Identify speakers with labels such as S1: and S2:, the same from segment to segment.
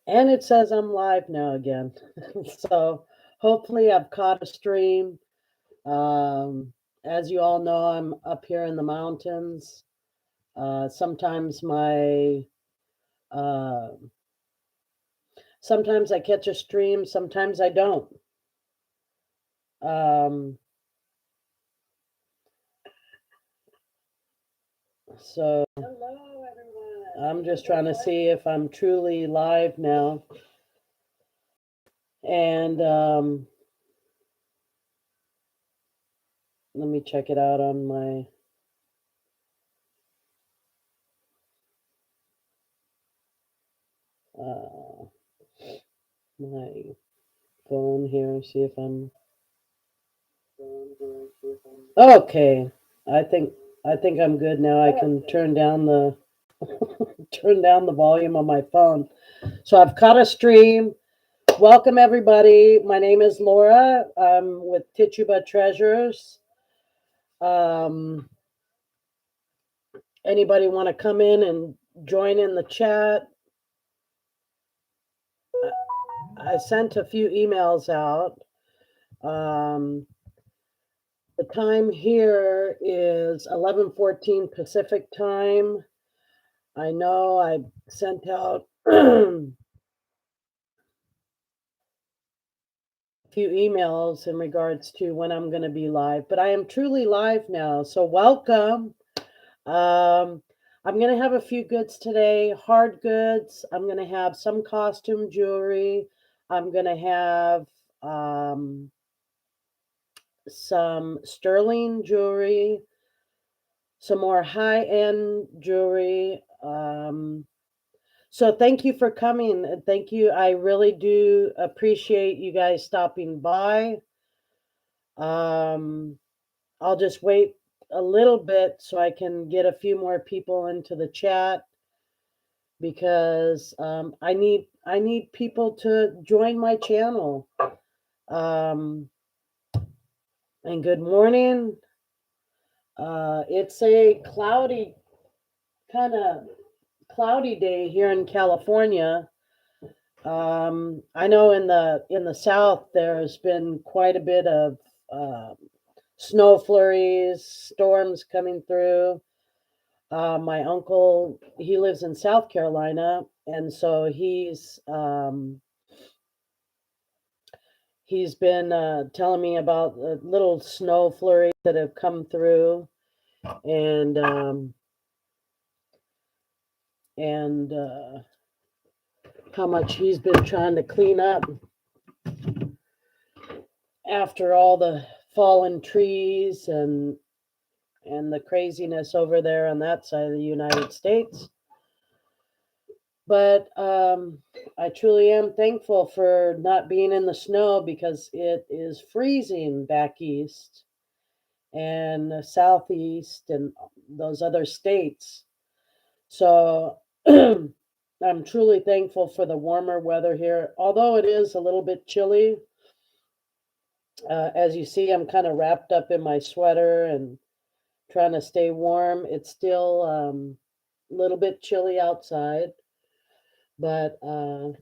S1: And it says I'm live now again. So hopefully I've caught a stream. As you all know, I'm up here in the mountains. Sometimes uh, sometimes I catch a stream, sometimes I don't. Um, so I'm just trying to see if I'm truly live now. And let me check it out on uh, my phone here. See if I'm okay. I think I think I'm good now. I can turn down the turn down the volume on my phone. So I've caught a stream. Welcome everybody. My name is Laura. I'm with Tituba Treasures. Um, Anybody want to come in and join in the chat? I sent a few emails out. Um, the time here is 11:14 Pacific time. I know I sent out a few emails in regards to when I'm going to be live, but I am truly live now. So welcome. Um, I'm going to have a few goods today, hard goods. I'm going to have some costume jewelry. I'm going to have um, some sterling jewelry, some more high end jewelry. So thank you for coming. And thank you. I really do appreciate you guys stopping by. Um, I'll just wait a little bit so I can get a few more people into the chat because I need people to join my channel. Um, and good morning. It's a kind of cloudy day here in California. I know in the south there's been quite a bit of snow flurries, storms coming through. My uncle, he lives in South Carolina, and so he's been telling me about little snow flurries that have come through, and and how much he's been trying to clean up after all the fallen trees and the craziness over there on that side of the United States. But I truly am thankful for not being in the snow because it is freezing back east and southeast and those other states. So I'm truly thankful for the warmer weather here, although it is a little bit chilly. As you see, I'm kind of wrapped up in my sweater and trying to stay warm. It's still a little bit chilly outside, but I'm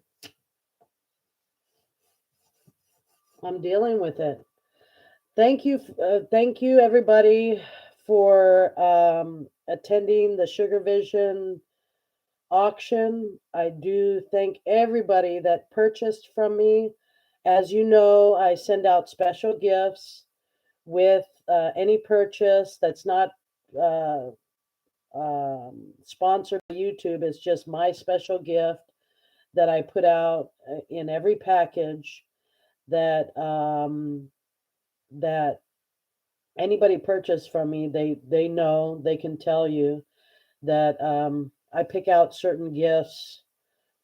S1: dealing with it. Thank you everybody for attending the Sugar Vision auction. I do thank everybody that purchased from me. As you know, I send out special gifts with any purchase that's not uh, sponsored by YouTube. It's just my special gift that I put out in every package that that anybody purchased from me. They know, they can tell you that I pick out certain gifts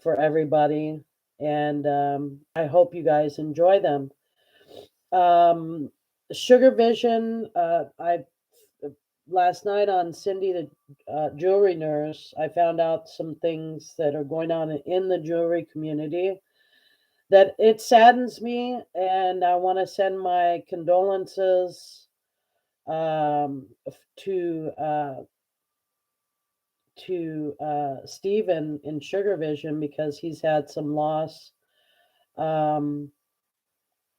S1: for everybody, and I hope you guys enjoy them. Um, Sugar Vision, I last night on Cindy the jewelry nurse, I found out some things that are going on in the jewelry community that it saddens me, and I want to send my condolences um, to to Stephen in Sugar Vision because he's had some loss. Hang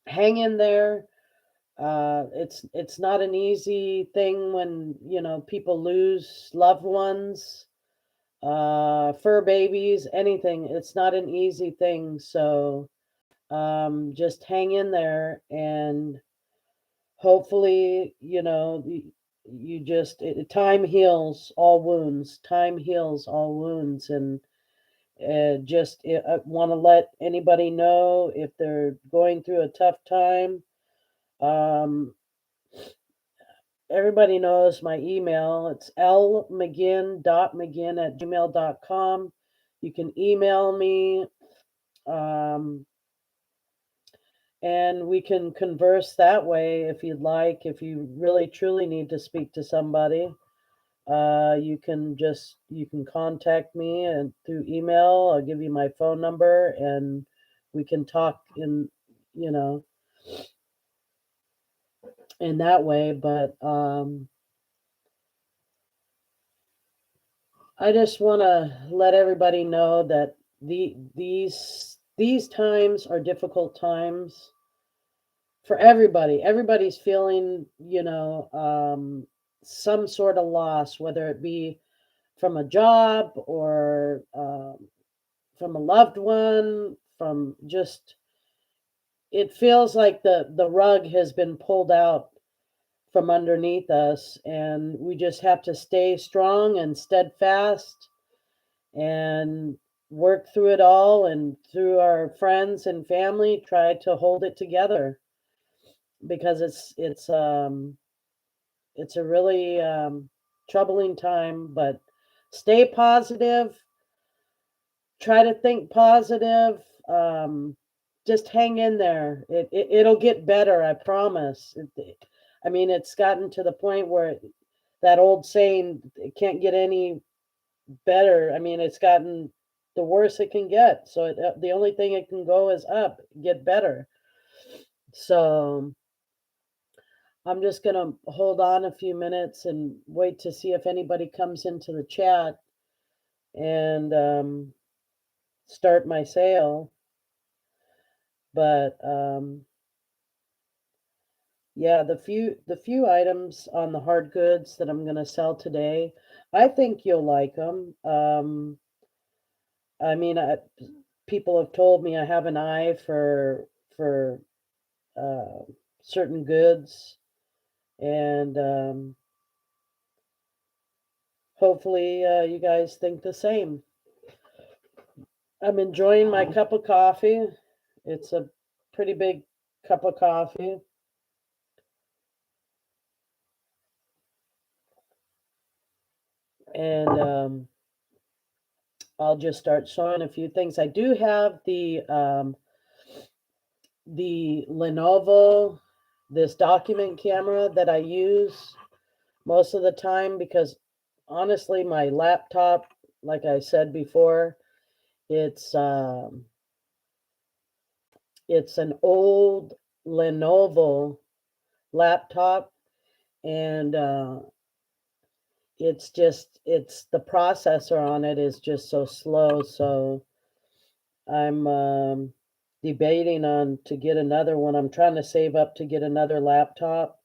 S1: in there. It's not an easy thing when people lose loved ones, fur babies, anything. It's not an easy thing. So just hang in there, and hopefully, you just time heals all wounds. Time heals all wounds, and just I want to let anybody know if they're going through a tough time. Um, Everybody knows my email. It's lmcginn.mcginn@gmail.com. You can email me, um, and we can converse that way if you'd like. If you really truly need to speak to somebody, you can contact me and through email. I'll give you my phone number, and we can talk you know in that way. But I just want to let everybody know that these times are difficult times for everybody. Everybody's feeling, some sort of loss, whether it be from a job or from a loved one, from just it feels like the rug has been pulled out from underneath us, and we just have to stay strong and steadfast and work through it all, and through our friends and family try to hold it together, because it's a really troubling time. But stay positive, try to think positive. Just hang in there. It'll get better, I promise. I mean, it's gotten to the point where that old saying, it can't get any better. I mean, it's gotten the worse it can get. So the only thing it can go is up, get better. So I'm just going to hold on a few minutes and wait to see if anybody comes into the chat, and start my sale. But yeah, the few items on the hard goods that I'm going to sell today, I think you'll like them. I mean, people have told me I have an eye for uh, certain goods, and hopefully you guys think the same. I'm enjoying my cup of coffee. It's a pretty big cup of coffee, and I'll just start showing a few things. I do have the Lenovo, this document camera that I use most of the time, because honestly, my laptop, like I said before, it's it's an old Lenovo laptop, and it's the processor on it is just so slow. So I'm debating on to get another one. I'm trying to save up to get another laptop.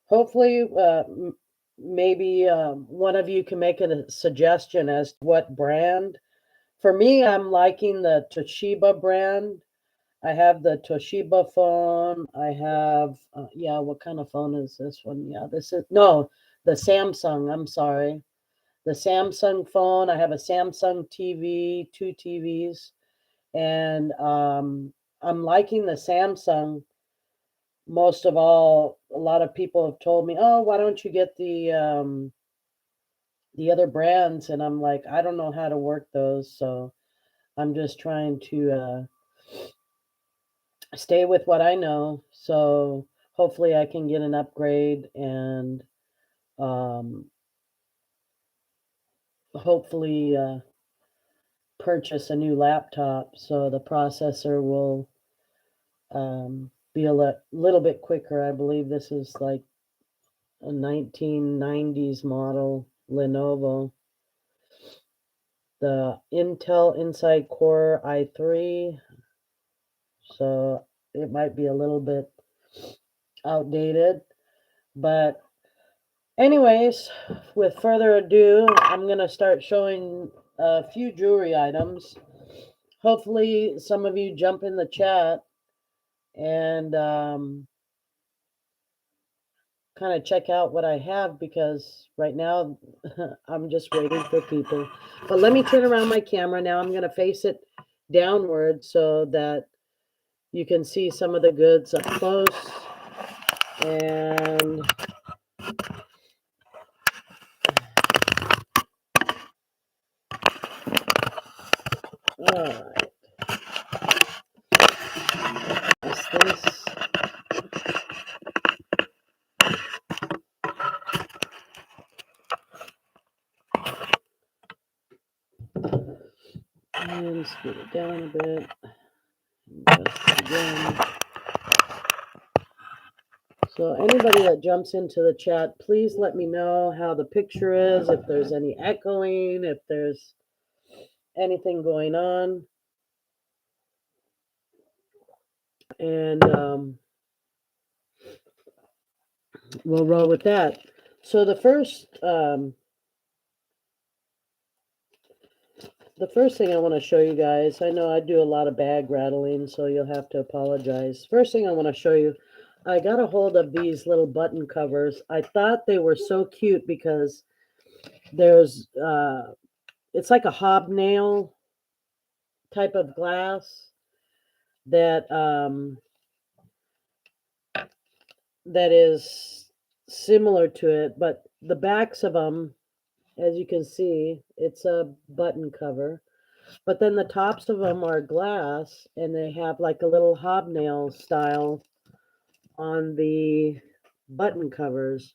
S1: Hopefully, maybe one of you can make a suggestion as to what brand. For me, I'm liking the Toshiba brand. I have the Toshiba phone. I have, yeah, what kind of phone is this one? Yeah, this is, no, the Samsung. I'm sorry. The Samsung phone. I have a Samsung TV, two TVs, and I'm liking the Samsung most of all. A lot of people have told me, "Oh, why don't you get the other brands?" And I'm like, I don't know how to work those, so I'm just trying to stay with what I know. So hopefully I can get an upgrade, and um, hopefully purchase a new laptop so the processor will be little bit quicker. I believe this is like a 1990s model Lenovo. the Intel Inside Core i3. So it might be a little bit outdated. But anyways, with further ado, I'm going to start showing a few jewelry items. Hopefully some of you jump in the chat and kind of check out what I have, because right now I'm just waiting for people. But let me turn around my camera now. I'm going to face it downward so that you can see some of the goods up close. And all right. This. And scoot it down a bit. Just again. So anybody that jumps into the chat, please let me know how the picture is, if there's any echoing, if there's anything going on. And we'll roll with that. So the first thing I want to show you guys, I know I do a lot of bag rattling, so you'll have to apologize. First thing I want to show you, I got a hold of these little button covers. I thought they were so cute because there's it's like a hobnail type of glass that that is similar to it, but the backs of them, as you can see, it's a button cover, but then the tops of them are glass, and they have like a little hobnail style on the button covers.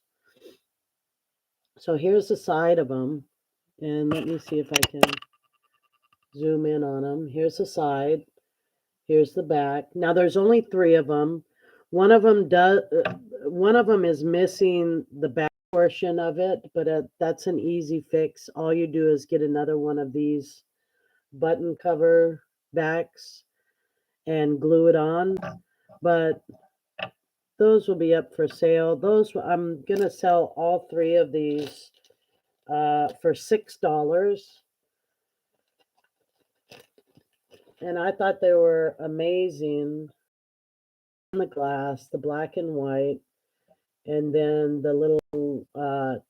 S1: So here's the side of them, and let me see if I can zoom in on them. Here's the side, here's the back. Now there's only 3 of them. One of them is missing the back portion of it, but that's an easy fix. All you do is get another one of these button cover backs and glue it on. But those will be up for sale. Those, I'm gonna sell all 3 of these for $6. And I thought they were amazing. The glass, the black and white, and then the little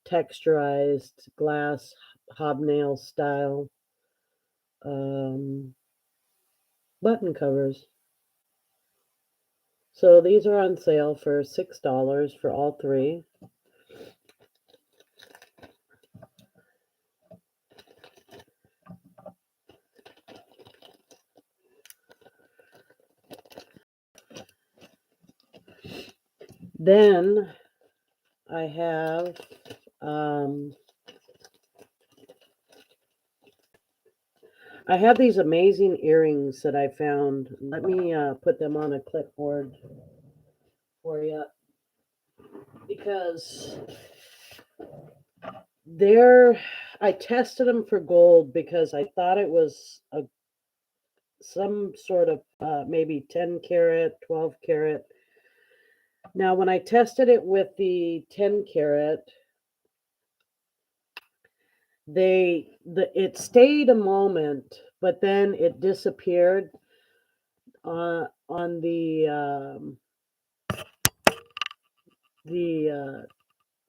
S1: texturized glass hobnail style button covers. So these are on sale for $6 for all 3. Then I have these amazing earrings that I found. Let me put them on a clipboard for you, because I tested them for gold because I thought it was some sort of maybe 10 karat, 12 karat. Now, when I tested it with the 10 karat, it stayed a moment, but then it disappeared on the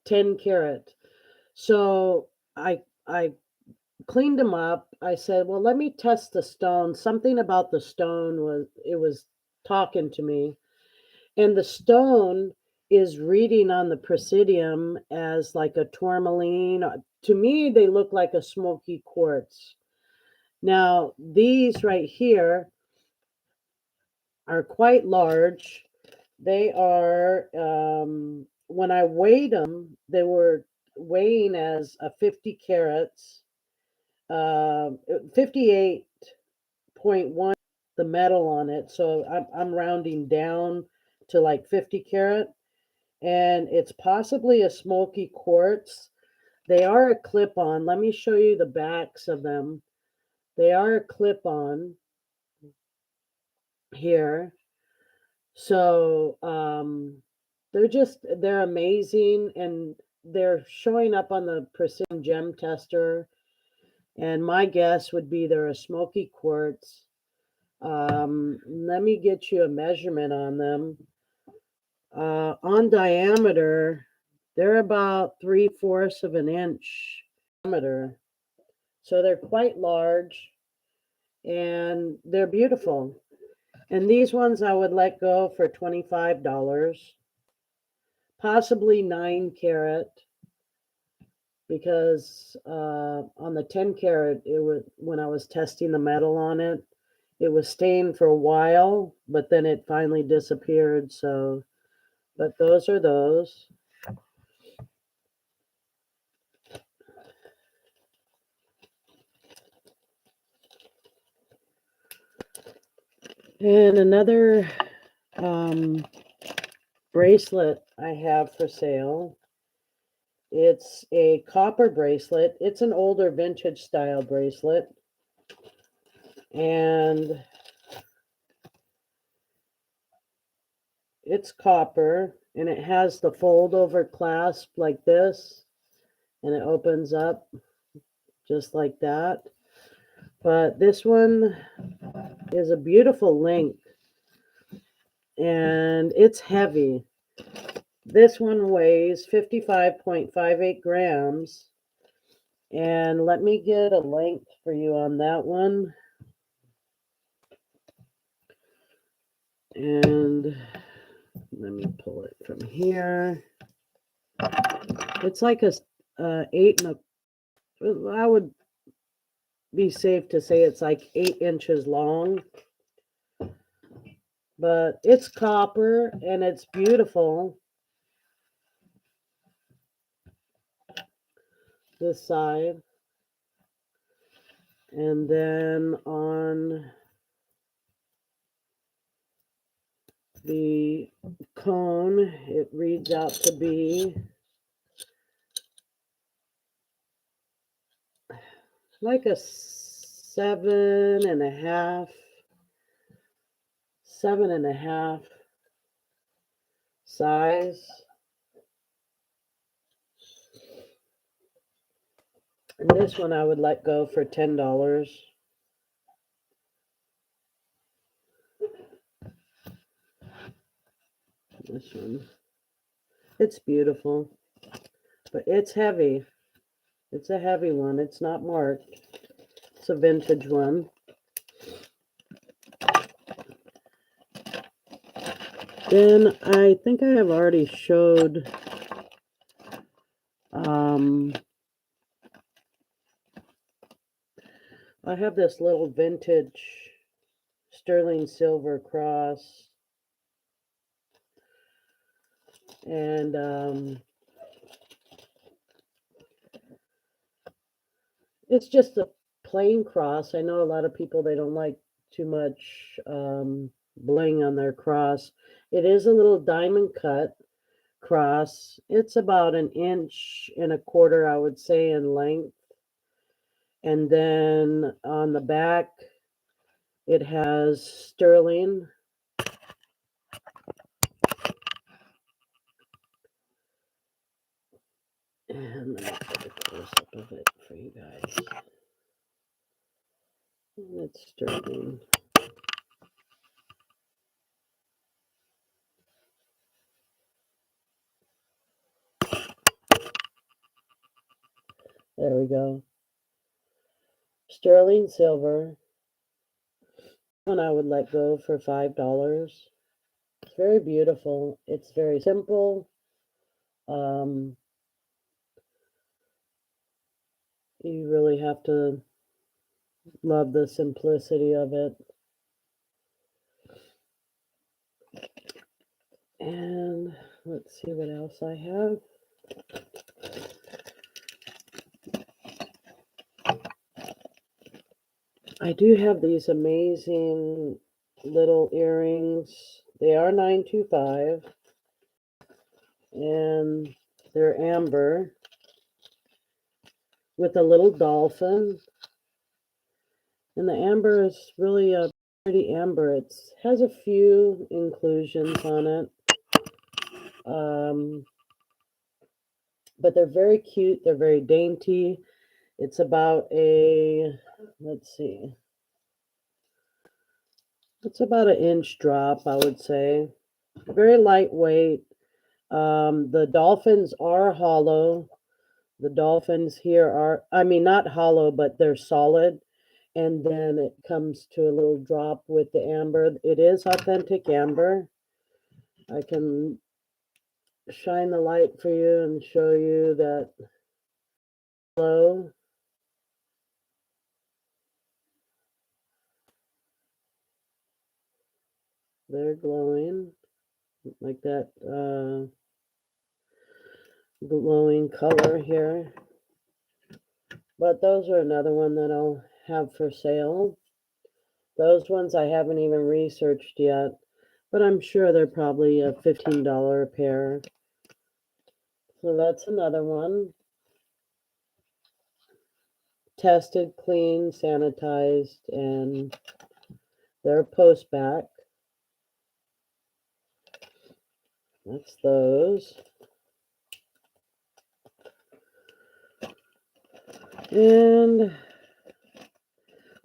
S1: 10 karat. So I cleaned them up. I said, well, let me test the stone. Something about the stone was talking to me. And the stone is reading on the Presidium as like a Tourmaline. To me, they look like a smoky quartz. Now, these right here are quite large. They are, when I weighed them, they were weighing as a 50 carats, 58.1, the metal on it. So I'm rounding down to like 50 carat. And it's possibly a smoky quartz. They are a clip-on. Let me show you the backs of them. They are a clip-on here. So they're amazing, and they're showing up on the Precision Gem Tester. And my guess would be they're a smoky quartz. Let me get you a measurement on them. On diameter, they're about 3/4 of an inch diameter. So they're quite large, and they're beautiful. And these ones I would let go for $25, possibly 9 carat, because on the 10 carat, it was, when I was testing the metal on it, it was staying for a while, but then it finally disappeared. So, but those are those. And another bracelet I have for sale. It's a copper bracelet. It's an older vintage style bracelet. And it's copper, and it has the fold over clasp like this, and it opens up just like that. But this one is a beautiful link, and it's heavy. This one weighs 55.58 grams. And let me get a length for you on that one. And let me pull it from here. It's like a 8 and a, I would be safe to say it's like 8 inches long. But it's copper, and it's beautiful. This side. And then on the cone, it reads out to be like a 7.5 size. And this one I would let go for $10. This one. It's beautiful, but it's heavy. It's a heavy one. It's not marked. It's a vintage one. Then I think I have already showed I have this little vintage sterling silver cross, and it's just a plain cross. I know a lot of people, they don't like too much bling on their cross. It is a little diamond cut cross. It's about 1.25 inches, I would say, in length. And then on the back, it has sterling. And let me get a close-up of it for you guys. It's sterling. There we go. Sterling silver. And I would let go for $5. It's very beautiful. It's very simple. You really have to love the simplicity of it. And let's see what else I have. I do have these amazing little earrings. They are 925, and they're amber with a little dolphin. And the amber is really a pretty amber. It has a few inclusions on it. But they're very cute. They're very dainty. It's about let's see, it's about an inch drop, I would say. Very lightweight. The dolphins are hollow. The dolphins here are, I mean, not hollow, but they're solid. And then it comes to a little drop with the amber. It is authentic amber. I can shine the light for you and show you that glow. They're glowing like that glowing color here. But those are another one that I'll have for sale. Those ones I haven't even researched yet, but I'm sure they're probably a $15 a pair. So that's another one. Tested, clean, sanitized, and they're post back. That's those. And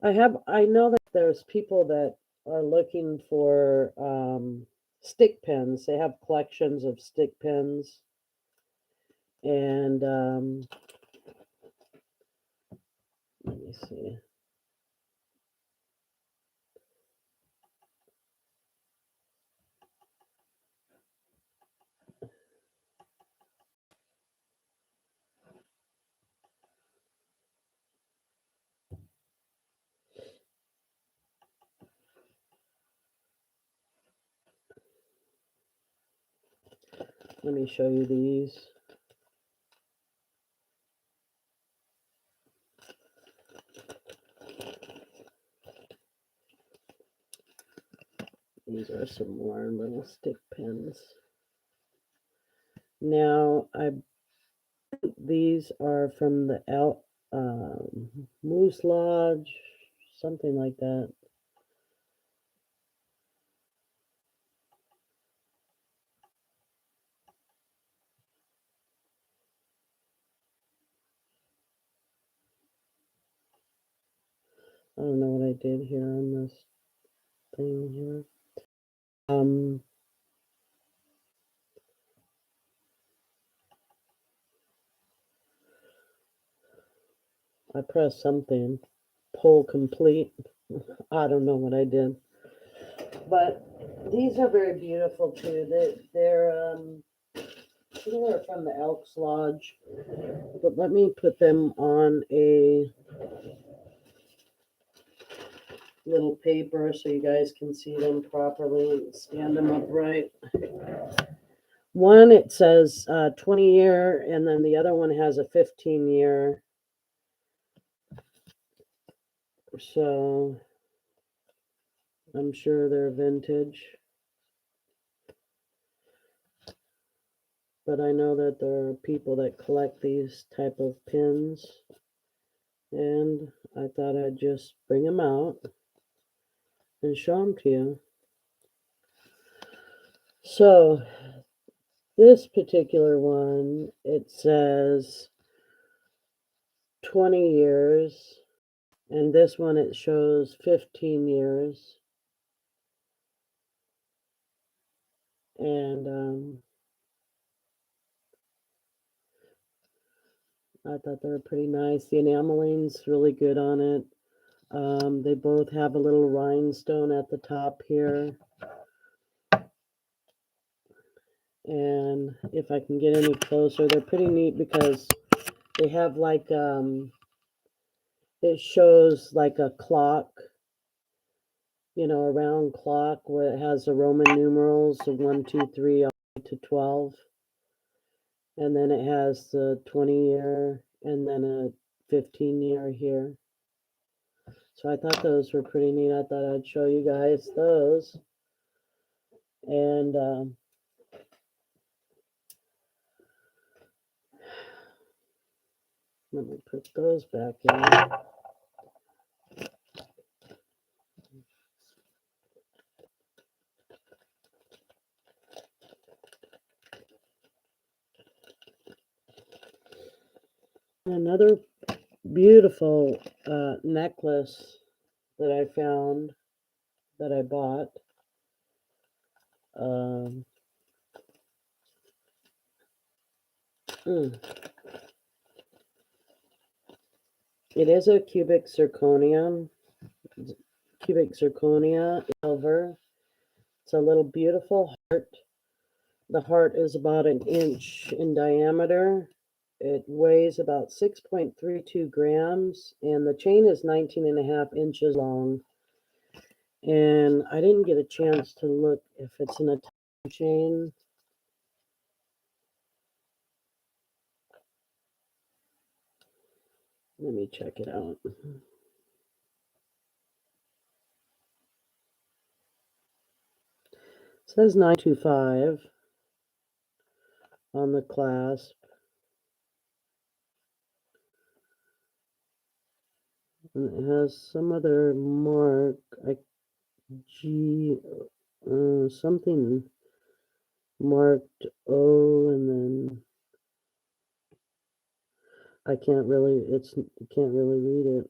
S1: I know that there's people that are looking for stick pins. They have collections of stick pins. And let me see. Let me show you these. These are some more little stick pins. Now, these are from the Moose Lodge, something like that. I don't know what I did here on this thing here. I pressed something, pull complete. I don't know what I did. But these are very beautiful too. They're from the Elks Lodge. But let me put them on a little paper so you guys can see them properly and stand them upright. One, it says 20-year, and then the other one has a 15-year. So I'm sure they're vintage. But I know that there are people that collect these type of pins. And I thought I'd just bring them out and show them to you. So this particular one, it says 20 years. And this one, it shows 15 years. And I thought they were pretty nice. The enameline's really good on it. They both have a little rhinestone at the top here. And if I can get any closer, they're pretty neat because they have like, it shows like a clock, you know, a round clock where it has the Roman numerals of 1, 2, 3 all the way to 12. And then it has the 20-year and then a 15-year here. So I thought those were pretty neat. I thought I'd show you guys those. And let me put those back in. Another beautiful necklace that I found that I bought. Um, It is a cubic zirconia silver. It's a little beautiful heart. The heart is about an inch in diameter. It weighs about 6.32 grams, and the chain is 19.5 inches long. And I didn't get a chance to look if it's an Italian chain. Let me check it out. It says 925 on the clasp. And it has some other mark, something marked O, and then I can't really read it.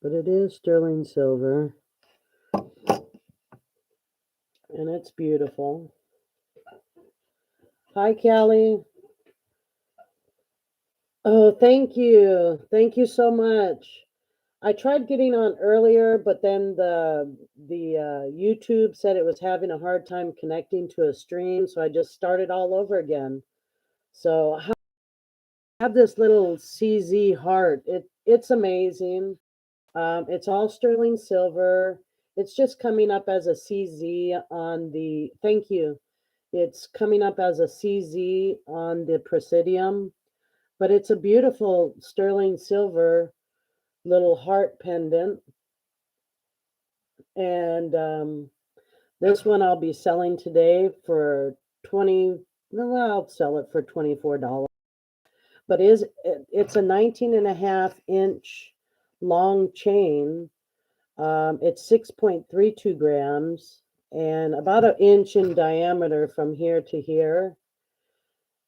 S1: But it is sterling silver. And it's beautiful. Hi, Callie. Oh, thank you. Thank you so much. I tried getting on earlier, but then the YouTube said it was having a hard time connecting to a stream, so I just started all over again. So I have this little CZ heart. It's amazing. It's all sterling silver. It's just coming up as a CZ on the. Thank you. It's coming up as a CZ on the Presidium, but it's a beautiful sterling silver little heart pendant. And this one I'll be selling today for 20. No, I'll sell it for $24. But it's a 19.5 inch long chain. It's 6.32 grams and about an inch in diameter from here to here.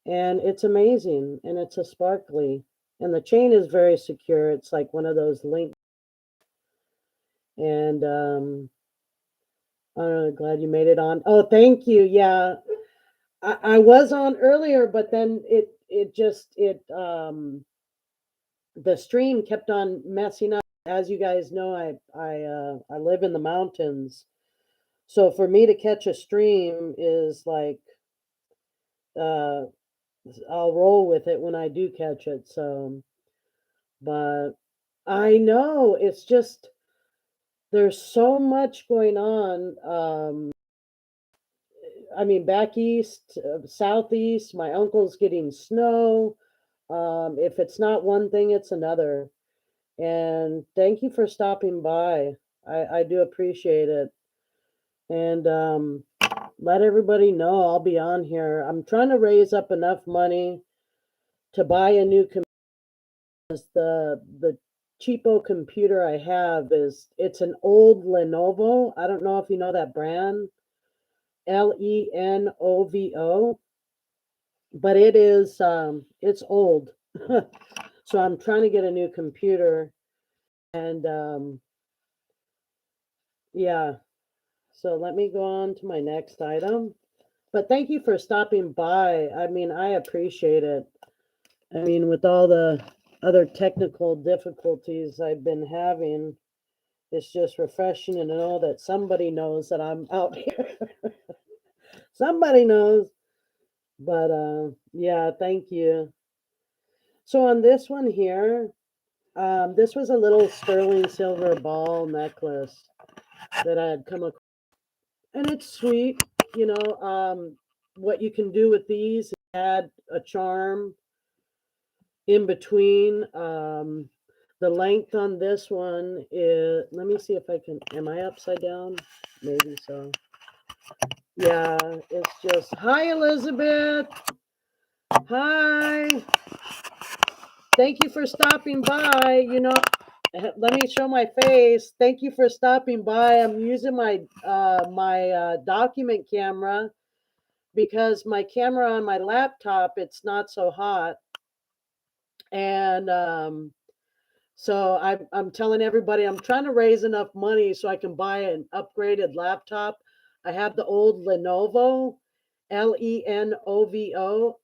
S1: And it's amazing, and it's a sparkly. And the chain is very secure. It's like one of those link. And I'm glad you made it on. Oh, thank you. Yeah, I was on earlier, but then the stream kept on messing up. As you guys know, I live in the mountains, so for me to catch a stream is like I'll roll with it when I do catch it. So, but I know it's just there's so much going on. I mean, back east, southeast, my uncle's getting snow. If it's not one thing, it's another. And thank you for stopping by. I do appreciate it. And let everybody know I'll be on here. I'm trying to raise up enough money to buy a new computer. The cheapo computer I have it's an old Lenovo. I don't know if you know that brand. Lenovo, but it's old. So I'm trying to get a new computer, and yeah. So let me go on to my next item. But thank you for stopping by. I mean, I appreciate it. I mean, with all the other technical difficulties I've been having, it's just refreshing to know that somebody knows that I'm out here. Somebody knows. But yeah, thank you. So on this one here, this was a little sterling silver ball necklace that I had come across, and it's sweet. What you can do with these is add a charm in between. The length on this one is, let me see if I can, am I upside down? Maybe so. Yeah, it's just, hi, Elizabeth. Hi. Thank you for stopping by. Let me show my face. Thank you for stopping by. I'm using my document camera because my camera on my laptop, it's not so hot. And so I'm telling everybody I'm trying to raise enough money so I can buy an upgraded laptop. I have the old Lenovo, Lenovo.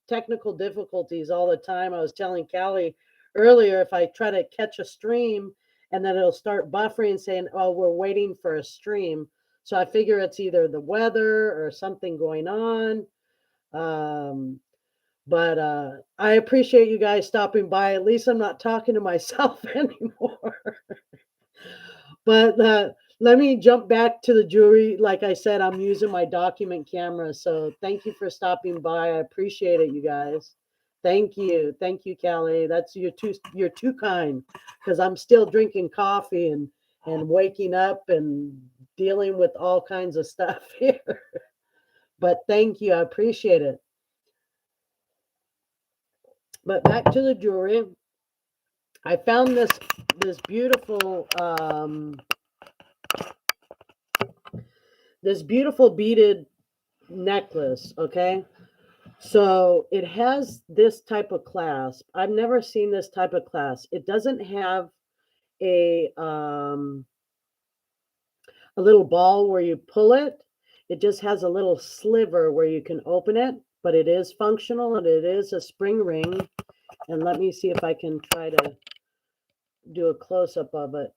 S1: Technical difficulties all the time. I was telling Callie earlier, if I try to catch a stream and then it'll start buffering saying, "Oh, we're waiting for a stream." So I figure it's either the weather or something going on. Um, but I appreciate you guys stopping by. At least I'm not talking to myself anymore. But let me jump back to the jewelry. Like I said, I'm using my document camera. So thank you for stopping by. I appreciate it, you guys. Thank you, Callie. That's you're too kind, because I'm still drinking coffee and waking up and dealing with all kinds of stuff here. But thank you, I appreciate it. But back to the jewelry. I found this beautiful beaded necklace, okay? So it has this type of clasp. I've never seen this type of clasp. It doesn't have a um a little ball where you pull it. It just has a little sliver where you can open it, but it is functional and it is a spring ring. And let me see if I can try to do a close up of it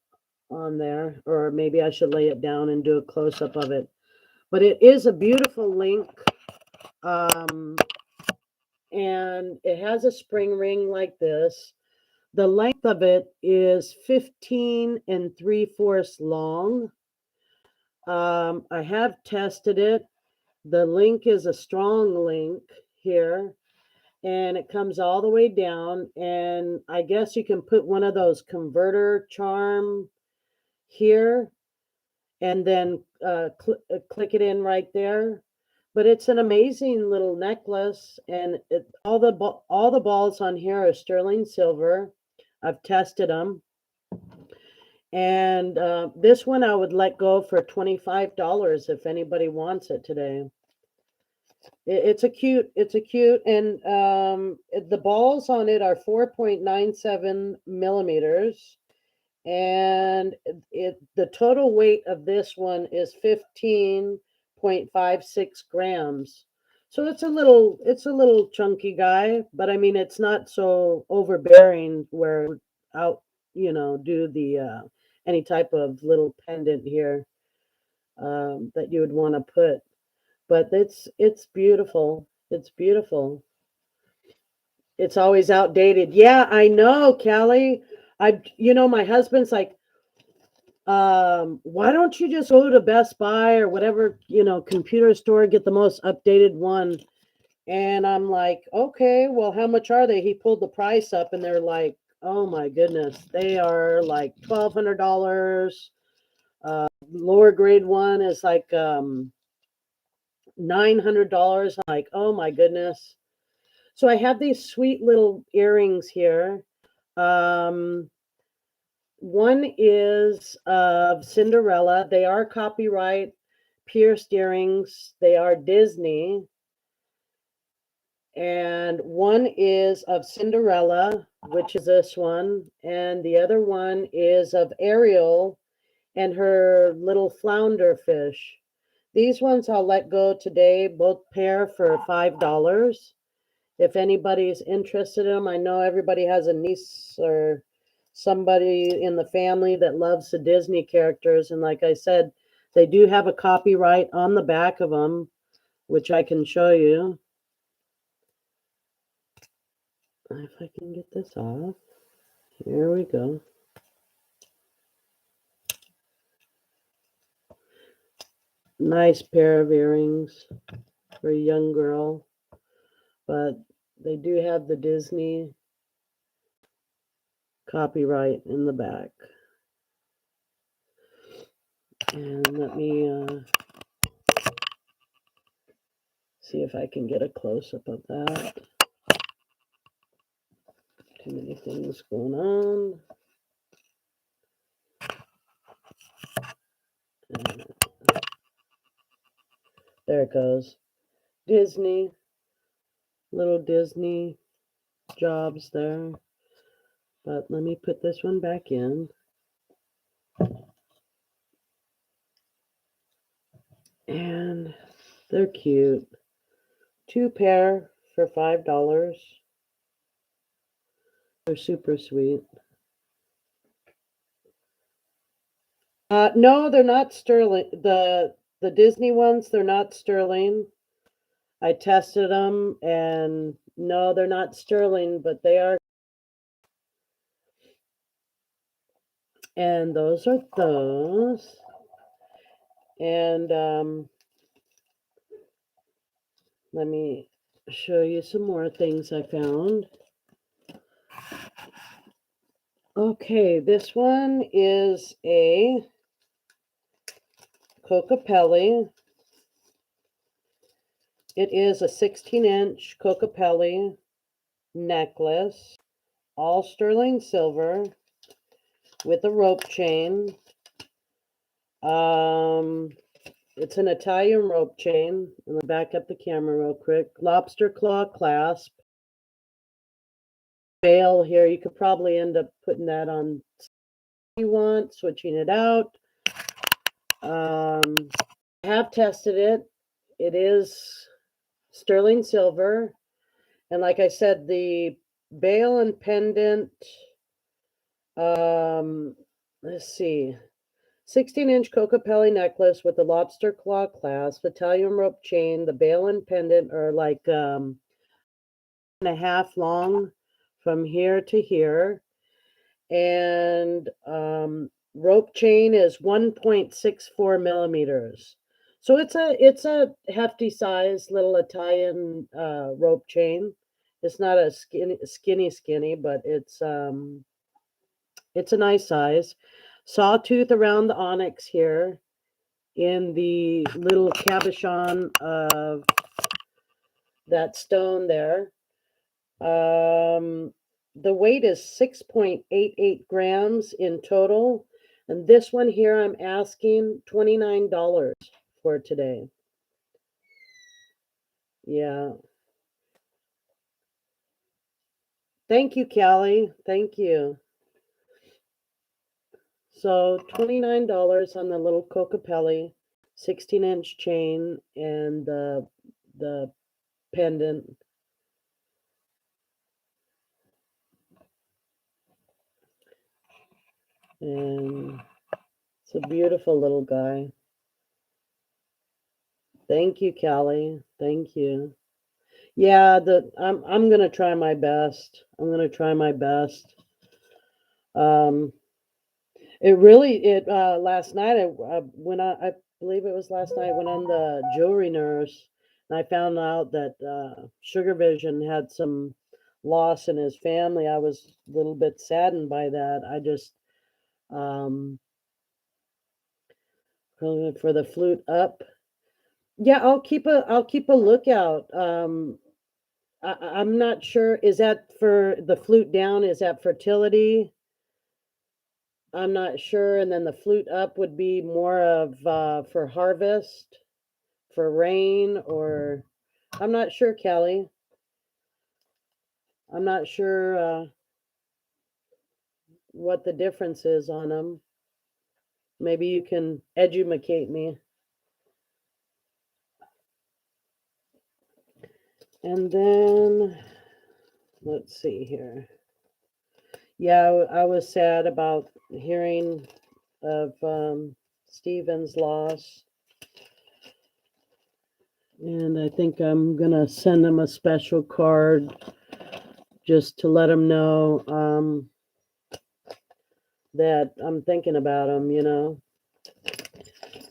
S1: on there, or maybe I should lay it down and do a close up of it. But it is a beautiful link, um, and it has a spring ring like this. The length of it is 15 and 3/4 long. I have tested it. The link is a strong link here, and it comes all the way down. And I guess you can put one of those converter charm here and then click it in right there. But it's an amazing little necklace, and all the balls on here are sterling silver. I've tested them, and this one I would let go for $25 if anybody wants it today. It's a cute, and the balls on it are 4.97 millimeters, and the total weight of this one is 15.56 grams. So it's a little chunky guy, but I mean it's not so overbearing where out, do the any type of little pendant here that you would want to put. But it's beautiful. It's beautiful. It's always outdated. Yeah, I know, Callie. My husband's like, why don't you just go to Best Buy or whatever, computer store, get the most updated one? And I'm like, okay, well, how much are they? He pulled the price up and they're like, oh my goodness, they are like $1,200. Lower grade one is like $900. I'm like, oh my goodness. So I have these sweet little earrings here. Um, One is of Cinderella. They are copyright pierced earrings. They are Disney. And one is of Cinderella, which is this one. And the other one is of Ariel and her little flounder fish. These ones I'll let go today, both pair for $5. If anybody's interested in them, I know everybody has a niece or somebody in the family that loves the Disney characters. And like I said, they do have a copyright on the back of them, which I can show you. If I can get this off. Here we go. Nice pair of earrings for a young girl. But they do have the Disney copyright in the back. And let me see if I can get a close-up of that. Too many things going on. There it goes. Disney. Little Disney jobs there. But let me put this one back in. And they're cute. 2 pair for $5. They're super sweet. No, they're not sterling. The Disney ones, they're not sterling. I tested them, and no, they're not sterling, but they are. And those are those. And let me show you some more things I found. Okay, this one is a Cocapelli. It is a 16-inch Cocapelli necklace, all sterling silver with a rope chain. It's an Italian rope chain. I'm gonna back up the camera real quick. Lobster claw clasp. Bail here. You could probably end up putting that on if you want, switching it out. I have tested it. It is sterling silver. And like I said, the bail and pendant, let's see, 16-inch Cocapelli necklace with a lobster claw clasp, Italian rope chain. The bail and pendant are like and a half long from here to here. And rope chain is 1.64 millimeters. So it's a hefty size little Italian rope chain. It's not a skinny, but it's a nice size. Sawtooth around the onyx here in the little cabochon of that stone there. The weight is 6.88 grams in total. And this one here, I'm asking $29 for today. Yeah. Thank you, Callie. Thank you. So $29 on the little Cocapelli 16-inch chain and the pendant. And it's a beautiful little guy. Thank you, Callie. Thank you. Yeah, I'm gonna try my best. I'm gonna try my best. Um, it last night I believe it was last night, I went on the jewelry nurse, and I found out that Sugar Vision had some loss in his family. I was a little bit saddened by that. I just for the flute up. Yeah, I'll keep a lookout. I'm not sure. Is that for the flute down? Is that fertility? I'm not sure. And then the flute up would be more of for harvest, for rain, or I'm not sure, Kelly. I'm not sure what the difference is on them. Maybe you can educate me. And then let's see here. Yeah, I was sad about hearing of Stephen's loss. And I think I'm going to send him a special card just to let him know that I'm thinking about him.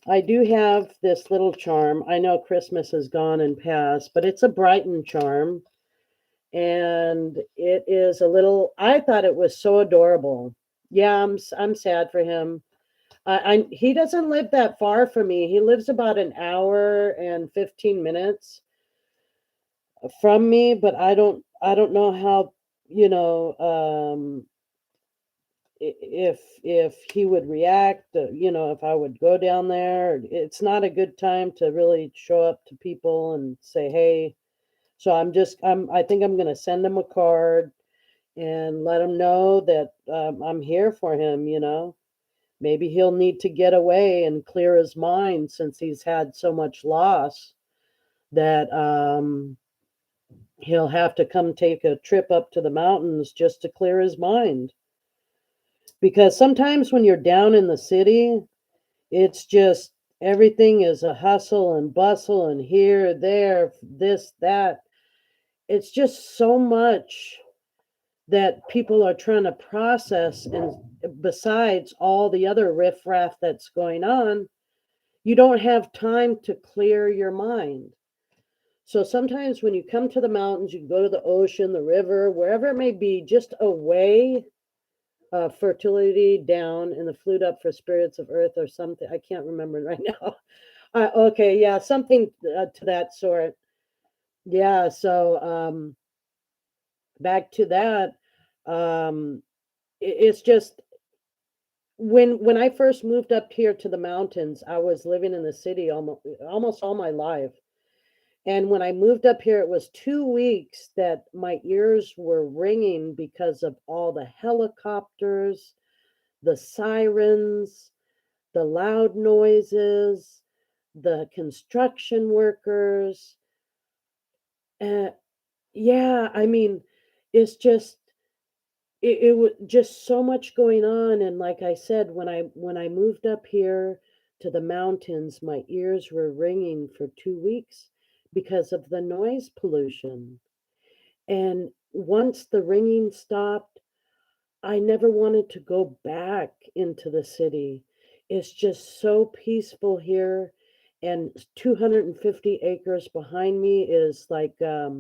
S1: I do have this little charm. I know Christmas is gone and past, but it's a Brighton charm. And it is a little, I thought it was so adorable. Yeah, I'm sad for him. He doesn't live that far from me. He lives about an hour and 15 minutes from me, but I don't know how, if he would react, if I would go down there. It's not a good time to really show up to people and say, hey, So I think I'm going to send him a card and let him know that I'm here for him, you know. Maybe he'll need to get away and clear his mind since he's had so much loss that he'll have to come take a trip up to the mountains just to clear his mind. Because sometimes when you're down in the city, it's just everything is a hustle and bustle and here, there, this, that. It's just so much that people are trying to process. And besides all the other riffraff that's going on, you don't have time to clear your mind. So sometimes when you come to the mountains, you go to the ocean, the river, wherever it may be, just away fertility down and the flute up for spirits of earth or something. I can't remember right now. Okay, yeah, something to that sort. Yeah, so back to that. It's just when I first moved up here to the mountains, I was living in the city almost all my life. And when I moved up here, it was 2 weeks that my ears were ringing because of all the helicopters, the sirens, the loud noises, the construction workers. Uh, yeah, I mean, it's just it was just so much going on. And like I said, when I moved up here to the mountains, my ears were ringing for 2 weeks because of the noise pollution. And once the ringing stopped, I never wanted to go back into the city. It's just so peaceful here. And 250 acres behind me is like, I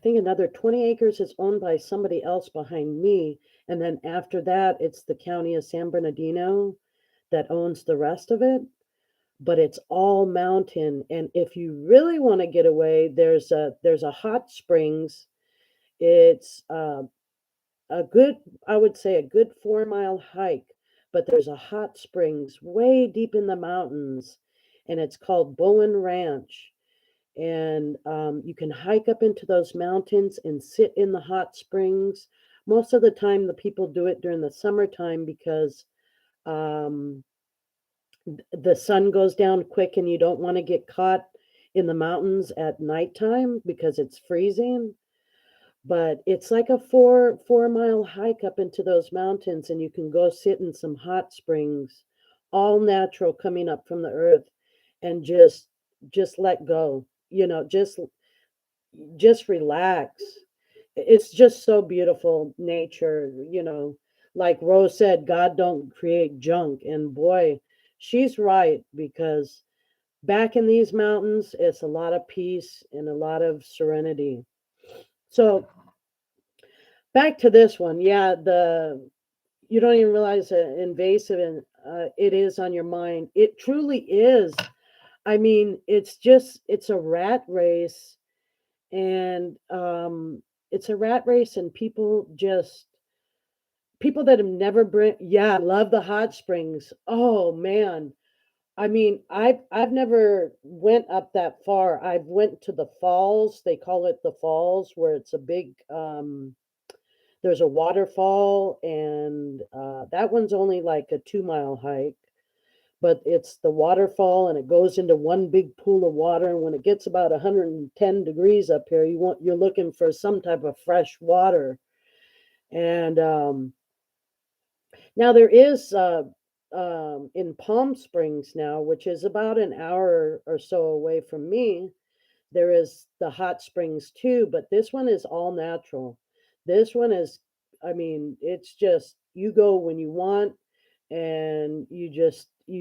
S1: think another 20 acres is owned by somebody else behind me. And then after that, it's the county of San Bernardino that owns the rest of it. But it's all mountain. And if you really want to get away, there's a hot springs. It's a good, I would say, a good 4 mile hike, but there's a hot springs way deep in the mountains, and it's called Bowen Ranch. And you can hike up into those mountains and sit in the hot springs. Most of the time, the people do it during the summertime because um, the sun goes down quick and you don't want to get caught in the mountains at nighttime because it's freezing. But it's like a four mile hike up into those mountains, and you can go sit in some hot springs, all natural coming up from the earth, and just let go. You know, just relax. It's just so beautiful nature, you know. Like Rose said, God don't create junk. And boy, she's right because back in these mountains, it's a lot of peace and a lot of serenity. So back to this one. Yeah, the you don't even realize how invasive and it is on your mind. It truly is. I mean, it's a rat race, and it's a rat race, and people that have never been. Yeah, I love the hot springs. Oh man, I mean, I've never went up that far. I've went to the falls. They call it the falls, where it's a big there's a waterfall, and that one's only like a 2 mile hike, but it's the waterfall, and it goes into one big pool of water. And when it gets about 110 degrees up here, you're looking for some type of fresh water. And now there is in Palm Springs now, which is about an hour or so away from me. There is the hot springs too, but this one is all natural. This one is, I mean, it's just you go when you want, and you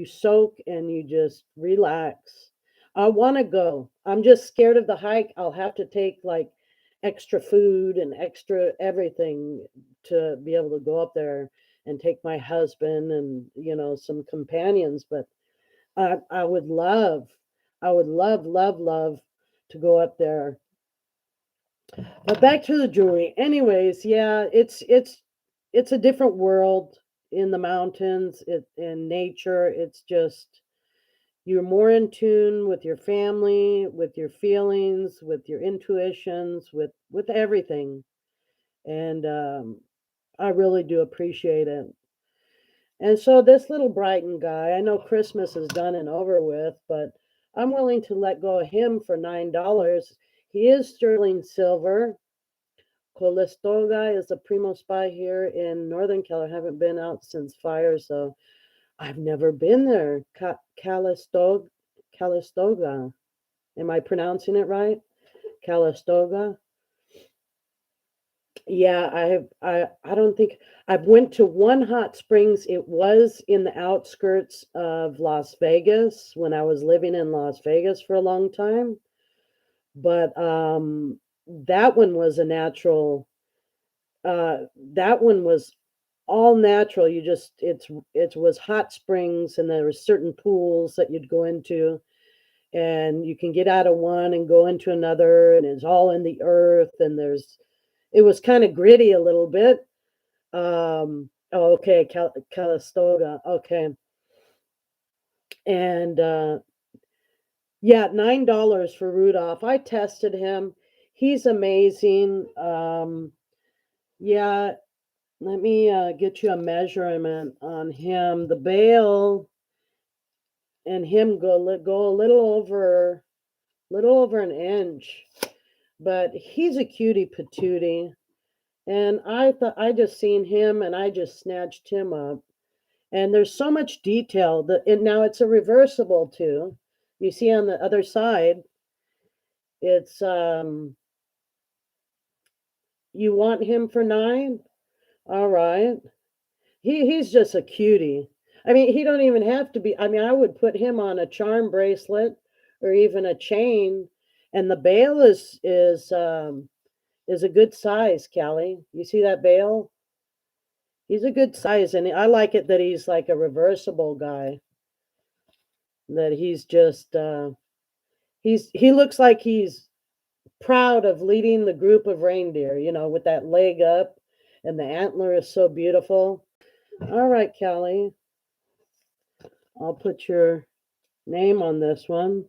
S1: soak and you just relax. I want to go. I'm just scared of the hike. I'll have to take like extra food and extra everything to be able to go up there and take my husband and, you know, some companions. But I would love, I would love, love, love to go up there. But back to the jewelry. Anyways, yeah, it's a different world in the mountains, in nature. It's just you're more in tune with your family, with your feelings, with your intuitions, with everything. And I really do appreciate it. And so this little Brighton guy, I know Christmas is done and over with, but I'm willing to let go of him for $9. He is sterling silver. Colistoga is a primo spy here in Northern California. I haven't been out since fire, so I've never been there. Calistoga. Am I pronouncing it right? Calistoga. Yeah, I don't think I've went to one hot springs. It was in the outskirts of Las Vegas when I was living in Las Vegas for a long time. But that one was a natural that one was all natural. You just it was hot springs and there were certain pools that you'd go into and you can get out of one and go into another and it's all in the earth and there's it was kind of gritty a little bit. Oh, okay, Calistoga. Okay. And yeah, $9 for Rudolph. I tested him. He's amazing. Yeah, let me get you a measurement on him. The bale and him go a little over an inch, but he's a cutie patootie. And I thought I just seen him and I just snatched him up. And there's so much detail that and now it's a reversible too. You see on the other side, it's you want him for 9? All right. He's just a cutie. I mean, he don't even have to be. I mean, I would put him on a charm bracelet or even a chain. And the bail is a good size, Callie. You see that bail? He's a good size, and I like it that he's like a reversible guy. That he's just he looks like he's proud of leading the group of reindeer, you know, with that leg up, and the antler is so beautiful. All right, Callie, I'll put your name on this one.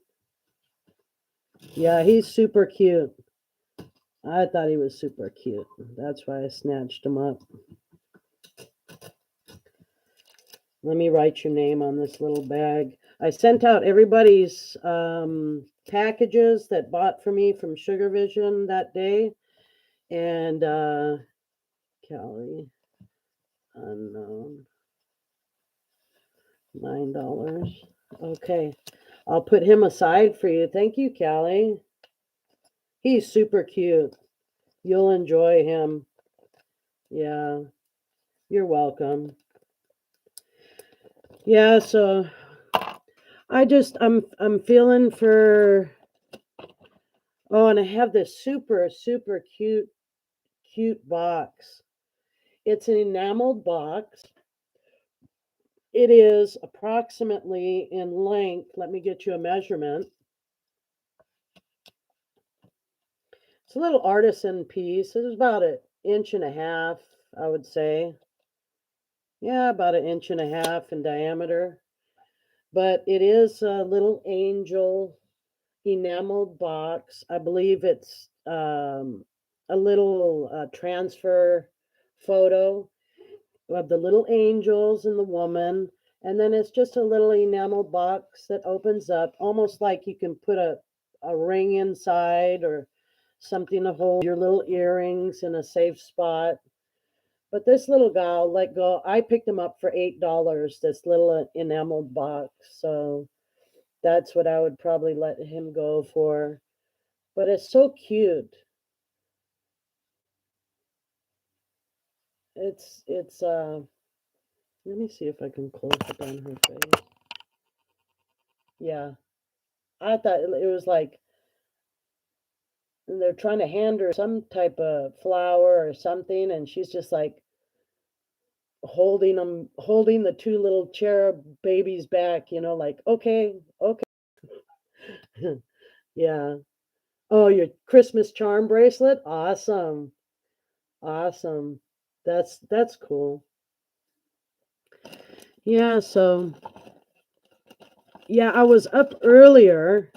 S1: Yeah, he's super cute. I thought he was super cute. That's why I snatched him up. Let me write your name on this little bag. I sent out everybody's packages that bought for me from Sugar Vision that day. And Callie, unknown, $9. Okay. I'll put him aside for you. Thank you, Callie. He's super cute. You'll enjoy him. Yeah. You're welcome. Yeah, so I'm feeling for oh, and I have this super cute box. It's an enameled box. It is approximately in length. Let me get you a measurement. It's a little artisan piece. It's about an inch and a half, I would say. Yeah, about an inch and a half in diameter. But it is a little angel enameled box. I believe it's a little transfer photo of the little angels and the woman. And then it's just a little enamel box that opens up, almost like you can put a ring inside or something to hold your little earrings in a safe spot. But this little guy, I'll let go. I picked him up for $8, this little enameled box. So that's what I would probably let him go for. But it's so cute. It's let me see if I can close it on her face. Yeah. I thought it was like they're trying to hand her some type of flower or something, and she's just like holding the two little cherub babies back, you know, like, okay, okay. Yeah. Oh, your Christmas charm bracelet? Awesome. Awesome. That's cool. Yeah, so Yeah, I was up earlier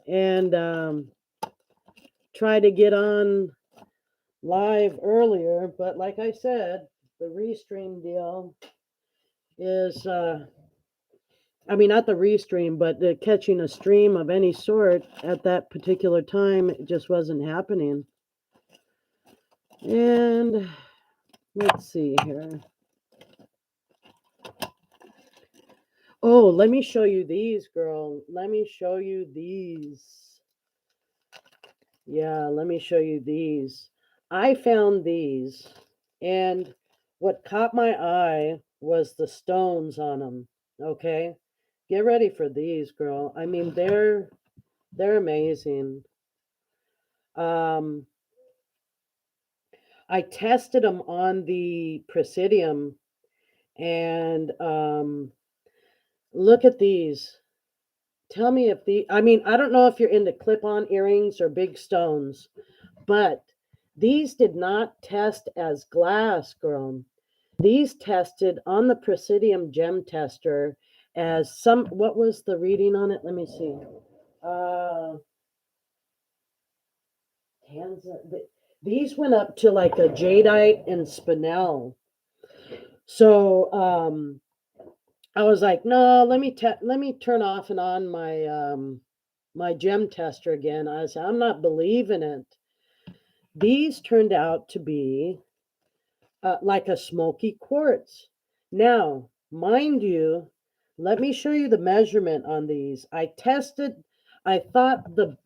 S1: and tried to get on live earlier, but like I said, the restream deal is I mean, not the restream, but the catching a stream of any sort at that particular time, it just wasn't happening. And let's see here. Oh, let me show you these, girl. Let me show you these. Yeah, let me show you these. I found these, and what caught my eye was the stones on them. Okay, get ready for these, girl. I mean, they're amazing. Um, I tested them on the Presidium, and look at these. Tell me if I mean, I don't know if you're into clip-on earrings or big stones, but these did not test as glass, girl. These tested on the Presidium gem tester as what was the reading on it? Let me see. Uh, these went up to like a jadeite and spinel. So I was like, no, let me turn off and on my my gem tester again. I said, I'm not believing it. These turned out to be like a smoky quartz. Now, mind you, let me show you the measurement on these. I tested. I thought the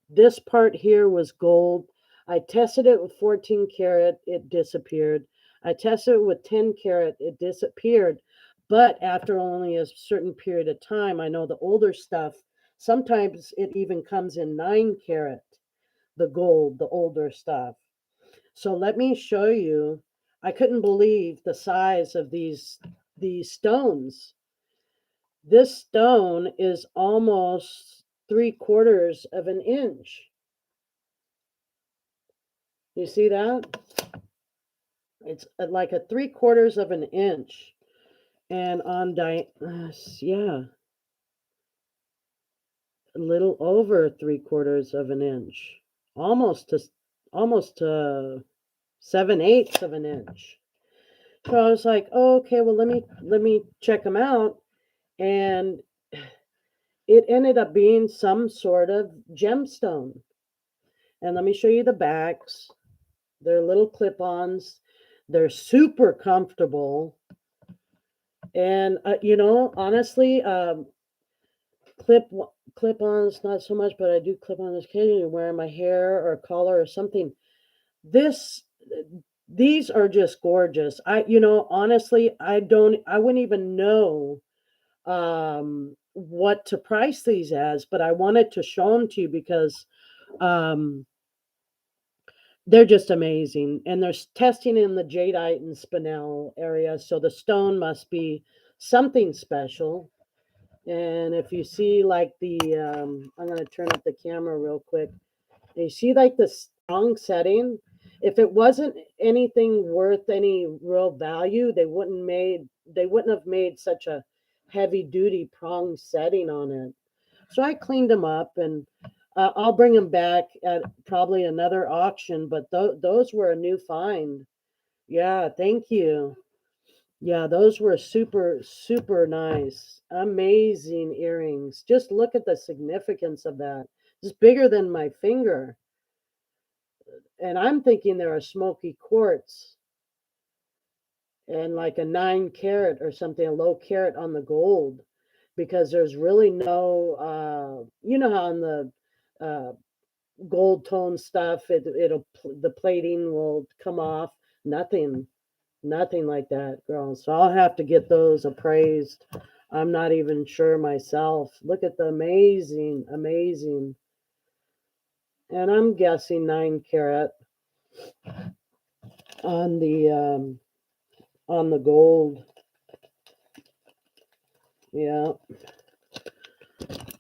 S1: this part here was gold. I tested it with 14 karat. It disappeared. I tested it with 10 karat. It disappeared. But after only a certain period of time, I know the older stuff. Sometimes it even comes in 9 karat. The gold, the older stuff. So let me show you. I couldn't believe the size of these stones. This stone is almost 3/4 of an inch. You see that? It's like a 3/4 of an inch, and on yeah, a little over 3/4 of an inch, almost to almost to 7/8 of an inch. So I was like, oh, okay, well let me check them out. And it ended up being some sort of gemstone. And let me show you the backs. They're little clip-ons. They're super comfortable. And you know, honestly, clip clip-ons not so much, but I do clip-ons occasionally wearing my hair or a collar or something. This these are just gorgeous. You know, honestly, I wouldn't even know what to price these as, but I wanted to show them to you because um, they're just amazing. And there's testing in the jadeite and spinel area, so the stone must be something special. And if you see like I'm going to turn up the camera real quick. You see like the strong setting. If it wasn't anything worth any real value, they wouldn't have made such a heavy duty prong setting on it. So I cleaned them up, and I'll bring them back at probably another auction. But those were a new find. Yeah, thank you. Yeah, those were super nice. Amazing earrings. Just look at the significance of that. It's bigger than my finger. And I'm thinking they're a smoky quartz and like a 9 karat or something, a low carat on the gold, because there's really no, you know how on the uh, gold tone stuff, the plating will come off. Nothing, nothing like that, girl. So I'll have to get those appraised. I'm not even sure myself. Look at the amazing. And I'm guessing 9 karat on the gold. Yeah,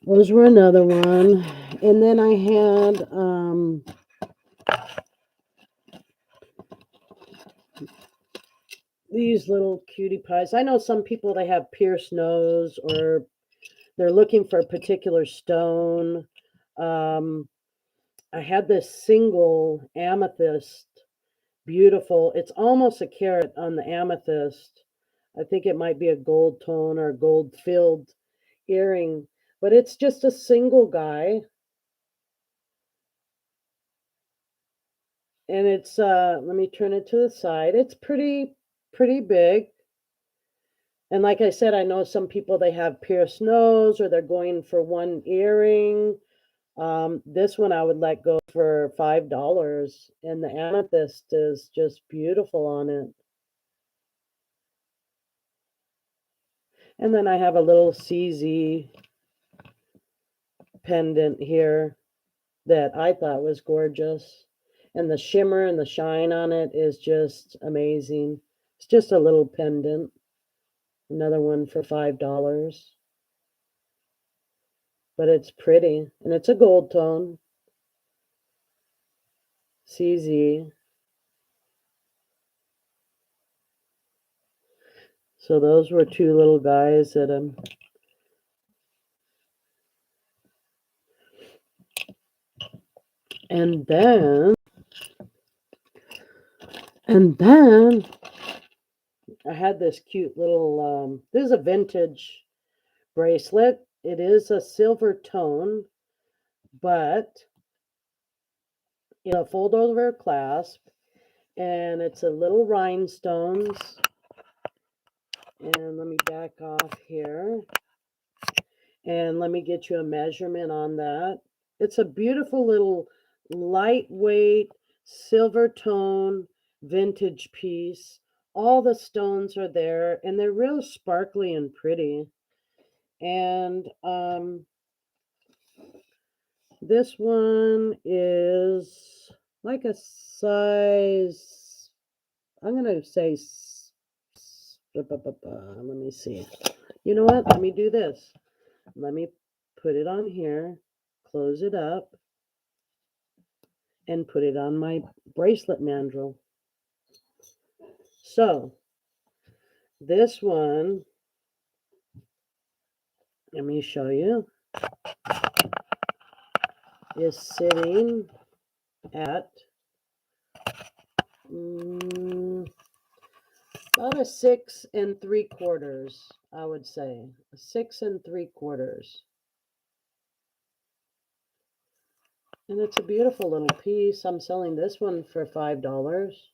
S1: those were another one. And then I had these little cutie pies. I know some people they have pierced nose or they're looking for a particular stone. I had this single amethyst, beautiful. It's almost a carat on the amethyst. I think it might be a gold tone or a gold filled earring, but it's just a single guy. And it's let me turn it to the side. It's pretty big. And like I said, I know some people, they have pierced nose or they're going for one earring. This one I would let go for $5, and the amethyst is just beautiful on it. And then I have a little CZ pendant here that I thought was gorgeous. And the shimmer and the shine on it is just amazing. It's just a little pendant. Another one for $5. But it's pretty. And it's a gold tone. CZ. So those were two little guys that and then I had this cute little this is a vintage bracelet. It is a silver tone, but a fold over clasp, and it's a little rhinestones. And let me back off here. And let me get you a measurement on that. It's a beautiful little lightweight silver tone vintage piece. All the stones are there and they're real sparkly and pretty. And this one is like a size, I'm going to say, let me see. You know what? Let me do this. Let me put it on here, close it up, and put it on my bracelet mandrel. So, this one, let me show you, is sitting at about a 6 3/4, I would say. A 6 3/4. And it's a beautiful little piece. I'm selling this one for $5.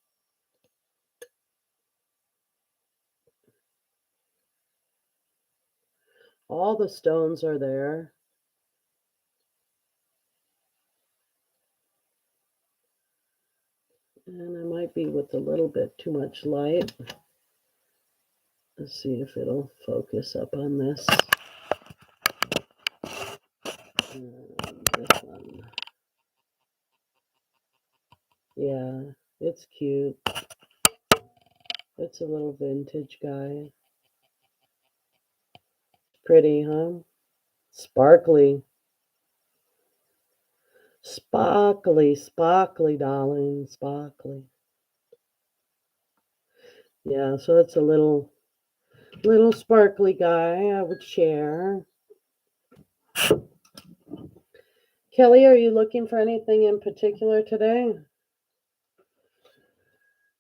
S1: All the stones are there. And I might be with a little bit too much light. Let's see if it'll focus up on this. This one. Yeah, it's cute. It's a little vintage guy. Pretty, huh? Sparkly. Sparkly, darling. Sparkly. Yeah, so it's a little sparkly guy I would share. Kelly, are you looking for anything in particular today?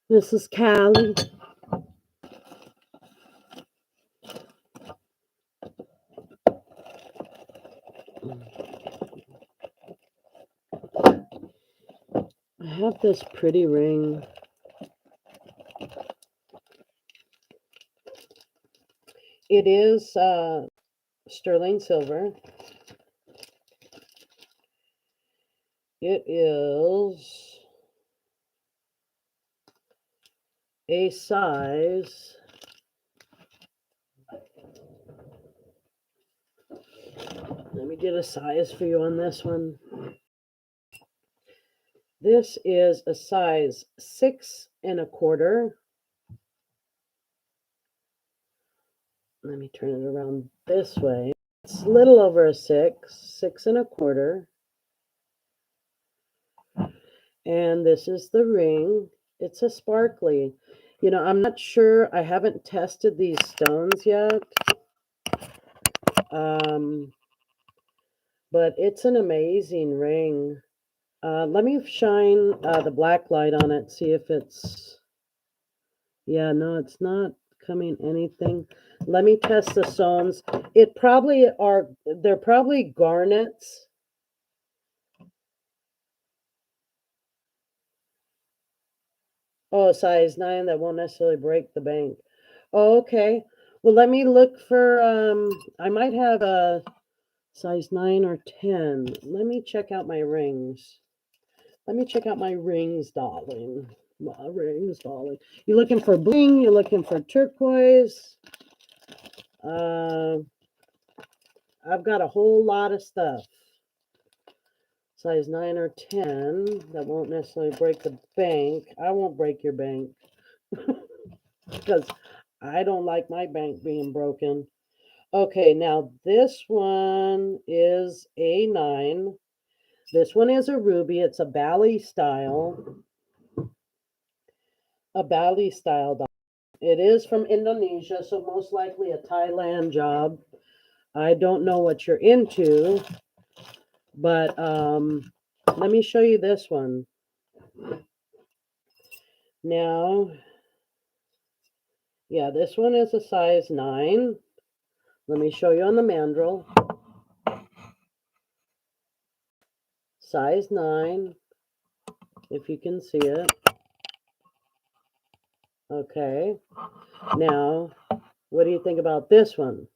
S1: This is Callie. I have this pretty ring. It is sterling silver. It is a size, let me get a size for you on this one. This is a size 6 1/4. Let me turn it around this way. It's a little over a 6 1/4. And this is the ring. It's a sparkly. I'm not sure. I haven't tested these stones yet. But it's an amazing ring. Let me shine the black light on it, see if it's, yeah, no, it's not coming anything. Let me test the stones. They're probably garnets. Oh, size 9, that won't necessarily break the bank. Oh, okay. Well, let me look for, I might have a size 9 or 10. Let me check out my rings. Let me check out my rings, darling. My rings, darling. You looking for bling? You're looking for turquoise? I've got a whole lot of stuff. Size 9 or 10. That won't necessarily break the bank. I won't break your bank. Because I don't like my bank being broken. Okay, now this one is a 9. This one is a ruby. It's a Bali style. A Bali style. It is from Indonesia, so most likely a Thailand job. I don't know what you're into, but let me show you this one. Now, yeah, this one is a size 9. Let me show you on the mandrel. Size 9, if you can see it. Okay. Now, what do you think about this one?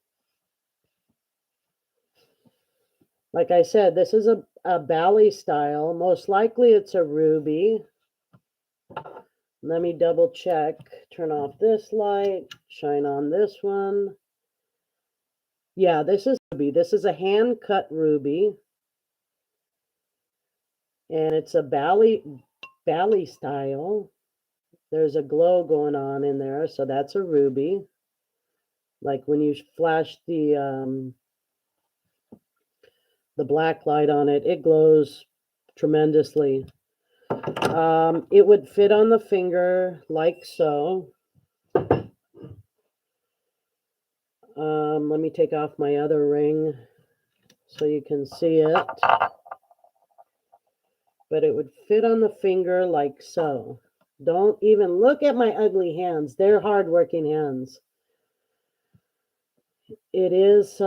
S1: Like I said, this is a Bali style. Most likely it's a ruby. Let me double check. Turn off this light. Shine on this one. Yeah, this is ruby. This is a hand-cut ruby. And it's a Bali style. There's a glow going on in there, so that's a ruby. Like when you flash the black light on it, it glows tremendously. It would fit on the finger like so. Let me take off my other ring so you can see it. But it would fit on the finger like so. Don't even look at my ugly hands. They're hard-working hands. It is,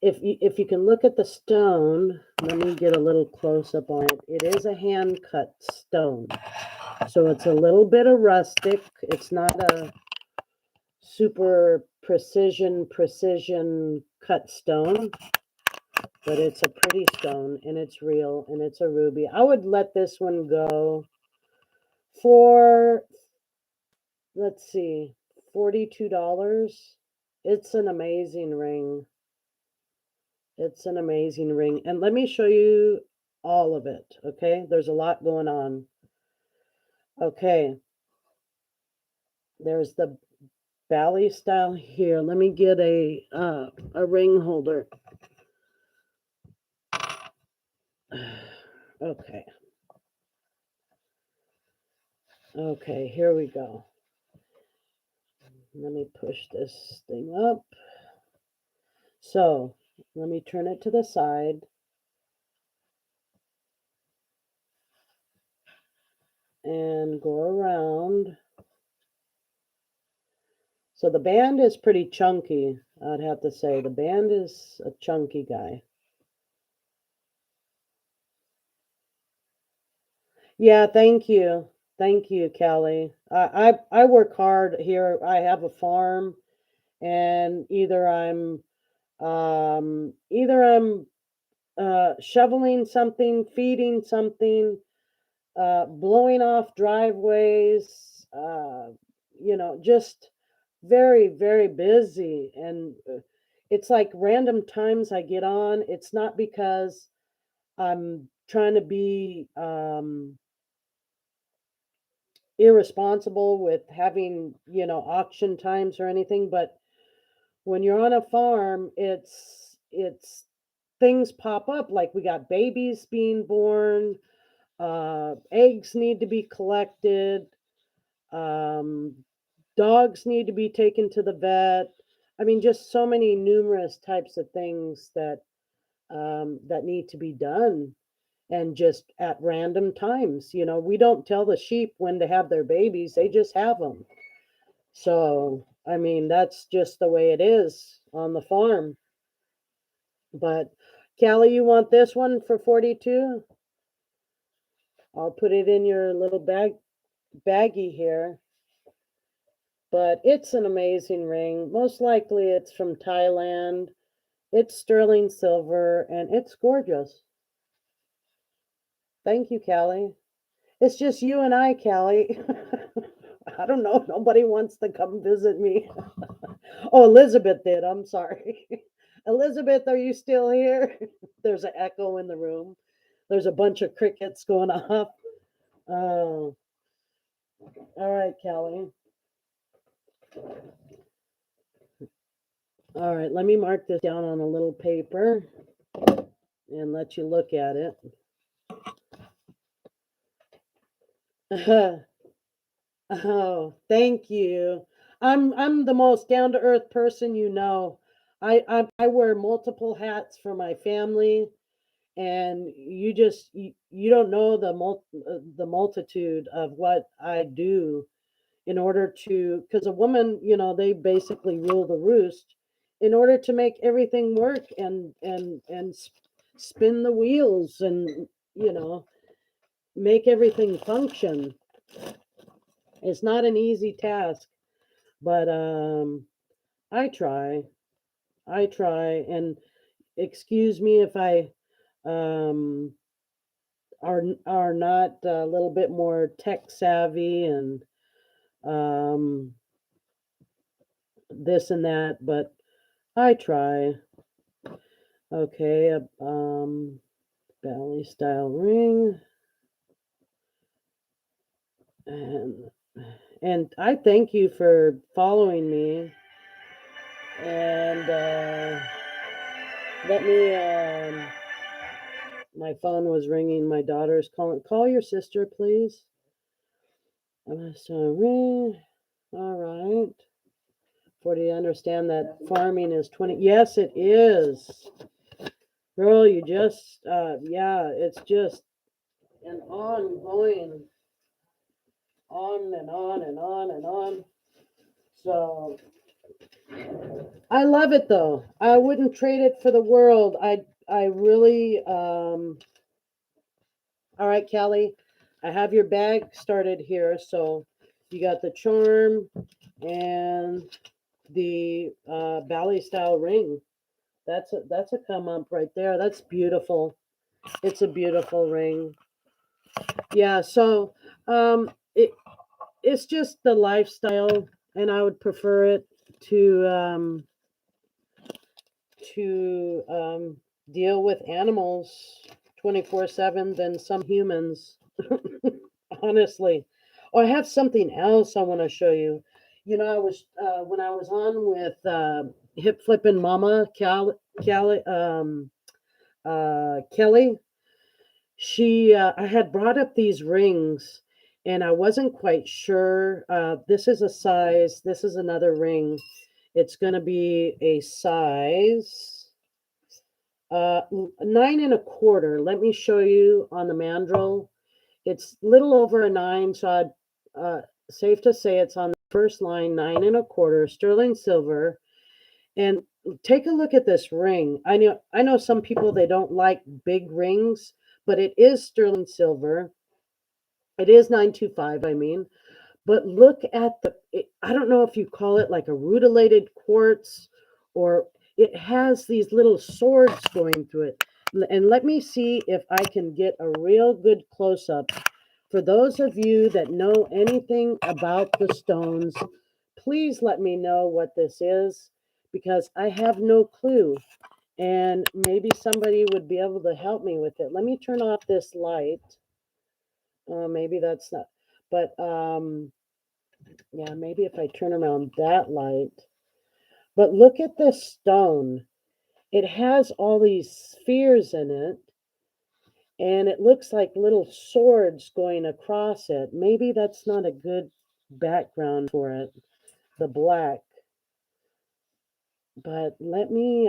S1: if you can look at the stone, let me get a little close-up on it. It is a hand-cut stone. So it's a little bit of rustic. It's not a super precision cut stone, but it's a pretty stone and it's real and it's a ruby. I would let this one go for, let's see, $42. It's an amazing ring. It's an amazing ring. And let me show you all of it, okay? There's a lot going on. Okay. There's the Bali style here. Let me get a ring holder. Okay. Okay, here we go. Let me push this thing up. So, let me turn it to the side. And go around. So the band is pretty chunky, I'd have to say. The band is a chunky guy. Yeah, thank you. Thank you, Kelly. I work hard here. I have a farm, and either I'm shoveling something, feeding something, blowing off driveways, just very, very busy. And it's like random times I get on. It's not because I'm trying to be irresponsible with having, auction times or anything, but when you're on a farm, it's things pop up, like we got babies being born, eggs need to be collected, um, dogs need to be taken to the vet, I mean, just so many numerous types of things that that need to be done, and just at random times. You know, we don't tell the sheep when to have their babies; they just have them. So, I mean, that's just the way it is on the farm. But Callie, you want this one for 42? I'll put it in your little baggie here. But it's an amazing ring. Most likely it's from Thailand. It's sterling silver and it's gorgeous. Thank you, Callie. It's just you and I, Callie. I don't know. Nobody wants to come visit me. Oh, Elizabeth did. I'm sorry. Elizabeth, are you still here? There's an echo in the room. There's a bunch of crickets going off. Oh, all right, Callie. All right, let me mark this down on a little paper and let you look at it. Oh, thank you. I'm the most down to earth person you know. I wear multiple hats for my family, and you don't know the multitude of what I do in order to, because a woman, you know, they basically rule the roost in order to make everything work and spin the wheels and, you know, make everything function. It's not an easy task, but I try. I try, and excuse me if I um are not a little bit more tech savvy and um this and that, but I try. Okay, Bally style ring, and I thank you for following me. And let me. My phone was ringing. My daughter's calling. Call your sister, please. So ring. All right. 40. Understand that farming is 20. Yes, it is. Girl, you just. Yeah, it's just an ongoing, on and on and on and on. So I love it though. I wouldn't trade it for the world. I really all right, Callie. I have your bag started here. So you got the charm and the ballet style ring. That's a come up right there. That's beautiful. It's a beautiful ring. Yeah, so it's just the lifestyle, and I would prefer it to deal with animals 24/7 than some humans. Honestly. Oh, I have something else I want to show you. You know, I was when I was on with Hip Flippin' Mama Kelly. She I had brought up these rings, and I wasn't quite sure. This is a size. This is another ring. It's going to be a size 9 1/4. Let me show you on the mandrel. It's little over a 9, so I'd safe to say it's on the first line, 9 1/4, sterling silver. And take a look at this ring. I know some people they don't like big rings, but it is sterling silver. It is 925, I mean. But look at I don't know if you call it like a rutilated quartz, or it has these little swords going through it. And let me see if I can get a real good close up. For those of you that know anything about the stones, please let me know what this is, because I have no clue. And maybe somebody would be able to help me with it. Let me turn off this light. Maybe that's not, but yeah, maybe if I turn around that light. But look at this stone. It has all these spheres in it, and it looks like little swords going across it. Maybe that's not a good background for it. The black. But let me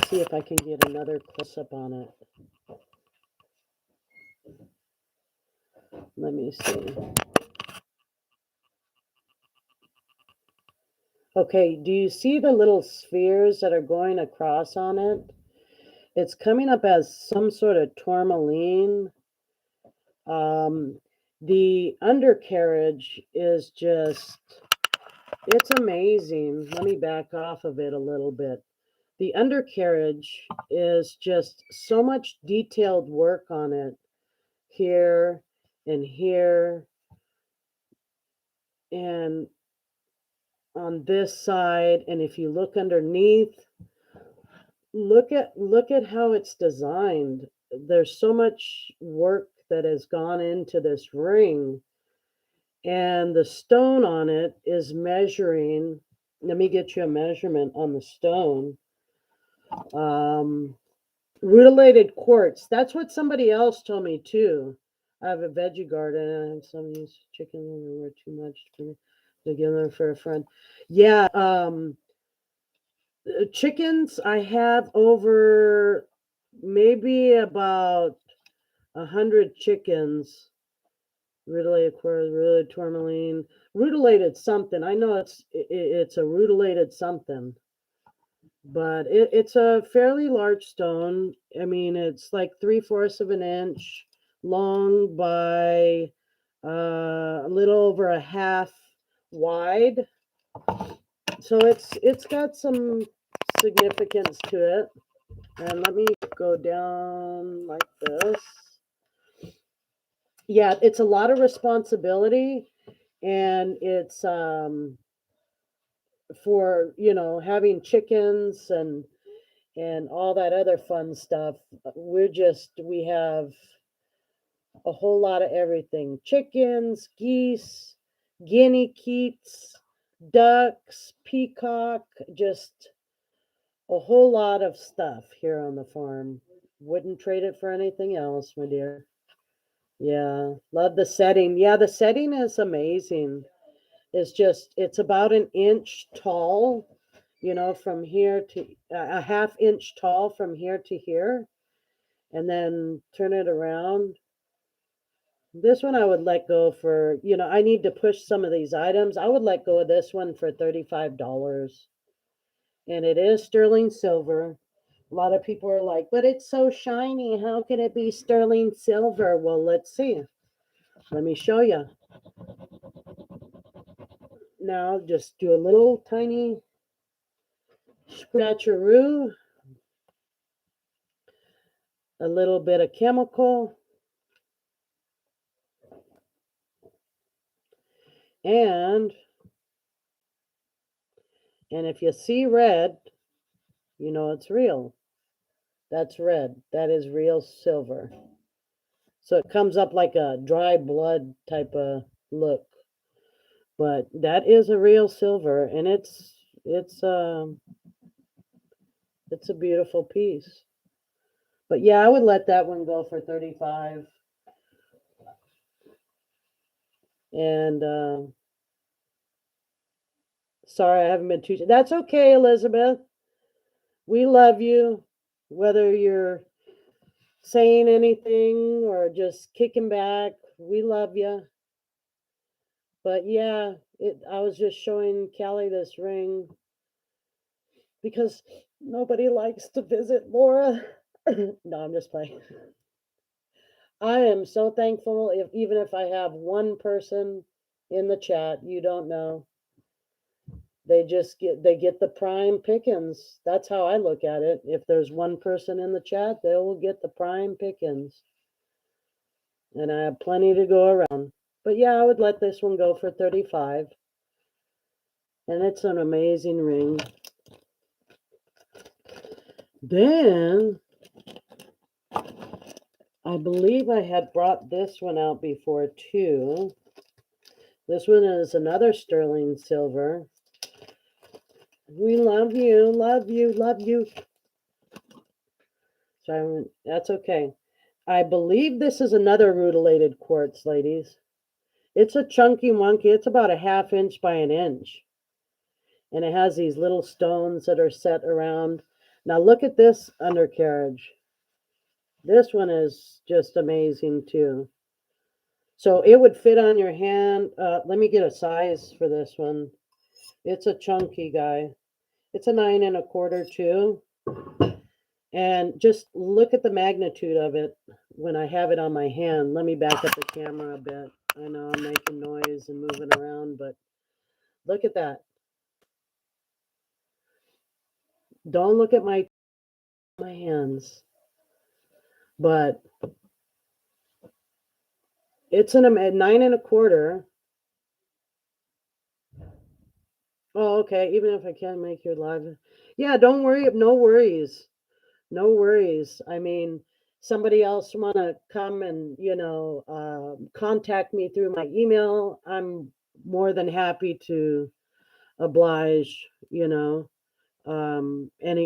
S1: see if I can get another close-up on it. Let me see. Okay, do you see the little spheres that are going across on it? It's coming up as some sort of tourmaline. The undercarriage is just, it's amazing. Let me back off of it a little bit. The undercarriage is just so much detailed work on it here and here and on this side. And if you look underneath, look at how it's designed. There's so much work that has gone into this ring, and the stone on it is measuring. Let me get you a measurement on the stone. Rutilated quartz. That's what somebody else told me too. I have a veggie garden and I have some of these chicken were too much for me to give them for a friend. Yeah, chickens, I have over maybe about 100 chickens. Rutilated quartz, rutilated tourmaline, rutilated something. I know it's a rutilated something, but it's a fairly large stone. I mean, it's like 3/4 of an inch long by a little over a half wide. So it's got some significance to it. And let me go down like this. Yeah, it's a lot of responsibility, and it's for, having chickens and all that other fun stuff. We have a whole lot of everything: chickens, geese, guinea geese, ducks, peacock, just a whole lot of stuff here on the farm. Wouldn't trade it for anything else, my dear. Yeah, love the setting. Yeah, the setting is amazing. It's about an inch tall, from here to a half inch tall from here to here, and then turn it around. This one I would let go for, I need to push some of these items. I would let go of this one for $35. And it is sterling silver. A lot of people are like, but it's so shiny. How can it be sterling silver? Well, let's see. Let me show you. Now, just do a little tiny scratcheroo, a little bit of chemical, and if you see red, you know it's real. That's red. That is real silver. So it comes up like a dry blood type of look. But that is a real silver, and it's it's a beautiful piece. But yeah, I would let that one go for 35. And sorry, I haven't been too. That's okay, Elizabeth. We love you, whether you're saying anything or just kicking back. We love you. But yeah, I was just showing Callie this ring because nobody likes to visit Laura. No, I'm just playing. I am so thankful even if I have one person in the chat you don't know. They get the prime pickings. That's how I look at it. If there's one person in the chat, they will get the prime pickings. And I have plenty to go around. But yeah, I would let this one go for 35. And it's an amazing ring. Then I believe I had brought this one out before too. This one is another sterling silver. We love you, love you, love you. So that's okay. I believe this is another rutilated quartz, ladies. It's a chunky monkey. It's about a half inch by an inch. And it has these little stones that are set around. Now look at this undercarriage. This one is just amazing too. So it would fit on your hand. Let me get a size for this one. It's a chunky guy. It's a 9¼ too. And just look at the magnitude of it when I have it on my hand. Let me back up the camera a bit. I know I'm making noise and moving around, but look at that. Don't look at my hands. But it's a 9¼ Oh, okay. Even if I can't make your live. Yeah, don't worry. No worries. No worries. I mean, somebody else want to come and, contact me through my email. I'm more than happy to oblige, any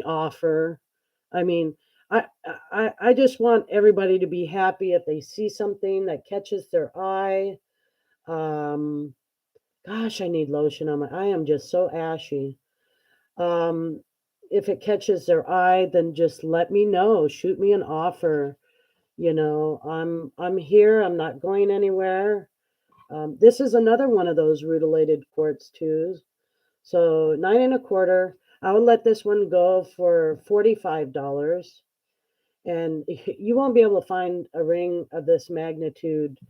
S1: offer. I mean, I just want everybody to be happy if they see something that catches their eye. Um, Gosh, I need lotion on my. I am just so ashy. Um, if it catches their eye, then just let me know. Shoot me an offer. I'm here. I'm not going anywhere. This is another one of those rutilated quartz too. So 9¼ I would let this one go for $45. And you won't be able to find a ring of this magnitude,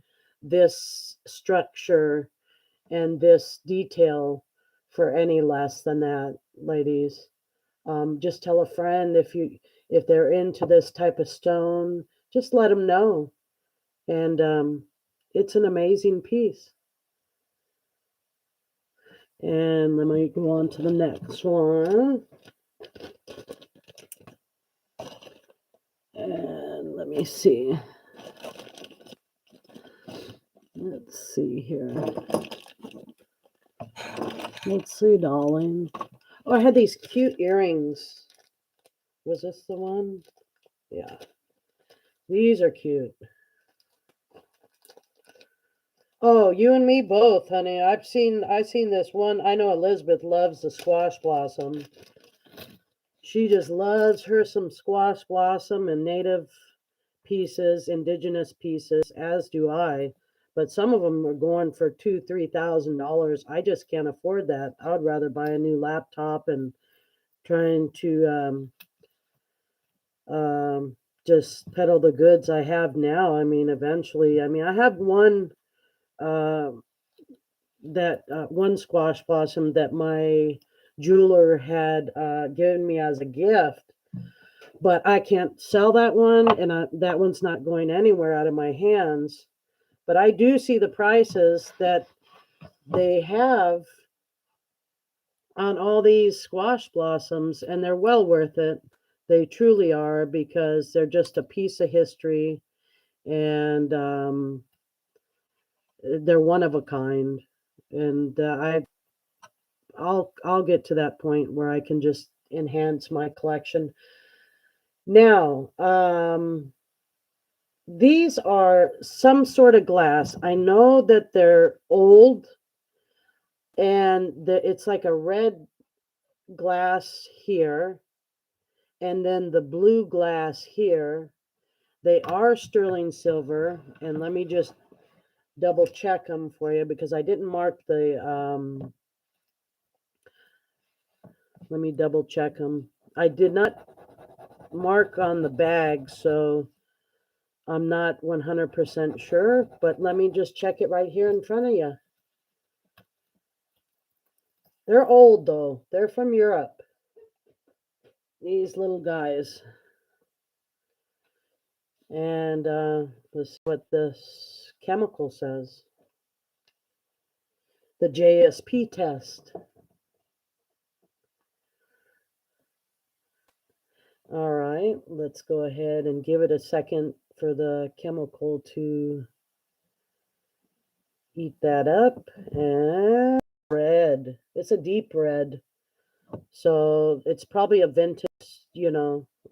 S1: this structure, and this detail for any less than that, ladies. Just tell a friend if they're into this type of stone, just let them know. And it's an amazing piece. And let me go on to the next one. And let me see. Let's see here. Let's see, darling. Oh, I had these cute earrings. Was this the one? Yeah. These are cute. Oh, you and me both, honey. I've seen this one. I know Elizabeth loves the squash blossom. She just loves her some squash blossom and native pieces, indigenous pieces, as do I. But some of them are going for $2,000-3,000. I just can't afford that. I would rather buy a new laptop and trying to just peddle the goods I have now. I mean, eventually. I mean, I have one one squash blossom that my jeweler had given me as a gift, but I can't sell that one, and that one's not going anywhere out of my hands. But I do see the prices that they have on all these squash blossoms, and they're well worth it. They truly are, because they're just a piece of history, and they're one of a kind. And I'll get to that point where I can just enhance my collection. Now, these are some sort of glass. I know that they're old, and it's like a red glass here, and then the blue glass here. They are sterling silver, and let me just double check them for you, because I didn't mark the let me double check them. I did not mark on the bag, so I'm not 100% sure, but let me just check it right here in front of you. They're old, though. They're from Europe. These little guys. And this is what this chemical says. The Jsp test. All right, let's go ahead and give it a second for the chemical to eat that up. And red. It's a deep red. So it's probably a vintage,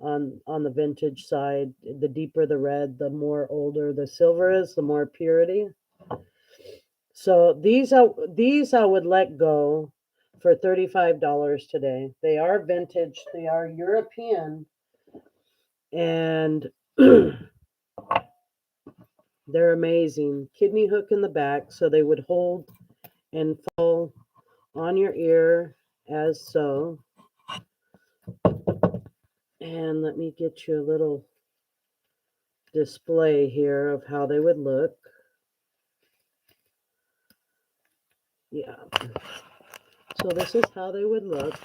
S1: on the vintage side. The deeper the red, the more older the silver is, the more purity. So these I would let go for $35 today. They are vintage. They are European, and they're amazing. Kidney hook in the back, so they would hold and fall on your ear as so. And let me get you a little display here of how they would look. Yeah. So this is how they would look.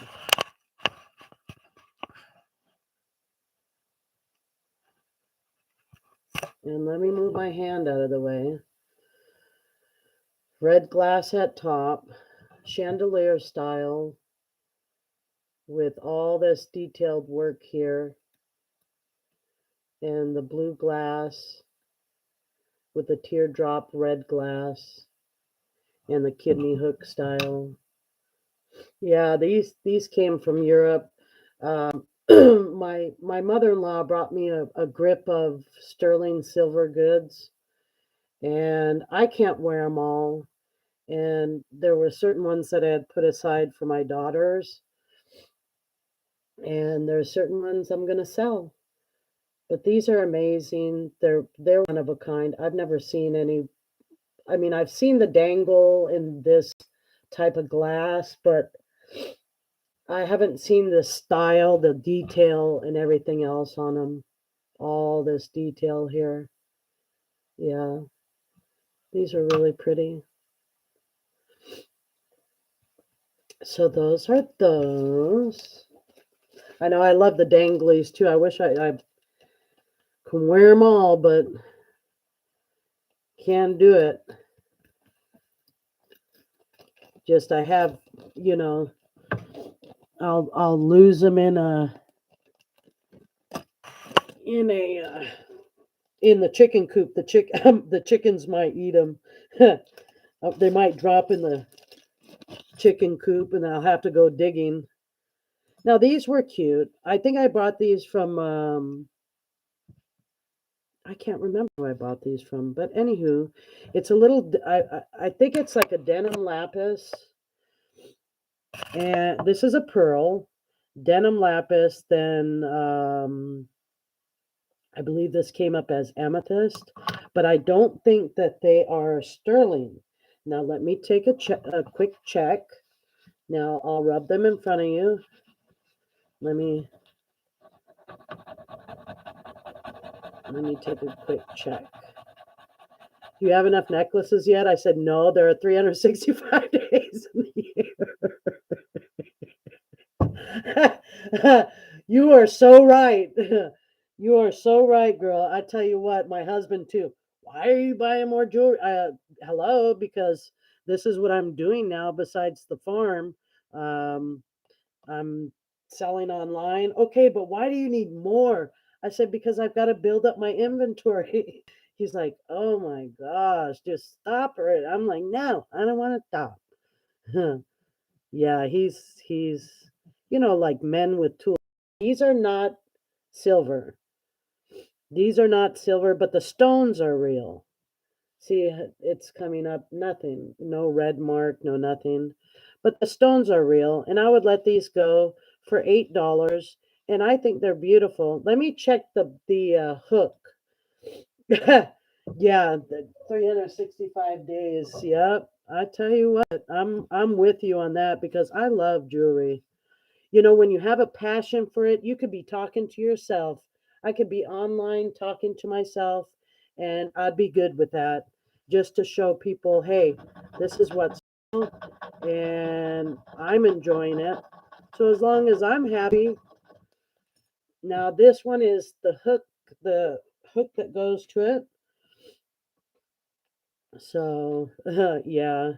S1: And let me move my hand out of the way. Red glass at top, chandelier style, with all this detailed work here. And the blue glass with the teardrop red glass and the kidney hook style. Yeah, these came from Europe. My mother-in-law brought me a grip of sterling silver goods, and I can't wear them all. And there were certain ones that I had put aside for my daughters, and there's certain ones I'm gonna sell. But these are amazing. They're one of a kind. I've never seen any. I mean, I've seen the dangle in this type of glass, but I haven't seen the style, the detail, and everything else on them. All this detail here. Yeah, these are really pretty. So those are those. I know I love the danglies too. I wish I can wear them all, but can't do it. Just I have, you know, I'll lose them in in the chicken coop. The chickens might eat them. They might drop in the chicken coop, and I'll have to go digging. Now these were cute. I think I bought these from I can't remember who I bought these from, but anywho, it's a little. I think it's like a denim lapis, and this is a pearl, denim lapis. Then I believe this came up as amethyst, but I don't think that they are sterling. Now let me take a quick check. Now I'll rub them in front of you. Let me take a quick check. Do you have enough necklaces yet? I said no. There are 365 days in the year. You are so right. You are so right, girl. I tell you what, my husband too. Why are you buying more jewelry? Hello, because this is what I'm doing now. Besides the farm, I'm selling online. Okay, but why do you need more? I said, because I've got to build up my inventory. He's like, oh my gosh, just stop it. I'm like, no, I don't want to stop. Yeah, he's like men with tools. These are not silver. These are not silver, but the stones are real. See, it's coming up, nothing. No red mark, no nothing. But the stones are real, and I would let these go for $8, and I think they're beautiful. Let me check the hook. Yeah, the 365 days. Yep. I tell you what, I'm with you on that because I love jewelry. You know, when you have a passion for it, you could be talking to yourself. I could be online talking to myself, and I'd be good with that just to show people, hey, this is what's and I'm enjoying it. So as long as I'm happy, now this one is the hook that goes to it. So, yeah,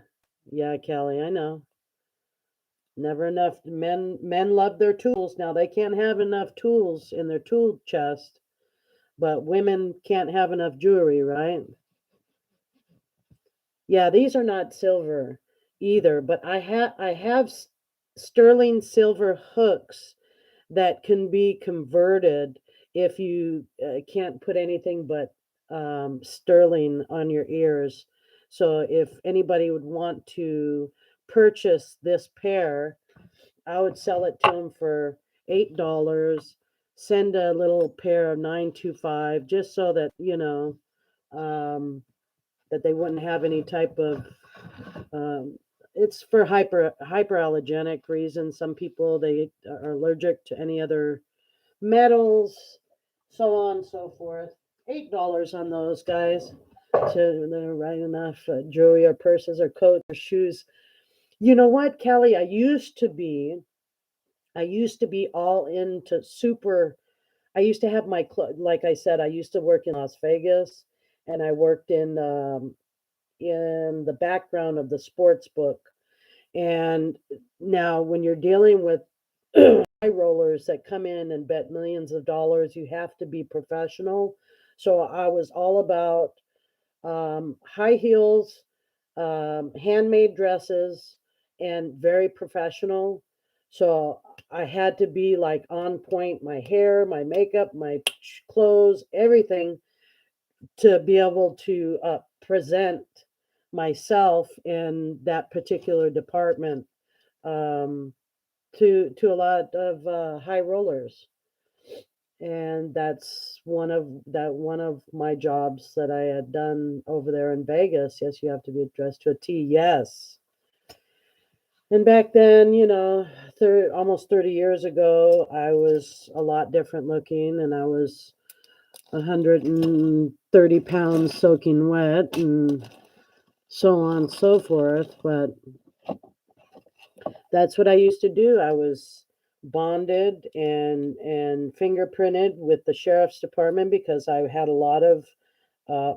S1: yeah, Kelly, I know. Never enough men love their tools. Now they can't have enough tools in their tool chest, but women can't have enough jewelry, right? Yeah, these are not silver either, but I have sterling silver hooks that can be converted if you can't put anything but sterling on your ears. So if anybody would want to purchase this pair, I would sell it to them for $8, send a little pair of 925, just so that, um, that they wouldn't have any type of, um, it's for hyperallergenic reasons. Some people, they are allergic to any other metals, so on and so forth. $8 on those guys. So they're right enough. Jewelry or purses or coats or shoes. You know what, Kelly? I used to be all into super. I used to have like I said, I used to work in Las Vegas, and I worked in the background of the sports book. And now, when you're dealing with high rollers that come in and bet millions of dollars, you have to be professional. So I was all about high heels, handmade dresses, and very professional. So I had to be like on point, my hair, my makeup, my clothes, everything, to be able to present myself in that particular department, um, to a lot of high rollers. And that's one of my jobs that I had done over there in Vegas. Yes, you have to be dressed to a T. Yes. And back then, almost 30 years ago, I was a lot different looking, and I was 130 pounds soaking wet, and so on and so forth. But that's what I used to do. I was bonded and fingerprinted with the sheriff's department because I had a lot of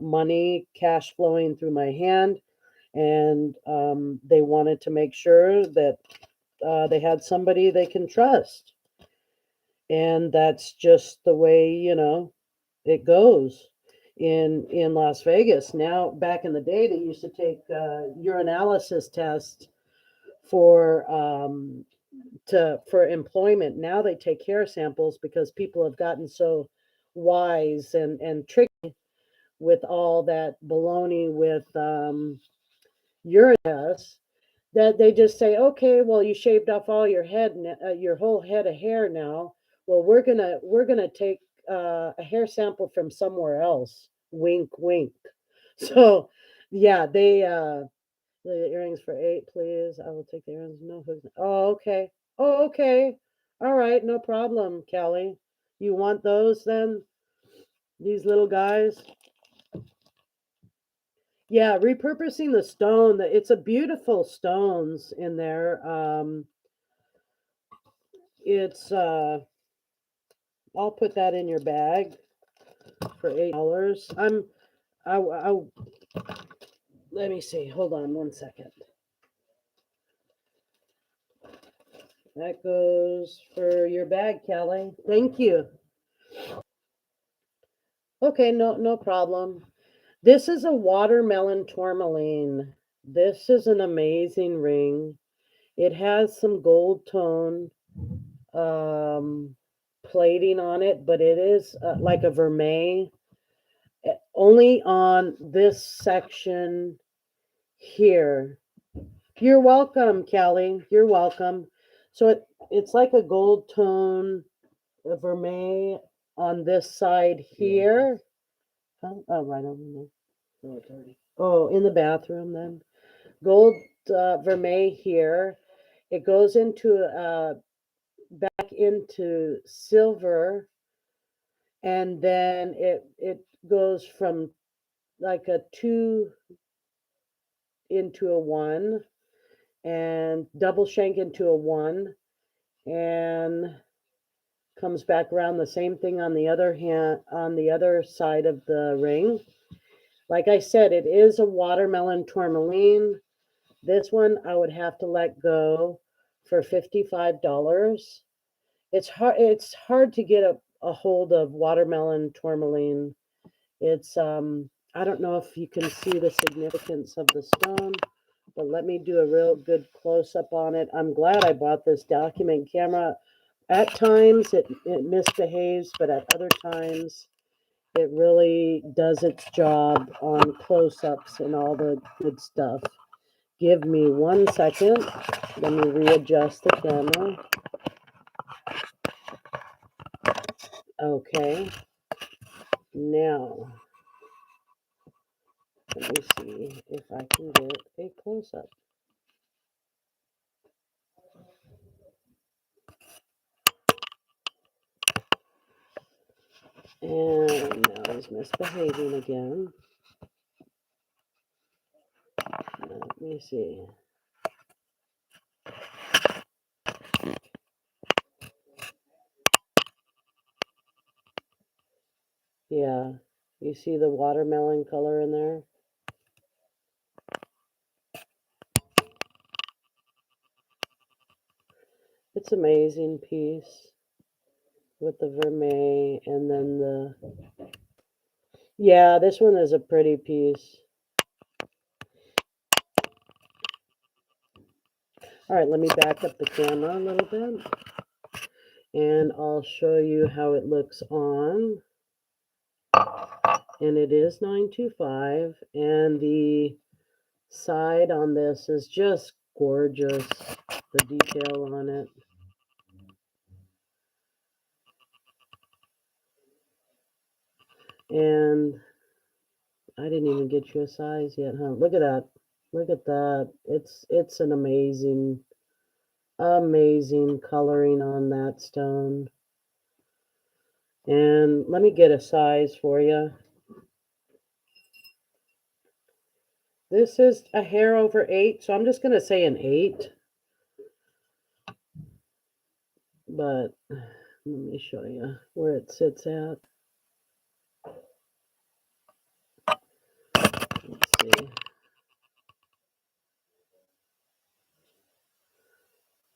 S1: money, cash flowing through my hand, and they wanted to make sure that they had somebody they can trust. And that's just the way, it goes in Las Vegas. Now, back in the day, they used to take urinalysis tests for for employment. Now they take hair samples because people have gotten so wise and tricky with all that baloney with urine tests, that they just say, okay, well, you shaved off all your your whole head of hair now. Well, we're gonna take a hair sample from somewhere else. Wink, wink. So, yeah, the earrings for 8, please. I will take the earrings. No hooks. Oh, okay. Oh, okay. All right, no problem, Kelly. You want those then? These little guys? Yeah, repurposing the stone. It's a beautiful stones in there. It's I'll put that in your bag for $8. I let me see. Hold on one second. That goes for your bag, Kelly. Thank you. Okay, no problem. This is a watermelon tourmaline. This is an amazing ring. It has some gold tone um, plating on it, but it is like a vermeil. Only on this section here. You're welcome, Kelly. You're welcome. So it's like a gold tone, a vermeil on this side here. Oh, right over there. Oh, it's already. Oh, in the bathroom then. Gold vermeil here. It goes into back into silver, and then it goes from like a 2 into a 1, and double shank into a 1, and comes back around the same thing on the other hand, on the other side of the ring. Like I said, it is a watermelon tourmaline. This one I would have to let go for $55. It's hard to get a hold of watermelon tourmaline. It's I don't know if you can see the significance of the stone, but let me do a real good close up on it. I'm glad I bought this document camera. At times it misbehaves, but at other times it really does its job on close ups and all the good stuff. Give me 1 second. Let me readjust the camera. Okay. Now, let me see if I can get a close-up. And now he's misbehaving again. Let me see. Yeah, you see the watermelon color in there? It's an amazing piece with the vermeil and then the... Yeah, this one is a pretty piece. All right, let me back up the camera a little bit. And I'll show you how it looks on. And it is 925. And the side on this is just gorgeous. The detail on it. And I didn't even get you a size yet, huh? Look at that. Look at that. It's an amazing coloring on that stone. And let me get a size for you. This is a hair over 8, so I'm just going to say an 8. But let me show you where it sits at. Let's see.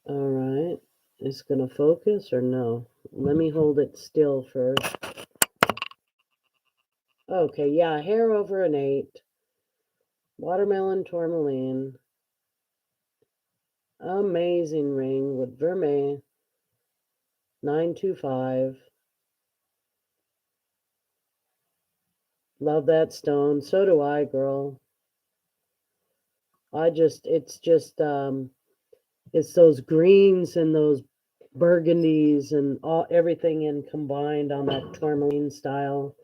S1: All right. It's going to focus or no? Let me hold it still first. Okay, yeah, hair over an 8. Watermelon Tourmaline. Amazing ring with vermeil. 925. Love that stone. So do I, girl. It's those greens and those burgundies and everything in combined on that tourmaline style.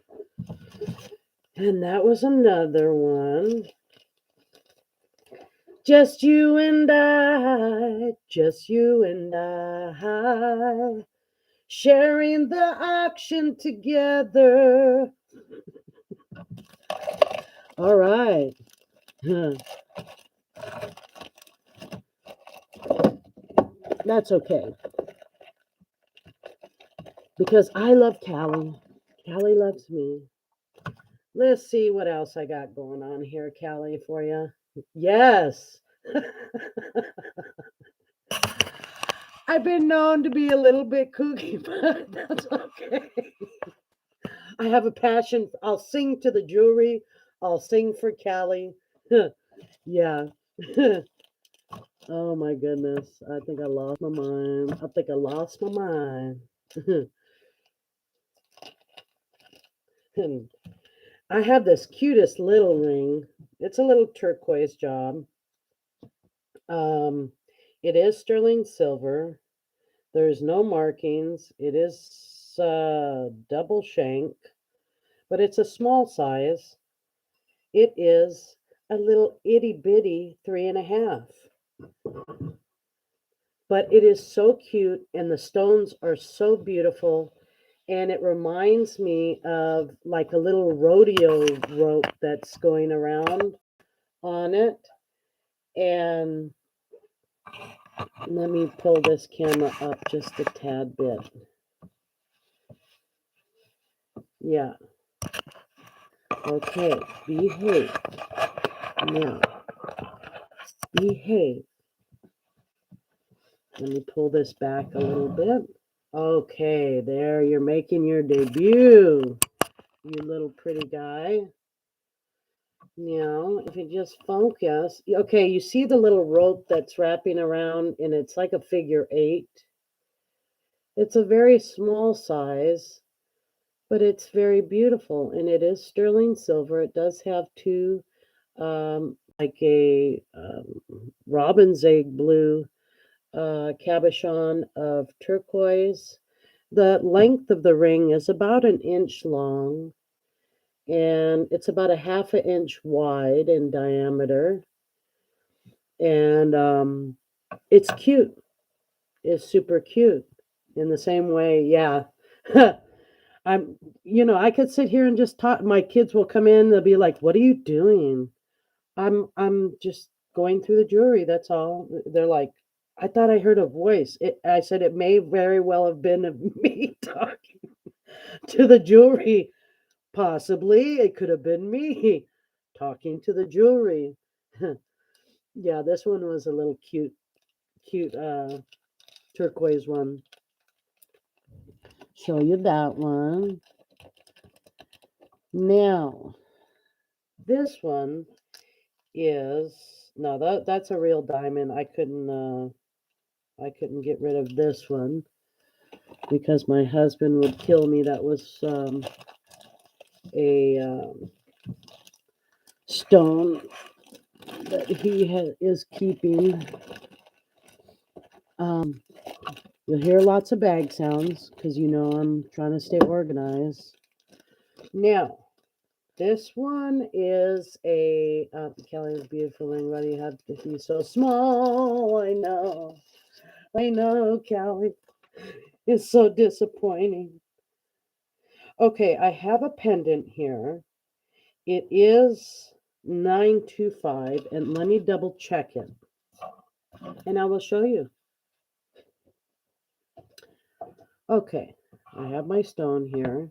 S1: And that was another one. Just you and I, sharing the auction together. All right. That's okay. Because I love Callie. Callie loves me. Let's see what else I got going on here, Callie, for you. Yes. I've been known to be a little bit kooky, but that's okay. I have a passion. I'll sing to the jewelry. I'll sing for Callie. Yeah. Oh my goodness. I think I lost my mind. And I have this cutest little ring. It's a little turquoise job. It is sterling silver. There's no markings. It is double shank, but it's a small size. It is a little itty bitty 3.5. But it is so cute, and the stones are so beautiful. And it reminds me of like a little rodeo rope that's going around on it. And let me pull this camera up just a tad bit. Yeah. Okay, behave. Now, behave. Let me pull this back a little bit. Okay, there, you're making your debut, you little pretty guy. Now, if you just focus. Okay, you see the little rope that's wrapping around, and it's like a figure 8. It's a very small size, but it's very beautiful, and it is sterling silver. It does have 2 like a robin's egg blue cabochon of turquoise. The length of the ring is about 1 inch long, and it's about a 1/2 inch wide in diameter. And it's cute. It's super cute. In the same way, yeah. I'm, I could sit here and just talk. My kids will come in. They'll be like, "What are you doing?" I'm just going through the jewelry. That's all. They're like, "I thought I heard a voice." I said it may very well have been me talking to the jewelry. Possibly, it could have been me talking to the jewelry. Yeah, this one was a little cute turquoise one. Show you that one. Now, this one is no, that's a real diamond. I couldn't get rid of this one because my husband would kill me. That was a stone that is keeping. You'll hear lots of bag sounds because I'm trying to stay organized. Now, this one is a Kelly's beautiful ring. Why do you have to be so small? I know, Kelly. It's so disappointing. Okay, I have a pendant here. It is 925, and let me double check it, and I will show you. Okay, I have my stone here.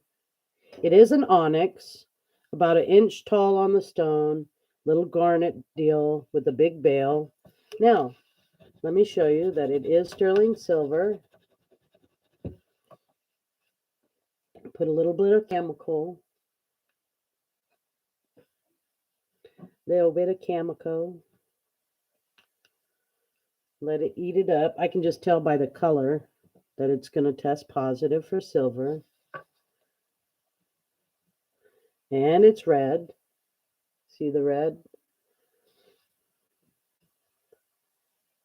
S1: It is an onyx, about 1 inch tall on the stone, little garnet deal with a big bail. Now, let me show you that it is sterling silver. Put a little bit of chemical, little bit of chemical. Let it eat it up. I can just tell by the color that it's going to test positive for silver. And it's red. See the red?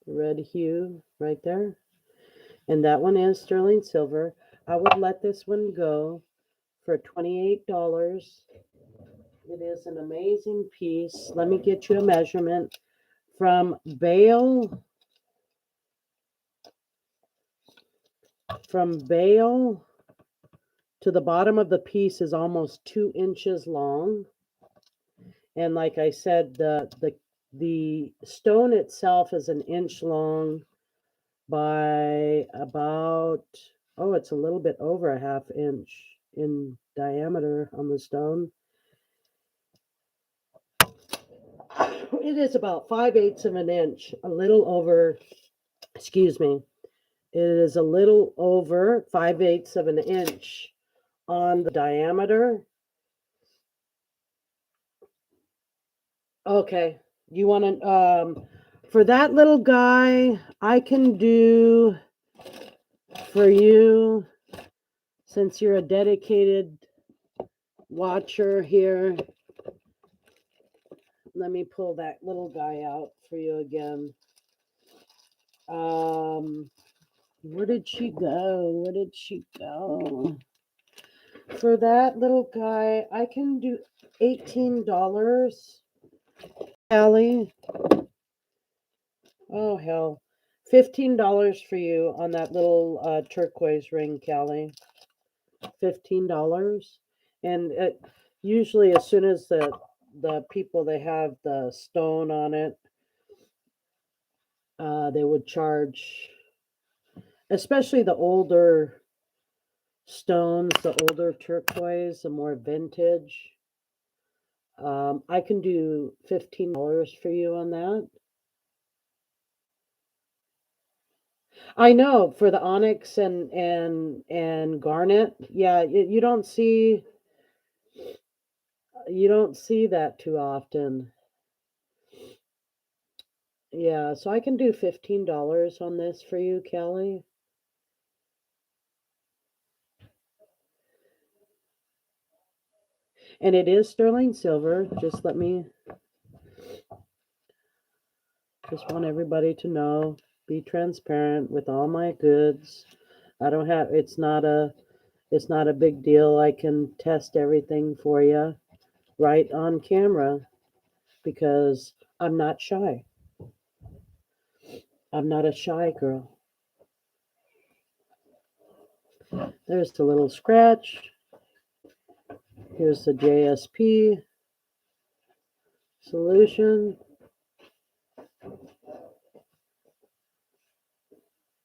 S1: The red hue right there. And that one is sterling silver. I would let this one go for $28. It is an amazing piece. Let me get you a measurement from bail to the bottom of the piece is almost 2 inches long. And like I said, the stone itself is 1 inch long by about, it's a little bit over a 1/2 inch in diameter on the stone. It is about 5/8 of an inch, a little over, excuse me. It is a little over 5/8 of an inch on the diameter. Okay. You want to, for that little guy, I can do for you, since you're a dedicated watcher here. Let me pull that little guy out for you again. Where did she go? Where did she go? For that little guy, I can do $18. Allie. Oh hell. $15 for you on that little turquoise ring, Callie. $15. And usually as soon as the people, they have the stone on it, they would charge, especially the older stones, the older turquoise, the more vintage. I can do $15 for you on that. I know, for the onyx and garnet. Yeah, you don't see that too often. Yeah, so I can do $15 on this for you, Kelly. And it is sterling silver. Just let me Just want everybody to know, be transparent with all my goods. I don't have, it's not a big deal. I can test everything for you right on camera because I'm not shy. I'm not a shy girl. There's the little scratch. Here's the JSP solution.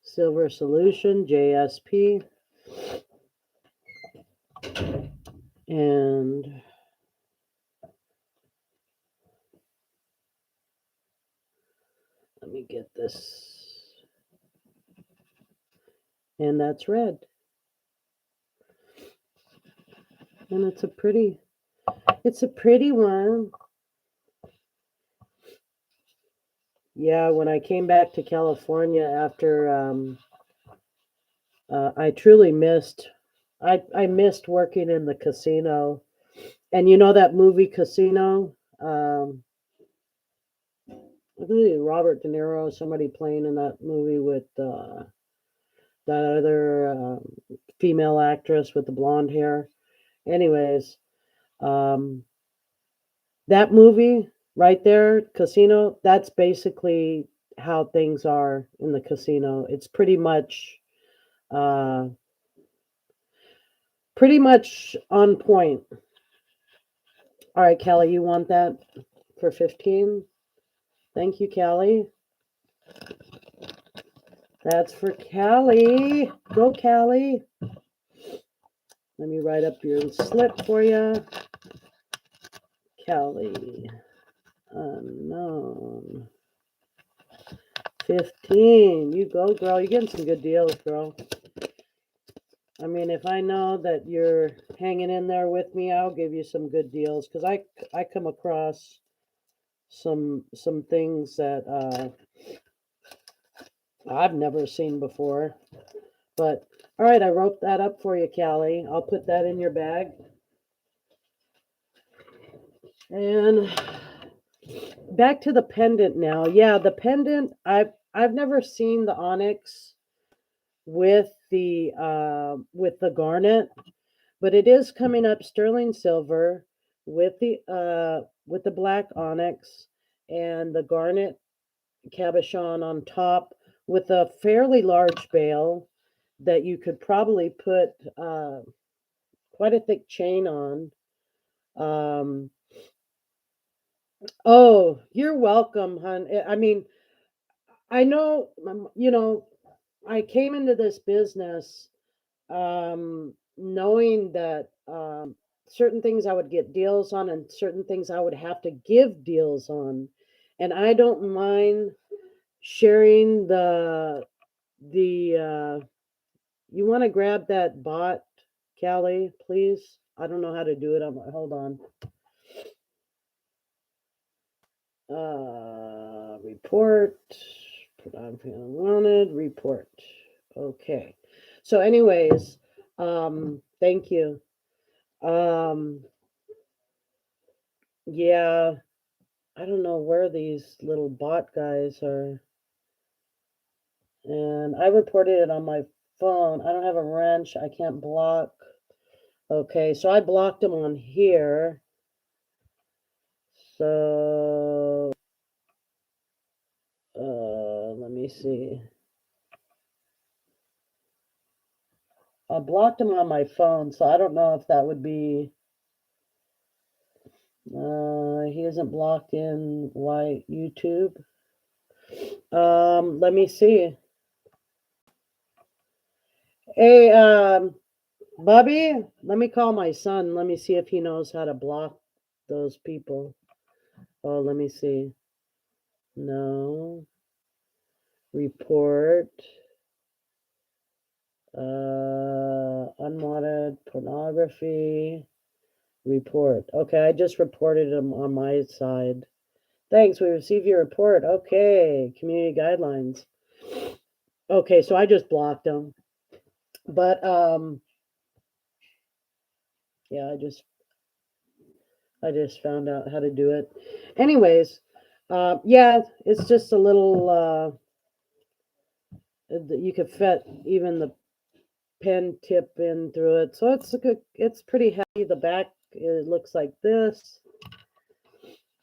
S1: Silver solution, JSP. And let me get this. And that's red. And it's a pretty one. Yeah, when I came back to California after I truly missed I missed working in the casino. And you know that movie Casino? I believe Robert De Niro, somebody playing in that movie with that other female actress with the blonde hair. Anyways, um, that movie right there, Casino, that's basically how things are in the casino. It's uh, pretty much on point. All right, Kelly, you want that for 15? Thank you, Callie. That's for Callie. Go, Callie. Let me write up your slip for you. Callie. Unknown. 15. You go, girl. You're getting some good deals, girl. I mean, if I know that you're hanging in there with me, I'll give you some good deals because I come across some things that I've never seen before. But all right, I wrote that up for you, Callie. I'll put that in your bag. And back to the pendant now. Yeah, the pendant, I've never seen the onyx with the garnet, but it is coming up sterling silver with the black onyx and the garnet cabochon on top with a fairly large bail that you could probably put quite a thick chain on. Um, oh, you're welcome, hon. I mean, I know, I came into this business knowing that certain things I would get deals on and certain things I would have to give deals on. And I don't mind sharing the you want to grab that bot, Callie, please? I don't know how to do it. Hold on. Report. Wanted report. Okay. So, anyways, thank you. Um, yeah, I don't know where these little bot guys are. And I reported it on my phone. I don't have a wrench. I can't block. Okay, so I blocked them on here. So, let me see. I blocked him on my phone, so I don't know if that would be. He isn't blocked in YouTube. Let me see. Hey, Bubby, let me call my son. Let me see if he knows how to block those people. Oh, let me see. No. Report. Unwanted pornography. Report. Okay, I just reported him on my side. Thanks, we received your report. Okay, community guidelines. Okay, so I just blocked him. But yeah, I just found out how to do it. Anyways, Yeah, it's just a little, you could fit even the pen tip in through it. So it's a good, it's pretty heavy. The back, it looks like this.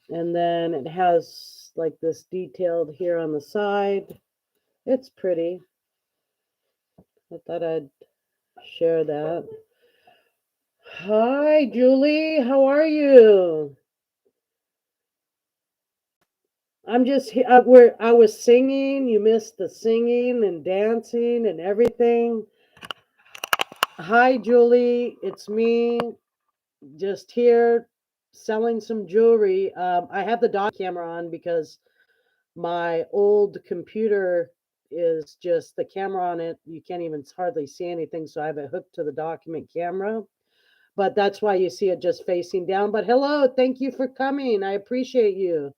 S1: And then it has like this detailed here on the side. It's pretty. I thought I'd share that. Hi, Julie. How are you? I'm just where I was singing. You missed the singing and dancing and everything. Hi, Julie. It's me, just here selling some jewelry. I have the dot camera on because my old computer is just the camera on it. You can't even hardly see anything. So I have it hooked to the document camera. But that's why you see it just facing down. But hello, thank you for coming. I appreciate you.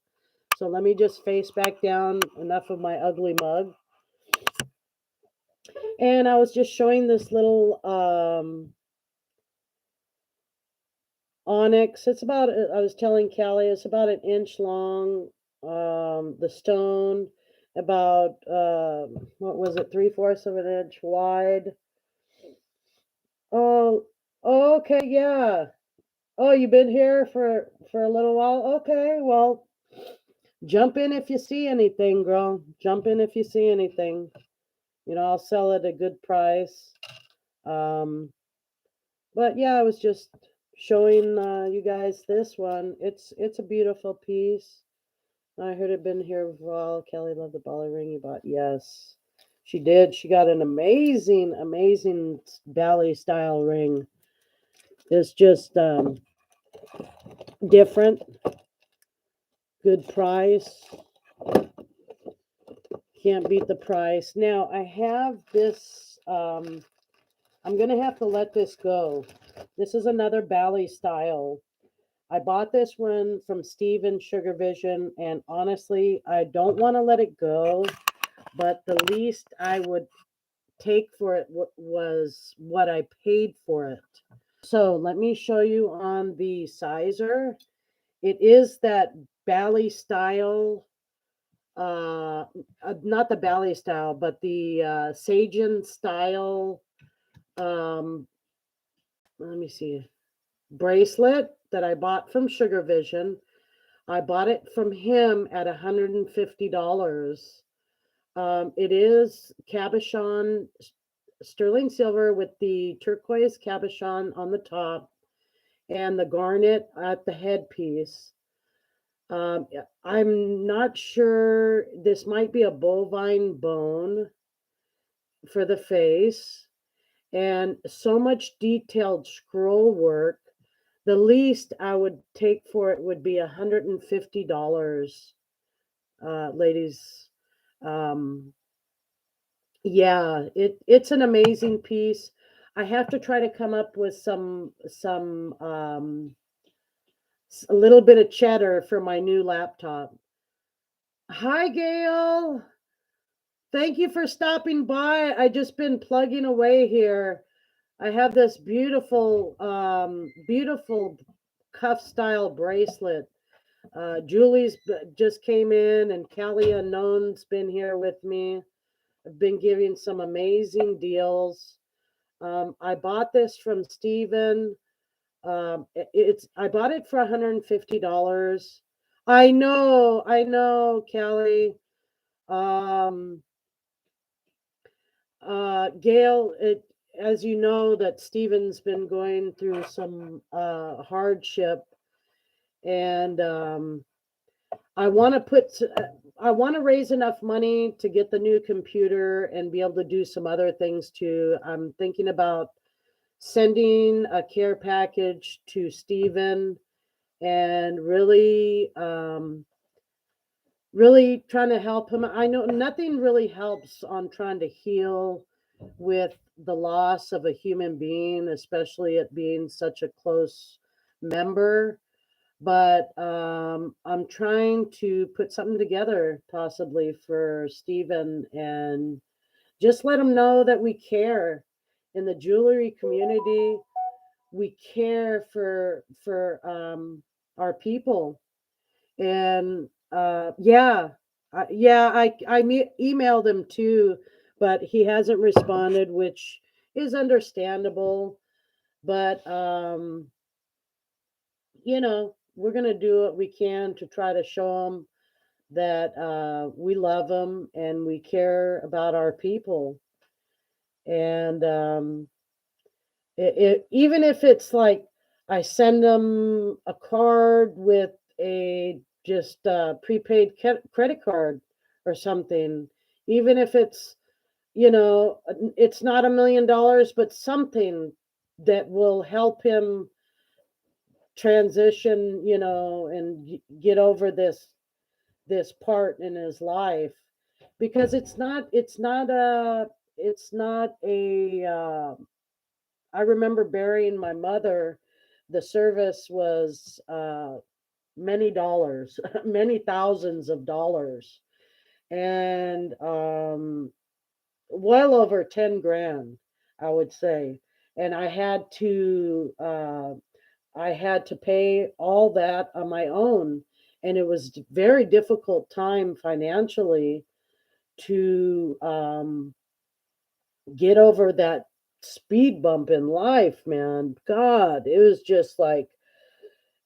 S1: So let me just face back down. Enough of my ugly mug. And I was just showing this little onyx. It's about, I was telling Callie, it's about an inch long. The stone, about, what was it, 3/4 of an inch wide. Oh, okay, yeah. Oh, you've been here for a little while? Okay, well, jump in if you see anything, girl. Jump in if you see anything. You know, I'll sell it at a good price. Um, but yeah, I was just showing you guys this one. It's a beautiful piece. I heard it been here for a while. Kelly loved the baller ring you bought. Yes, she did. She got an amazing, amazing ballet style ring. It's just different, good price. Can't beat the price. Now I have this. I'm gonna have to let this go. This is another ballet style. I bought this one from Steven Sugar Vision, and honestly, I don't want to let it go. But the least I would take for it was what I paid for it. So let me show you on the sizer. It is that ballet style, not the ballet style, but the Sajin style. Um, let me see, bracelet that I bought from Sugar Vision. I bought it from him at $150. It is cabochon sterling silver with the turquoise cabochon on the top and the garnet at the headpiece. I'm not sure. This might be a bovine bone for the face, and so much detailed scroll work. The least I would take for it would be $150, ladies. Um, yeah, it's an amazing piece. I have to try to come up with a little bit of cheddar for my new laptop. Hi, Gail. Thank you for stopping by. I just been plugging away here. I have this beautiful, beautiful cuff style bracelet. Julie's just came in, and Callie Unknown's been here with me. I've been giving some amazing deals. I bought this from Steven. I bought it for $150. I know, Kelly. Um, Gail, as you know, that Steven's been going through some hardship, and I want to I want to raise enough money to get the new computer and be able to do some other things too. I'm thinking about sending a care package to Steven and really trying to help him. I know nothing really helps on trying to heal with the loss of a human being, especially it being such a close member. But I'm trying to put something together possibly for Stephen and just let him know that we care in the jewelry community. We care for our people, and Yeah, yeah, emailed him too, but he hasn't responded, which is understandable. But we're gonna do what we can to try to show him that we love them and we care about our people. And even if it's like I send them a card with a just prepaid credit card or something, even if it's not $1 million, but something that will help him transition, and get over this part in his life, because it's not a I remember burying my mother. The service was many dollars, many thousands of dollars, and well over 10 grand, I would say. And I had to pay all that on my own, and it was very difficult time financially to get over that speed bump in life, man. God, it was just like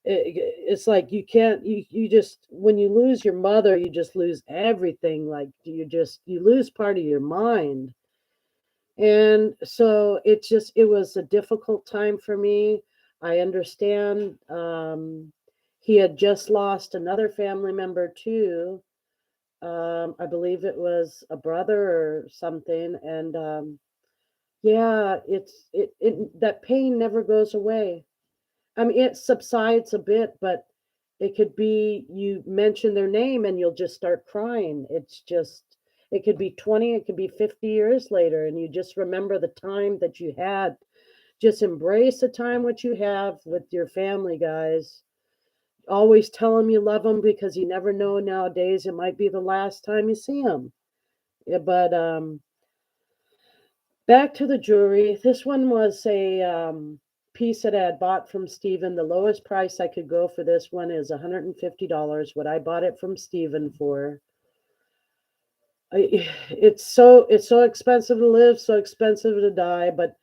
S1: it's like you can't you just when you lose your mother, you just lose everything. Like you lose part of your mind. And so it was a difficult time for me. I understand. He had just lost another family member too. I believe it was a brother or something. And yeah, that pain never goes away. I mean, it subsides a bit, but it could be you mention their name and you'll just start crying. It could be 20, it could be 50 years later, and you just remember the time that you had. Just embrace the time what you have with your family, guys. Always tell them you love them, because you never know nowadays. It might be the last time you see them. Yeah, but back to the jewelry. This one was a piece that I had bought from Steven. The lowest price I could go for this one is $150. What I bought it from Steven for. It's so expensive to live, so expensive to die. But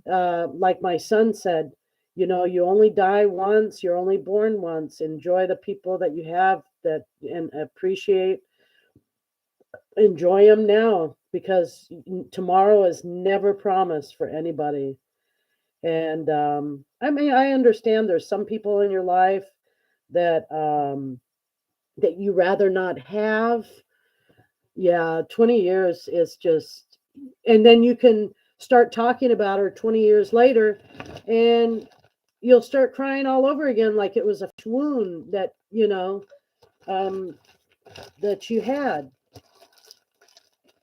S1: like my son said, you only die once. You're only born once. Enjoy the people that you have, and enjoy them now, because tomorrow is never promised for anybody. And I mean, I understand there's some people in your life that you rather not have. Yeah, 20 years is just, and then you can start talking about her 20 years later, and you'll start crying all over again, like it was a wound um, that you had.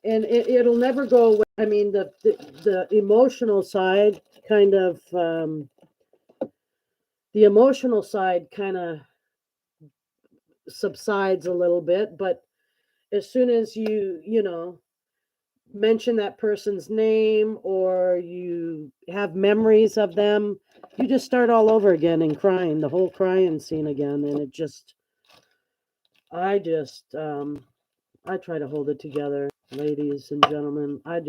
S1: And it'll never go away. I mean, the emotional side kind of, subsides a little bit, but as soon as you mention that person's name, or you have memories of them, you just start all over again and crying, the whole crying scene again. And I just, I try to hold it together, ladies and gentlemen. I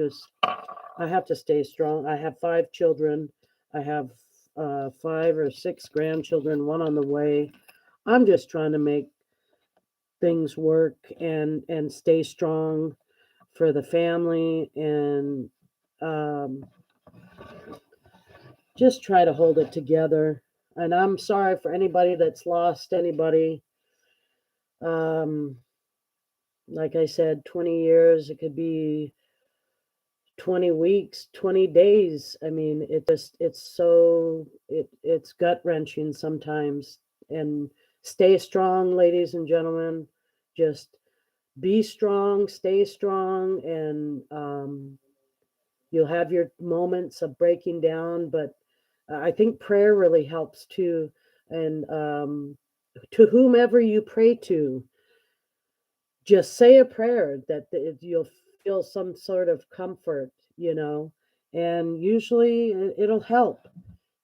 S1: have to stay strong. I have 5 children. I have 5 or 6 grandchildren, one on the way. I'm just trying to make things work and stay strong for the family, and um, just try to hold it together. And I'm sorry for anybody that's lost anybody. Um, like I said, 20 years, it could be 20 weeks, 20 days. I mean, it's gut wrenching sometimes. And stay strong, ladies and gentlemen. Just be strong, stay strong, and you'll have your moments of breaking down. But I think prayer really helps too. And to whomever you pray to, just say a prayer that you'll feel some sort of comfort. And usually it'll help.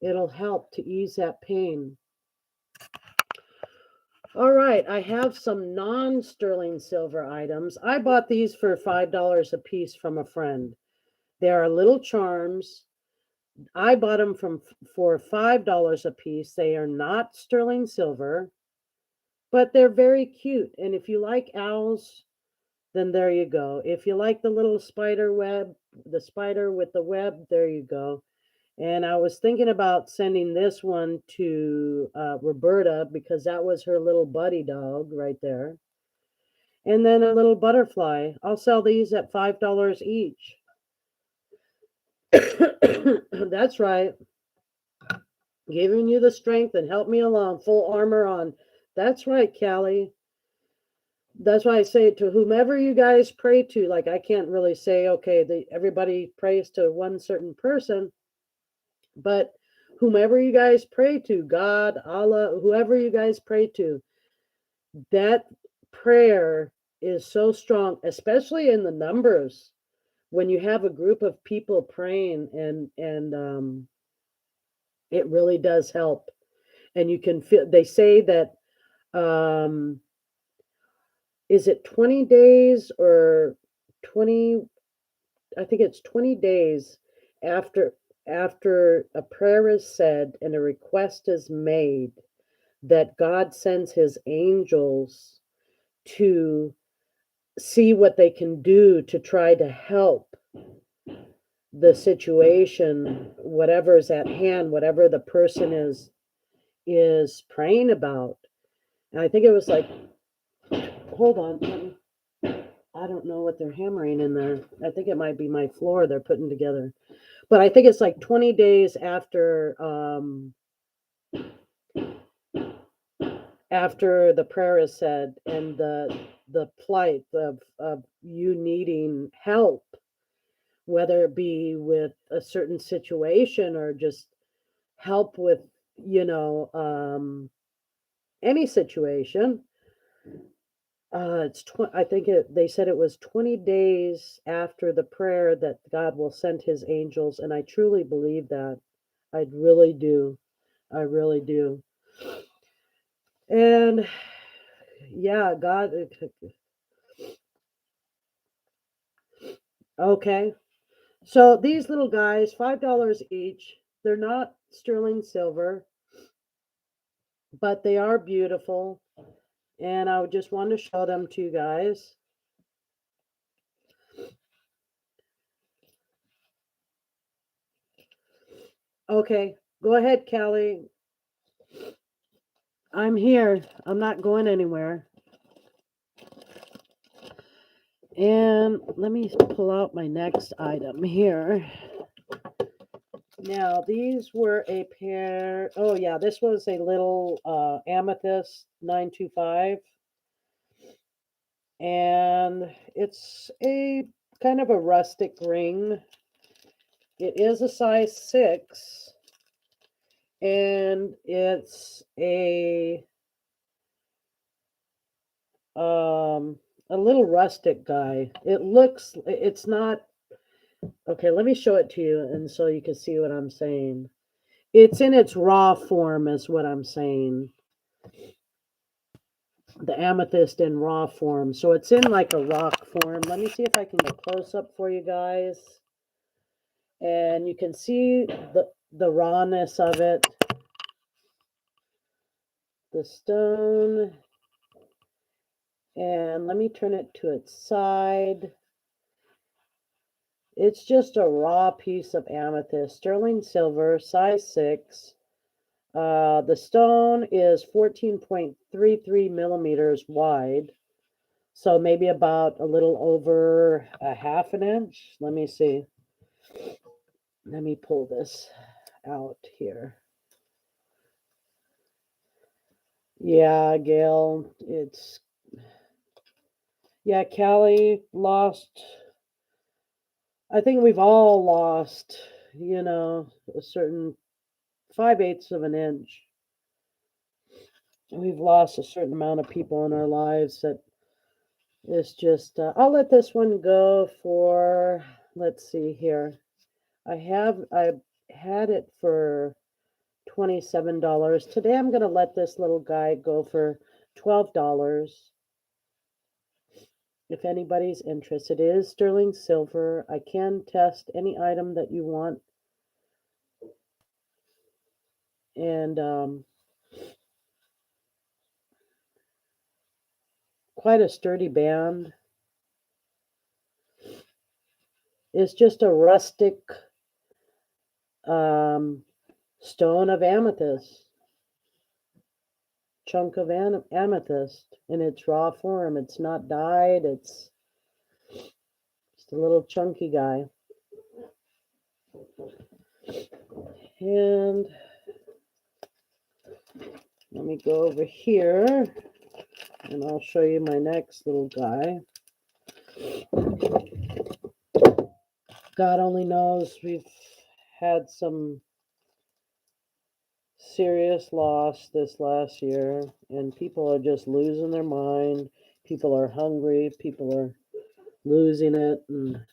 S1: It'll help to ease that pain. All right, I have some non-sterling silver items. I bought these for $5 a piece from a friend. They are little charms. I bought them for $5 a piece. They are not sterling silver, but they're very cute. And if you like owls, then there you go. If you like the little spider web, the spider with the web, there you go. And I was thinking about sending this one to Roberta because that was her little buddy dog right there. And then a little butterfly. I'll sell these at $5 each. That's right. Giving you the strength and help me along. Full armor on. That's right, Callie. That's why I say to whomever you guys pray to. Like I can't really say, okay, everybody prays to one certain person, but whomever you guys pray to, God, Allah, whoever you guys pray to, that prayer is so strong, especially in the numbers when you have a group of people praying, and it really does help. And you can feel. They say that um, is it 20 days or 20? I think it's 20 days after a prayer is said and a request is made that God sends his angels to see what they can do to try to help the situation, whatever is at hand, whatever the person is praying about. And I think it was like, hold on, I don't know what they're hammering in there. I think it might be my floor they're putting together. But I think it's like 20 days after the prayer is said and the plight of you needing help, whether it be with a certain situation or just help with, you know, any situation. I think they said it was 20 days after the prayer that God will send his angels. And I truly believe that. I really do. I really do. And yeah, God. Okay. So these little guys, $5 each. They're not sterling silver, but they are beautiful. And I just wanted to show them to you guys. Okay, go ahead, Callie. I'm here. I'm not going anywhere. And let me pull out my next item here. Now, these were a pair. Oh, yeah, this was a little Amethyst 925. And it's a kind of a rustic ring. It is a size 6. And it's a little rustic guy. It's not. Okay, let me show it to you and so you can see what I'm saying. It's in its raw form is what I'm saying. The amethyst in raw form. So it's in like a rock form. Let me see if I can get close up for you guys. And you can see the rawness of it. The stone. And let me turn it to its side. It's just a raw piece of amethyst, sterling silver, size 6. The stone is 14.33 millimeters wide, so maybe about a little over a half an inch. Let me see. Let me pull this out here. Yeah, Gail, yeah, Callie lost. I think we've all lost, a certain 5/8 of an inch. We've lost a certain amount of people in our lives that it's just, I'll let this one go for, let's see here. I had it for $27. Today I'm going to let this little guy go for $12. If anybody's interested, it is sterling silver. I can test any item that you want. And quite a sturdy band. It's just a rustic stone of amethyst, chunk of amethyst in its raw form. It's not dyed, it's just a little chunky guy. And let me go over here and I'll show you my next little guy. God only knows we've had some serious loss this last year, and people are just losing their mind. People are hungry. People are losing it. And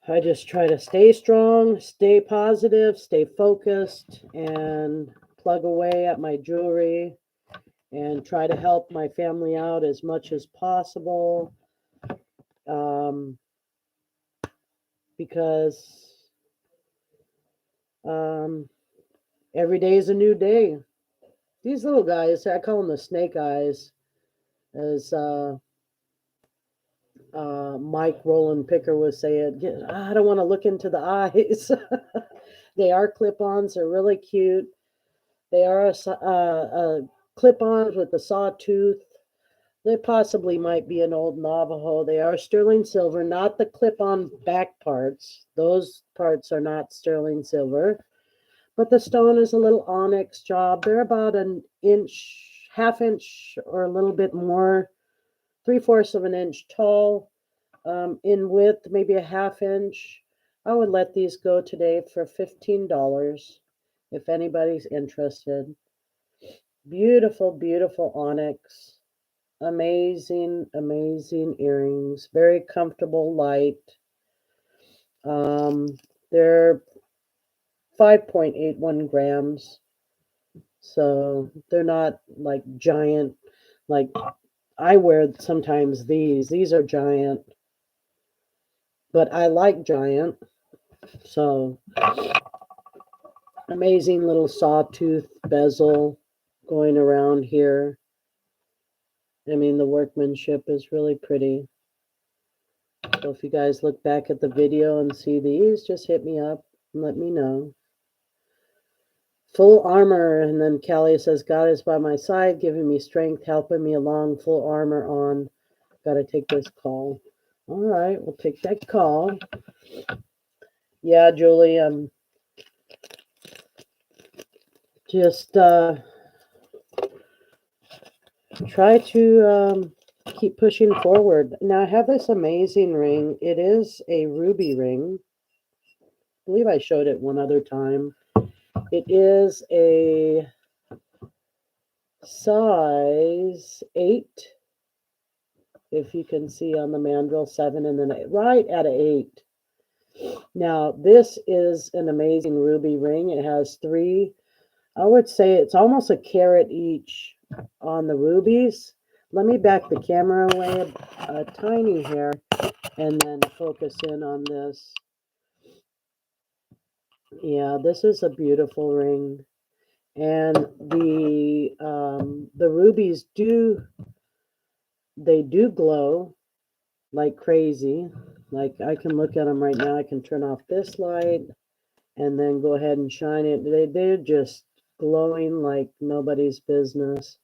S1: I just try to stay strong, stay positive, stay focused, and plug away at my jewelry and try to help my family out as much as possible. Because every day is a new day. These little guys, I call them the snake eyes, as Mike Roland Picker was saying. I don't want to look into the eyes. They are clip-ons. They're really cute. They are a clip-ons with a sawtooth. They possibly might be an old Navajo. They are sterling silver, not the clip-on back parts. Those parts are not sterling silver. But the stone is a little onyx job. They're about an inch, half inch, or a little bit more, 3/4 of an inch tall. In width, maybe a half inch. I would let these go today for $15 if anybody's interested. Beautiful, beautiful onyx. Amazing, amazing earrings. Very comfortable, light. They're 5.81 grams. So they're not like giant, like I wear sometimes these. These are giant. But I like giant. So amazing little sawtooth bezel going around here. I mean, the workmanship is really pretty. So if you guys look back at the video and see these, just hit me up and let me know. Full armor. And then Callie says, God is by my side, giving me strength, helping me along. Full armor on. Got to take this call. All right, we'll take that call. Yeah, Julie, just try to keep pushing forward. Now, I have this amazing ring. It is a ruby ring. I believe I showed it one other time. It is a size 8, if you can see on the mandrel, 7, and then right at an 8. Now, this is an amazing ruby ring. It has 3, I would say it's almost a carat each on the rubies. Let me back the camera away a tiny hair and then focus in on this. Yeah, this is a beautiful ring. And the rubies do glow like crazy. Like I can look at them right now. I can turn off this light and then go ahead and shine it. They're just glowing like nobody's business.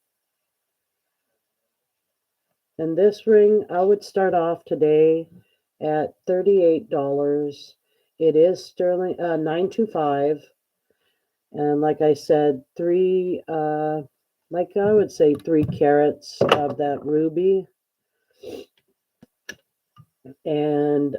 S1: And this ring, I would start off today at $38. It is sterling 925. And like I said, 3 like I would say 3 carats of that ruby. And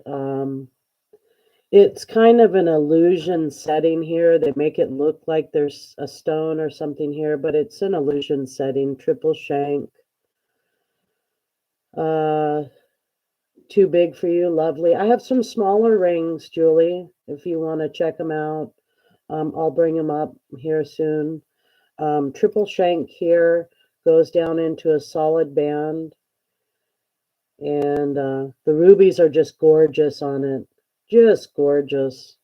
S1: it's kind of an illusion setting here. They make it look like there's a stone or something here, but it's an illusion setting, triple shank. Too big for you, lovely. I have some smaller rings, Julie, if you want to check them out. I'll bring them up here soon. Triple shank here. goes down into a solid band. And the rubies are just gorgeous on it. Just gorgeous.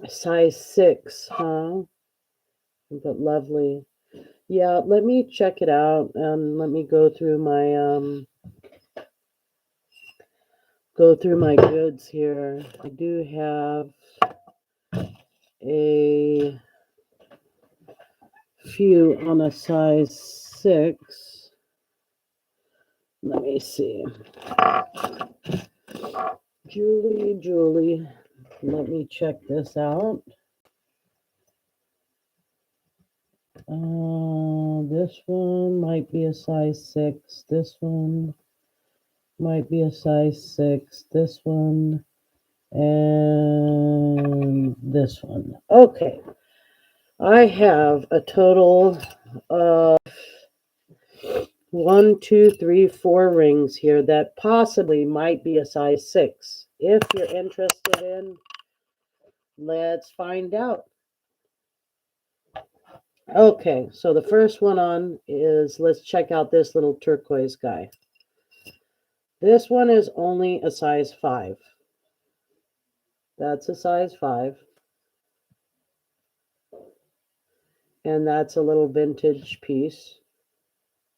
S1: Size 6, huh? But lovely. Yeah, let me check it out and let me go through my goods here. I do have a few on a size 6. Let me see. Julie, let me check this out. This one might be a size 6. This one might be a size 6. This one and this one. Okay. I have a total of 1, 2, 3, 4 rings here that possibly might be a size 6. If you're interested in, let's find out. Okay, so the first one on is, let's check out this little turquoise guy. This one is only a size 5. That's a size 5. And that's a little vintage piece.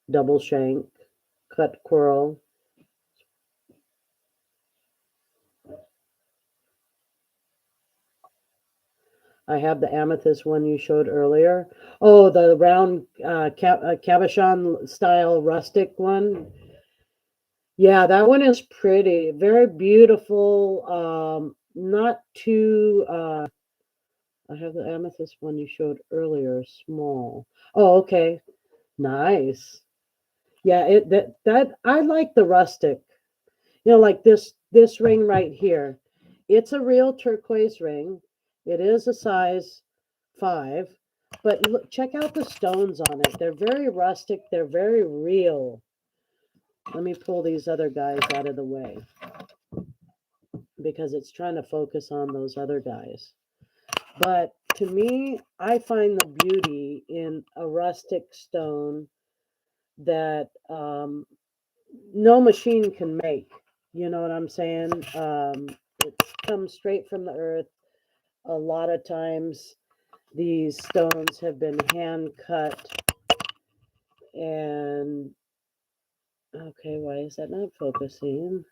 S1: Double shank, cut coral. I have the amethyst one you showed earlier. Oh, the round cabochon style rustic one. Yeah, that one is pretty. Very beautiful. Not too... I have the amethyst one you showed earlier, small. Oh, okay. Nice. Yeah, that I like the rustic. You know, like this ring right here. It's a real turquoise ring. It is a size 5, but look, check out the stones on it. They're very rustic. They're very real. Let me pull these other guys out of the way because it's trying to focus on those other guys. But to me, I find the beauty in a rustic stone that no machine can make. You know what I'm saying? It comes straight from the earth. A lot of times these stones have been hand cut. And okay, why is that not focusing?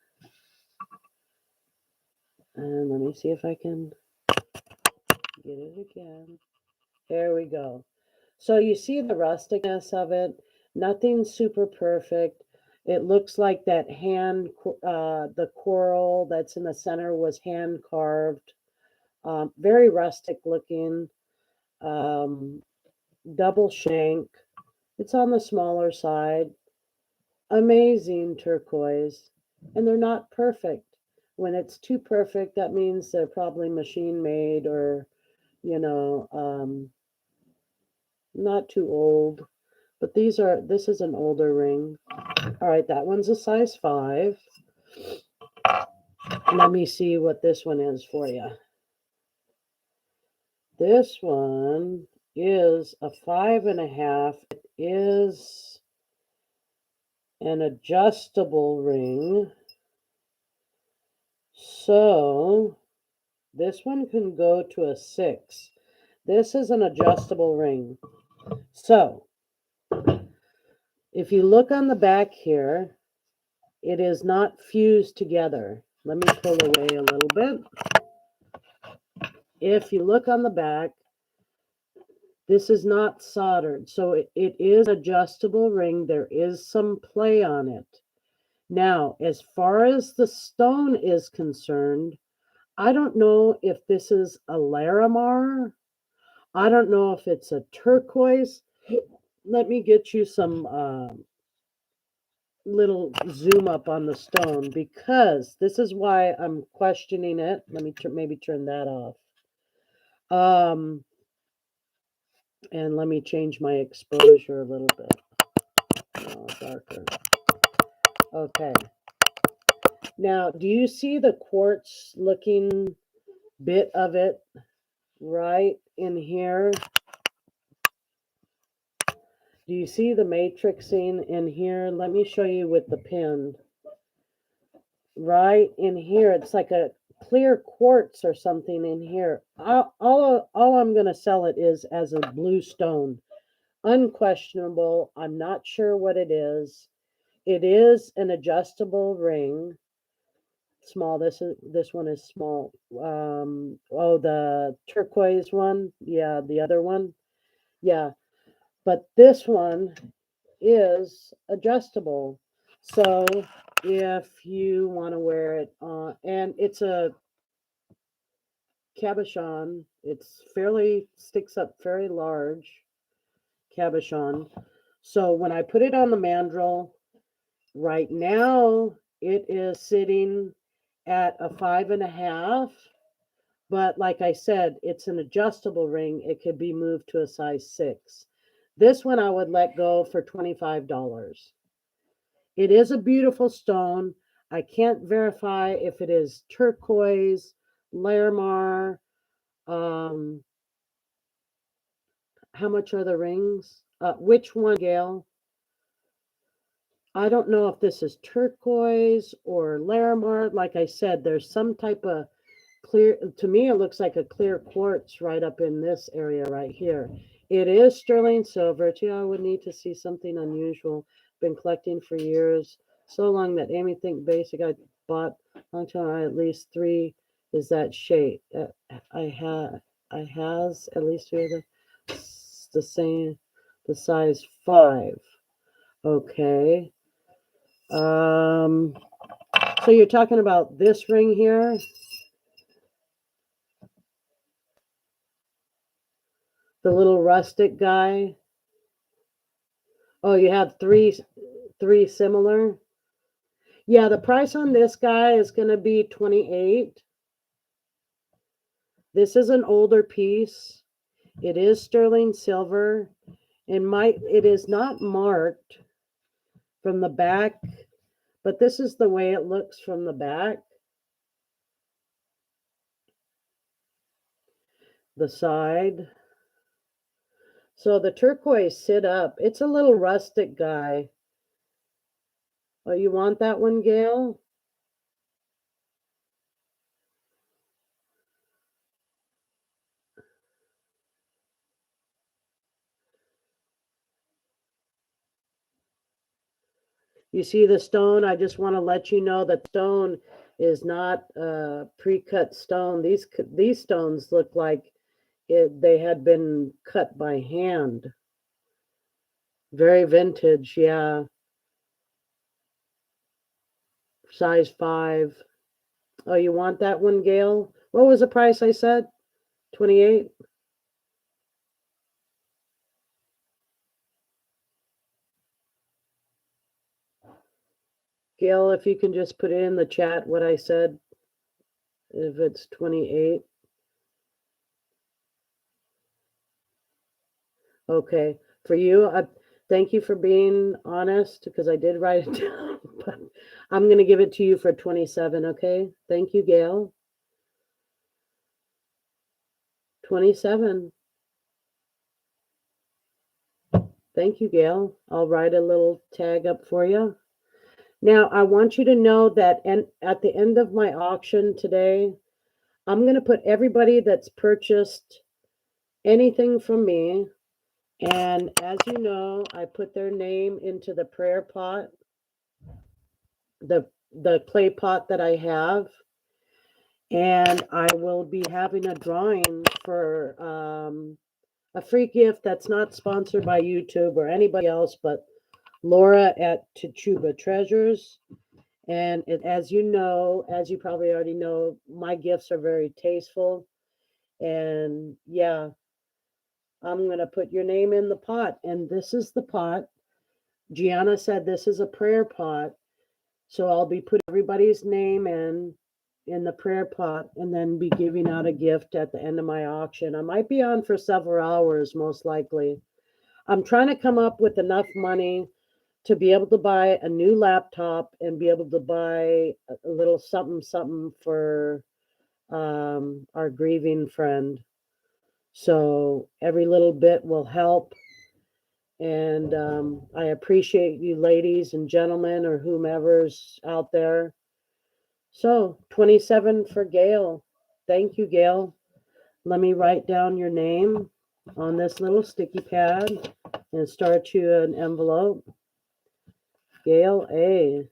S1: And let me see if I can get it again. There we go. So you see the rusticness of it. Nothing super perfect. It looks like that the coral that's in the center was hand carved. Very rustic looking. Double shank. It's on the smaller side. Amazing turquoise. And they're not perfect. When it's too perfect, that means they're probably machine made or, you know, not too old. But this is an older ring. All right, that one's a size 5. Let me see what this one is for you. This one is a 5.5. It is an adjustable ring. So this one can go to a 6. This is an adjustable ring. So if you look on the back here, it is not fused together. Let me pull away a little bit. If you look on the back, this is not soldered. So it is an adjustable ring. There is some play on it. Now, as far as the stone is concerned, I don't know if this is a Larimar. I don't know if it's a turquoise. Let me get you some little zoom up on the stone because this is why I'm questioning it. Let me maybe turn that off. And let me change my exposure a little bit. Oh, darker. Okay. Now, do you see the quartz looking bit of it right in here? Do you see the matrixing in here? Let me show you with the pin. Right in here, it's like a clear quartz or something in here. All I'm going to sell it is as a blue stone. Unquestionable. I'm not sure what it is. It is an adjustable ring. Small. This one is small. Oh, the turquoise one. Yeah, the other one. Yeah, but this one is adjustable. So if you want to wear it, and it's a cabochon, it's fairly sticks up very large cabochon. So when I put it on the mandrel, right now it is sitting at a 5.5. But like I said, it's an adjustable ring. It could be moved to a size 6. This one I would let go for $25. It is a beautiful stone. I can't verify if it is turquoise, Larimar. Um, how much are the rings? Which one, Gail? I don't know if this is turquoise or Larimar. Like I said, there's some type of clear, to me it looks like a clear quartz right up in this area right here. It is sterling silver. Gee, I would need to see something unusual. Been collecting for years, so long that Amy think basic I bought long time. I at least 3 is that shape. I has at least 3 of the same, the size 5. Okay. So you're talking about this ring here? The little rustic guy. Oh, you have three similar. Yeah, the price on this guy is going to be 28. This is an older piece. It is sterling silver. It is not marked from the back, but this is the way it looks from the back. The side. So the turquoise sit up. It's a little rustic guy. Oh, you want that one, Gail? You see the stone? I just want to let you know that stone is not a pre-cut stone. These stones look like they had been cut by hand. Very vintage, yeah. Size 5. Oh, you want that one, Gail? What was the price I said? 28? Gail, if you can just put it in the chat what I said, if it's 28. Okay. For you, thank you for being honest because I did write it down, but I'm going to give it to you for 27, okay? Thank you, Gail. 27. Thank you, Gail. I'll write a little tag up for you. Now, I want you to know that at the end of my auction today, I'm going to put everybody that's purchased anything from me. And as you know, I put their name into the prayer pot, the clay pot that I have. And I will be having a drawing for a free gift that's not sponsored by YouTube or anybody else, but Laura at Tshuba Treasures. And as you know, as you probably already know, my gifts are very tasteful. And yeah, I'm going to put your name in the pot. And this is the pot. Gianna said this is a prayer pot. So I'll be putting everybody's name in the prayer pot and then be giving out a gift at the end of my auction. I might be on for several hours, most likely. I'm trying to come up with enough money to be able to buy a new laptop and be able to buy a little something for our grieving friend. So every little bit will help. And I appreciate you ladies and gentlemen or whomever's out there. So 27 for Gail. Thank you, Gail. Let me write down your name on this little sticky pad and start you an envelope. Gail A.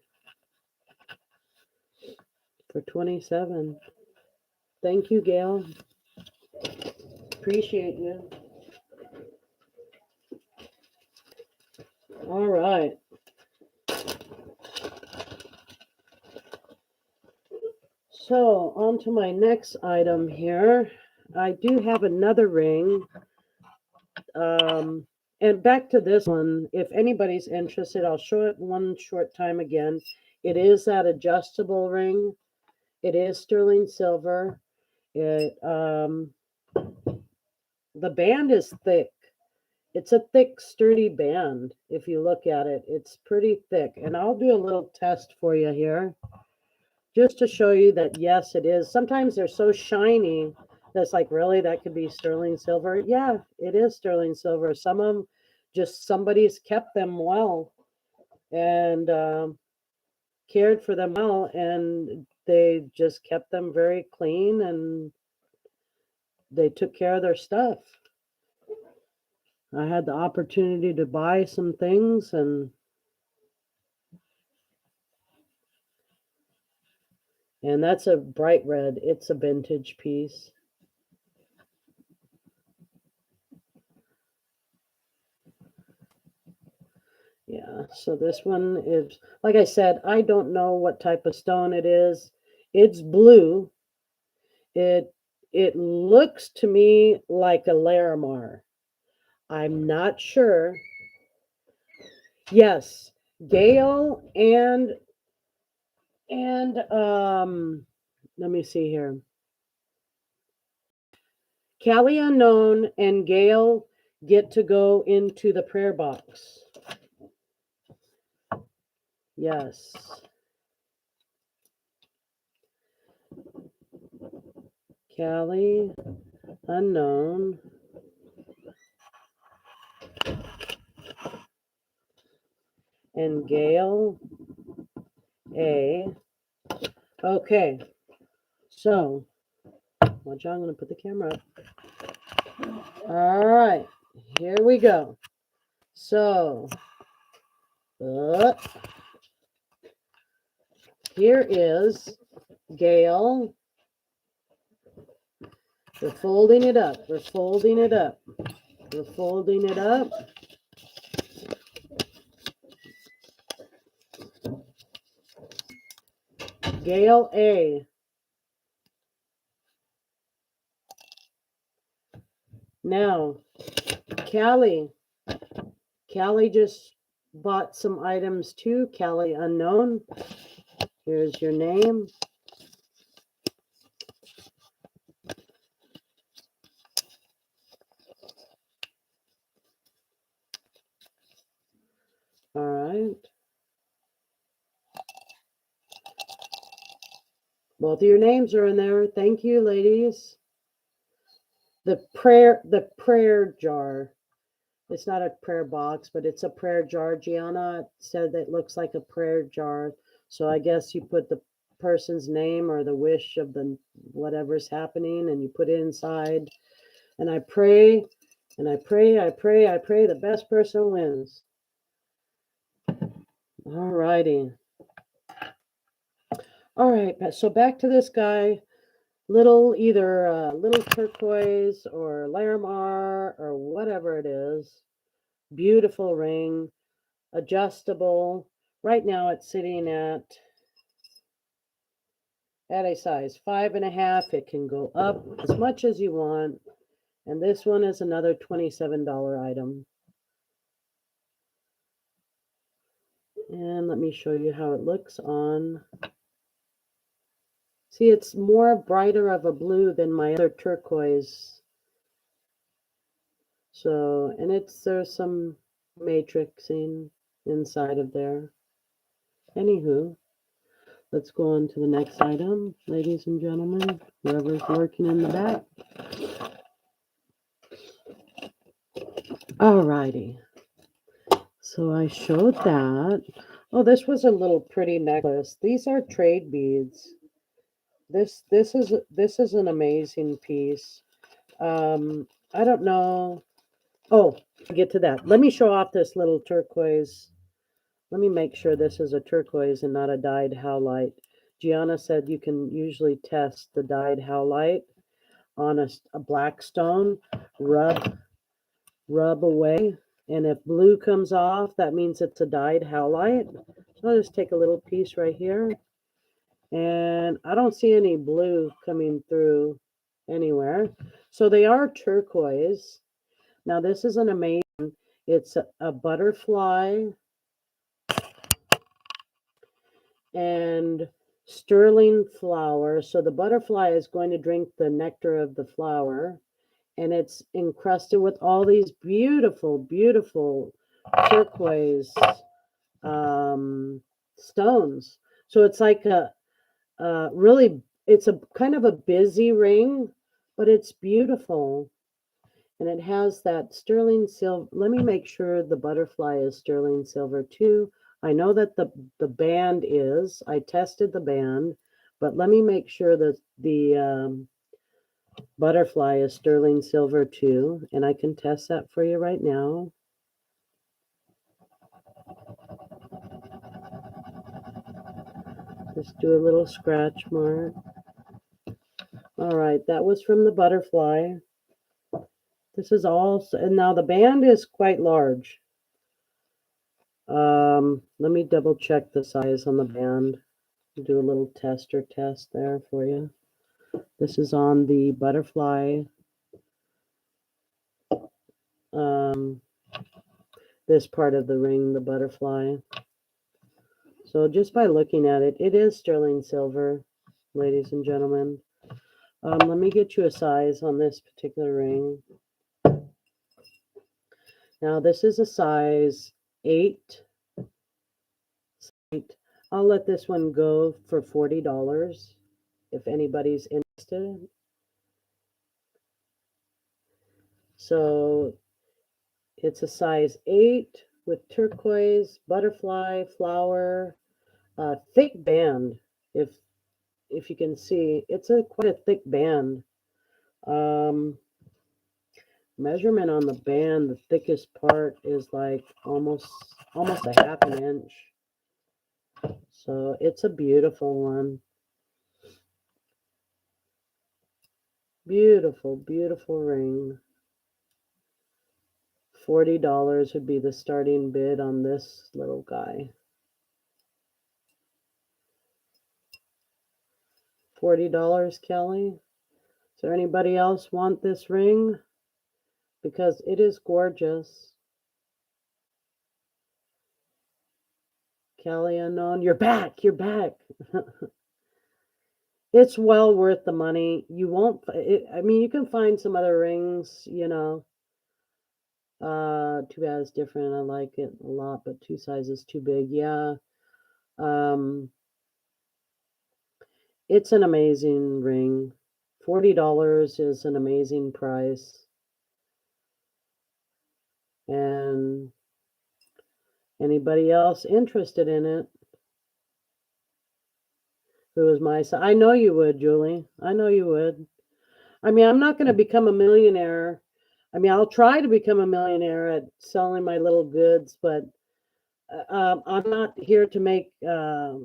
S1: for 27. Thank you, Gail. Appreciate you. All right. So on to my next item here. I do have another ring. And back to this one, if anybody's interested, I'll show it one short time again. It is that adjustable ring. It is sterling silver. It the band is thick. It's a thick, sturdy band. If you look at it, it's pretty thick. And I'll do a little test for you here, just to show you that yes, it is. Sometimes they're so shiny that's like, really, that could be sterling silver. Yeah, it is sterling silver. Some of them, just somebody's kept them well and cared for them well, and they just kept them very clean and they took care of their stuff. I had the opportunity to buy some things, and that's a bright red. It's a vintage piece. Yeah, so this one is, like I said, I don't know what type of stone it is. It's blue. It looks to me like a Larimar. I'm not sure. Yes, Gail and let me see here. Callie Unknown and Gail get to go into the prayer box. Yes. Callie Unknown and Gail A. Okay. So, watch out, I'm going to put the camera up. All right. Here we go. So, here is Gail. We're folding it up. We're folding it up. We're folding it up. Gail A. Now, Callie just bought some items too. Callie Unknown. Here's your name. All right. Both of your names are in there. Thank you, ladies. The prayer jar. It's not a prayer box, but it's a prayer jar. Gianna said that it looks like a prayer jar. So I guess you put the person's name or the wish of the whatever's happening and you put it inside. And I pray, and I pray, I pray, I pray the best person wins. All righty. All right, so back to this guy. Either little turquoise or Larimar or whatever it is. Beautiful ring, adjustable. Right now it's sitting at a size 5.5. It can go up as much as you want. And this one is another $27 item. And let me show you how it looks on. See, it's more brighter of a blue than my other turquoise. So, and there's some matrixing inside of there. Anywho, let's go on to the next item, ladies and gentlemen, whoever's working in the back. All righty. So I showed that. Oh, this was a little pretty necklace. These are trade beads. This is an amazing piece. I don't know. Oh, I'll get to that. Let me show off this little turquoise. Let me make sure this is a turquoise and not a dyed howlite. Gianna said you can usually test the dyed howlite on a black stone, rub away, and if blue comes off, that means it's a dyed howlite. So I'll just take a little piece right here, and I don't see any blue coming through anywhere. So they are turquoise. Now this is an amazing, it's a butterfly and sterling flower. So the butterfly is going to drink the nectar of the flower, and it's encrusted with all these beautiful, beautiful turquoise stones. So it's like a really, it's a kind of a busy ring, but it's beautiful. And it has that sterling silver. Let me make sure the butterfly is sterling silver too. I know that the band is. I tested the band, but let me make sure that the butterfly is sterling silver too, and I can test that for you right now. Just do a little scratch mark. All right, that was from the butterfly. This is all, and now the band is quite large. Let me double check the size on the band. Do a little tester test there for you. This is on the butterfly. This part of the ring, the butterfly. So just by looking at it, it is sterling silver, ladies and gentlemen. Let me get you a size on this particular ring. Now this is a size 8. I'll let this one go for $40 if anybody's interested. So it's a size 8 with turquoise, butterfly, flower, thick band. If you can see, it's quite a thick band. Measurement on the band, the thickest part is like almost a half an inch. So it's a beautiful one. Beautiful, beautiful ring. $40 would be the starting bid on this little guy. $40, Kelly. Is there anybody else want this ring? Because it is gorgeous. Kelly Unknown, you're back. You're back. It's well worth the money. You won't. I mean, you can find some other rings, you know. Too bad it's different. I like it a lot, but 2 sizes too big. Yeah. It's an amazing ring. $40 is an amazing price. And anybody else interested in it? Who is my size? I know you would, Julie. I know you would. I mean, I'm not going to become a millionaire. I mean, I'll try to become a millionaire at selling my little goods, but I'm not here to make a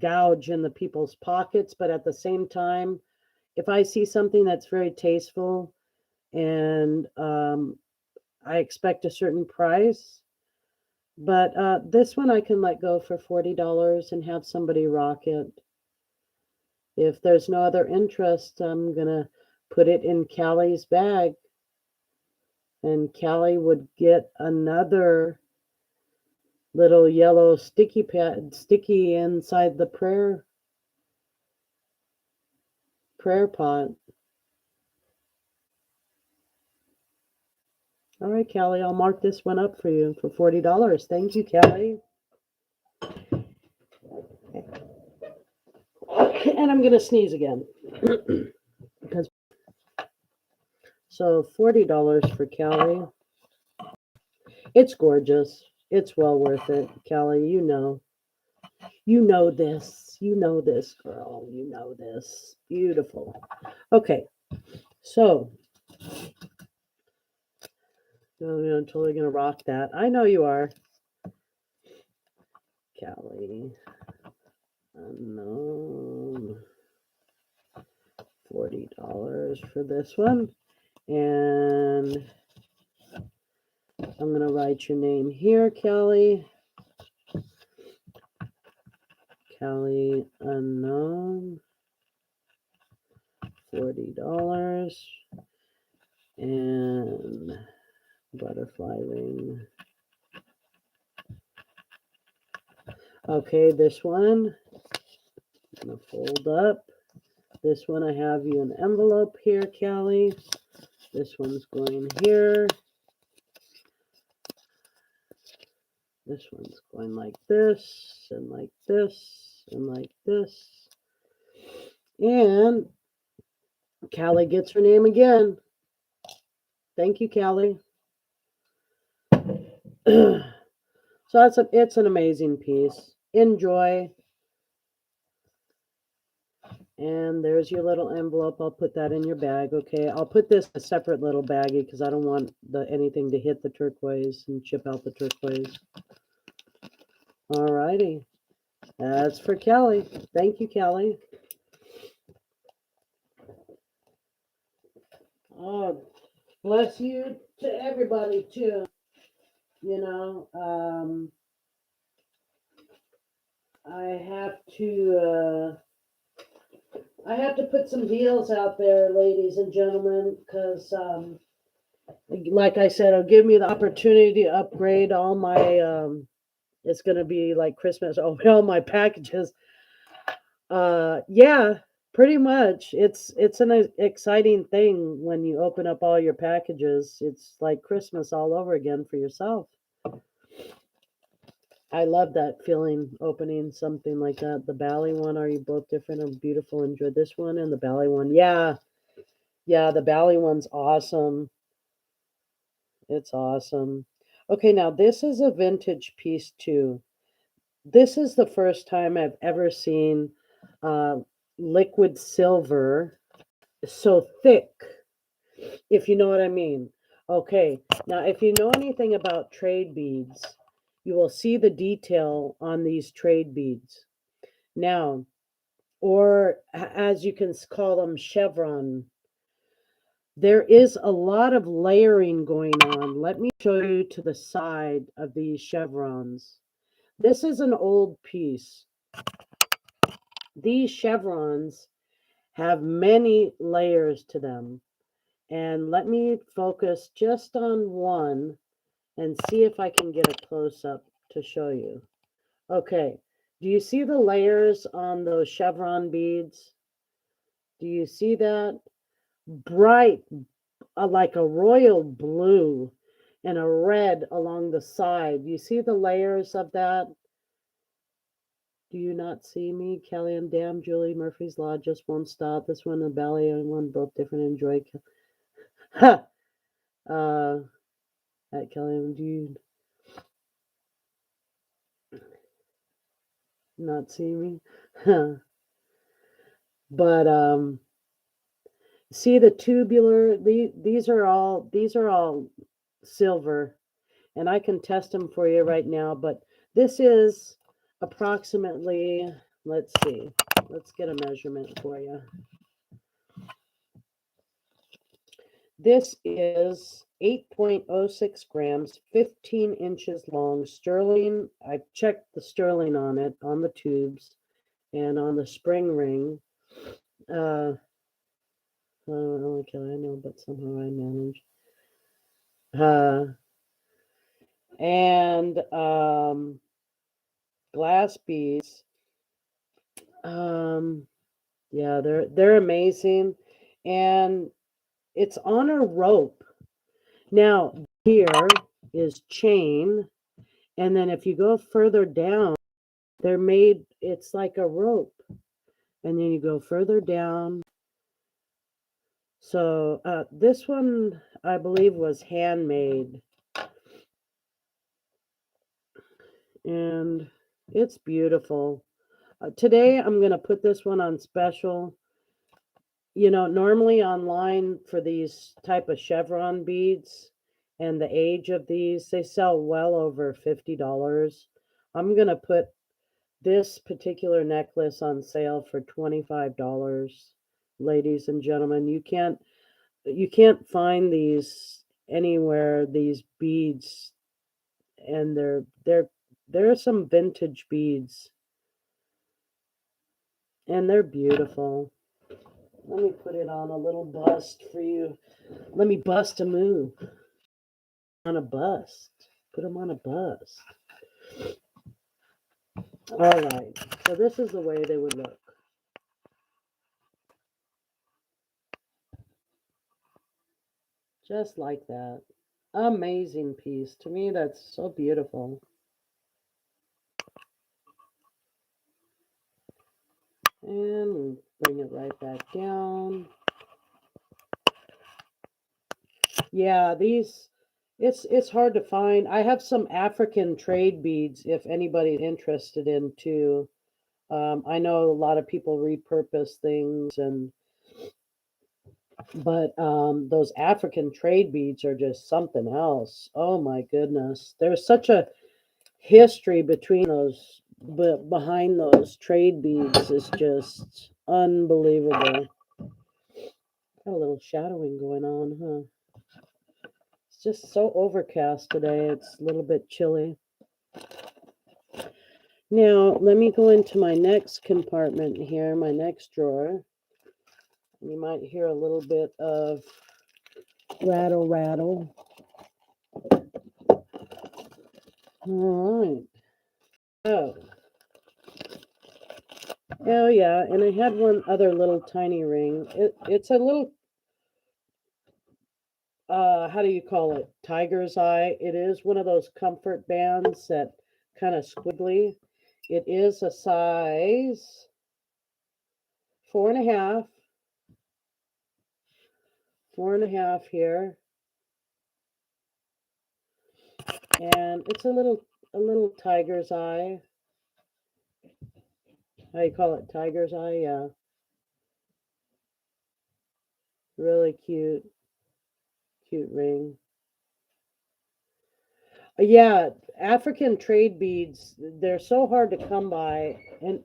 S1: gouge in the people's pockets. But at the same time, if I see something that's very tasteful and I expect a certain price, but this one I can let go for $40 and have somebody rock it. If there's no other interest, I'm going to put it in Callie's bag. And Callie would get another little yellow sticky inside the prayer pot. All right, Callie, I'll mark this one up for you for $40. Thank you, Callie. And I'm going to sneeze again. Because so $40 for Callie. It's gorgeous. It's well worth it, Kelly. You know. You know this. You know this, girl. You know this. Beautiful. Okay. So, I'm totally going to rock that. I know you are. Kelly. Unknown. $40 for this one. And I'm going to write your name here, Kelly. Kelly Unknown. $40. And butterfly ring. Okay, this one. I'm going to fold up. This one, I have you an envelope here, Kelly. This one's going here. This one's going like this, and like this, and like this. And Callie gets her name again. Thank you, Callie. So it's an amazing piece. Enjoy. And there's your little envelope. I'll put that in your bag, okay? I'll put this in a separate little baggie because I don't want anything to hit the turquoise and chip out the turquoise. All righty. That's for Kelly. Thank you, Kelly. Oh, bless you to everybody, too. You know, I have to put some deals out there, ladies and gentlemen, because, like I said, it'll give me the opportunity to upgrade all my, it's going to be like Christmas, all my packages. Yeah, pretty much. It's an exciting thing when you open up all your packages. It's like Christmas all over again for yourself. I love that feeling opening something like that. The Bali one, are you both different and beautiful? Enjoy this one and the Bali one. Yeah, the Bali one's awesome. It's awesome. Okay, now this is a vintage piece too. This is the first time I've ever seen uh, liquid silver so thick, if you know what I mean. Okay, now if you know anything about trade beads, you will see the detail on these trade beads. Now, or as you can call them, chevron. There is a lot of layering going on. Let me show you to the side of these chevrons. This is an old piece. These chevrons have many layers to them. And let me focus just on one and see if I can get a close-up to show you. Okay, do you see the layers on those chevron beads? Do you see that? Bright, like a royal blue and a red along the side. You see the layers of that? Do you not see me? Kelly and Dam, Julie, Murphy's Law, Just Won't Stop. This one, the ballet and one, both different. Enjoy. Ha! At Kelly and, do you not see me? But see the tubular, these are all silver, and I can test them for you right now, but this is approximately, let's see, let's get a measurement for you. This is 8.06 grams, 15 inches long, sterling. I checked the sterling on it, on the tubes, and on the spring ring. Okay, I know, but somehow I manage. And glass beads. Yeah, they're amazing, and it's on a rope. Now here is chain, and then if you go further down, they're made. It's like a rope, and then you go further down. So this one, I believe, was handmade. and it's beautiful. Today I'm going to put this one on special. You know, normally online for these type of chevron beads and the age of these, they sell well over $50. I'm going to put this particular necklace on sale for $25. Ladies and gentlemen, you can't find these anywhere, these beads, and they're some vintage beads, and they're beautiful. Let me put it on a little bust for you. Let me bust a move on a bust. Put them on a bust. All right. So this is the way they would look. Just like that. Amazing piece. To me, that's so beautiful. And bring it right back down. Yeah, these it's hard to find. I have some African trade beads if anybody's interested in too. I know a lot of people repurpose things, but those African trade beads are just something else. Oh my goodness. There's such a history between those, but behind those trade beads is just unbelievable. Got a little shadowing going on, huh? It's just so overcast today. It's a little bit chilly. Now, let me go into my next compartment here, my next drawer. You might hear a little bit of rattle, rattle. All right. Oh yeah, and I had one other little tiny ring. It's a little, how do you call it? Tiger's eye. It is one of those comfort bands that kind of squiggly. It is a size 4.5, 4.5 here, and it's a little tiger's eye. How you call it? Tiger's eye. Yeah, really cute, cute ring. Yeah, African trade beads. They're so hard to come by, and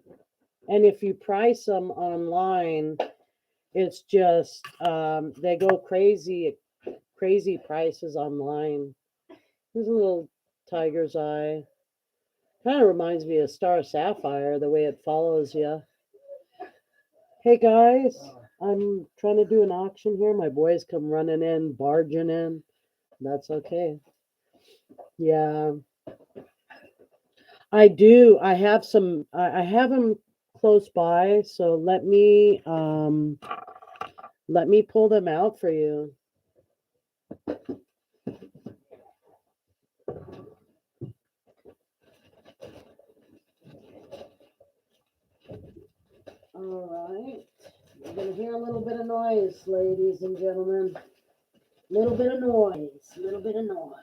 S1: if you price them online, it's just they go crazy, crazy prices online. There's a little tiger's eye. Kind of reminds me of Star Sapphire, the way it follows you. Hey guys, I'm trying to do an auction here. My boys come running in, barging in. That's okay. Yeah, I do. I have some. I have them close by, so let me pull them out for you. All right. You're gonna hear a little bit of noise, ladies and gentlemen. Little bit of noise. Little bit of noise.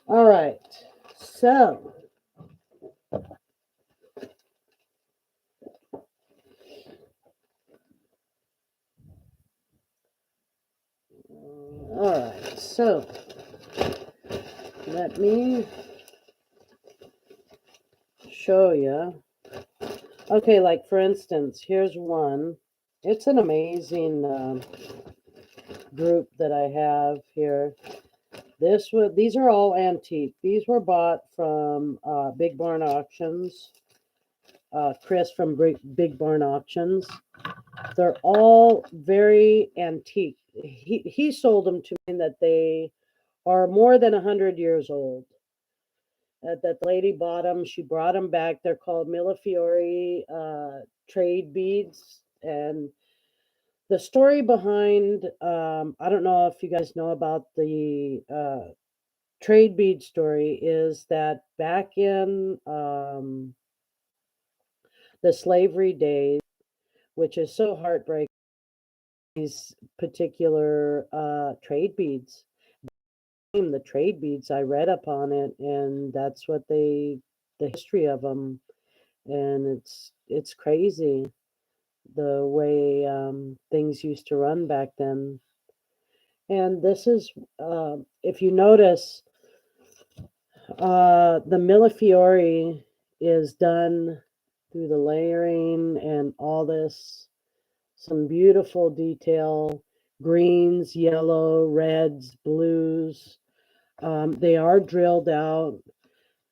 S1: All right. So, all right. So, let me show you. Okay, like for instance, here's one. It's an amazing group that I have here. These are all antique. These were bought from Big Barn Auctions. Chris from Big Barn Auctions. They're all very antique. He sold them to me that they are more than 100 years old. That the lady bought them. She brought them back. They're called Millefiori trade beads. And the story behind, I don't know if you guys know about the trade bead story, is that back in the slavery days, which is so heartbreaking, these particular trade beads. the trade beads. I read upon it, and that's what the history of them, and it's crazy the way things used to run back then. And this is, if you notice, the Millefiori is done through the layering and all this, some beautiful detail, greens, yellow, reds, blues. They are drilled out.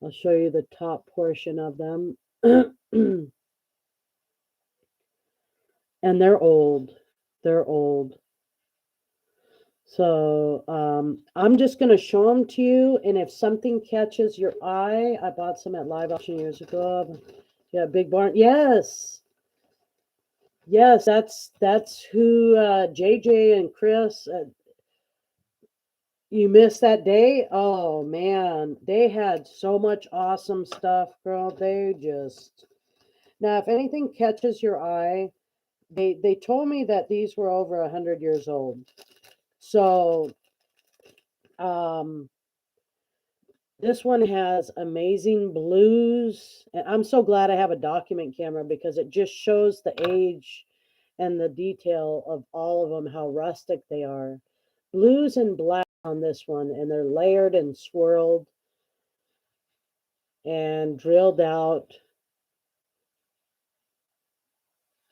S1: I'll show you the top portion of them. And they're old. They're old. So I'm just going to show them to you. And if something catches your eye, I bought some at live auction years ago. Yeah, Big Barn. Yes. Yes, that's who JJ and Chris, you missed that day? Oh man, they had so much awesome stuff, girl. They just, now if anything catches your eye, they told me that these were over 100 years old. So this one has amazing blues, and I'm so glad I have a document camera because it just shows the age and the detail of all of them, how rustic they are. Blues and black on this one, and they're layered and swirled and drilled out.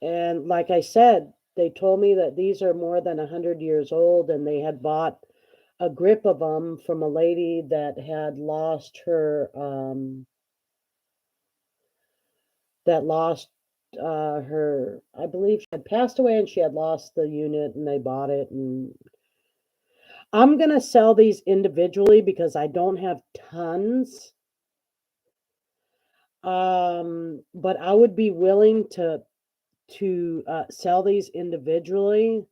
S1: And like I said, they told me that these are more than 100 years old, and they had bought a grip of them from a lady that had lost her, her, I believe she had passed away and she had lost the unit, and they bought it. And I'm going to sell these individually because I don't have tons. But I would be willing to sell these individually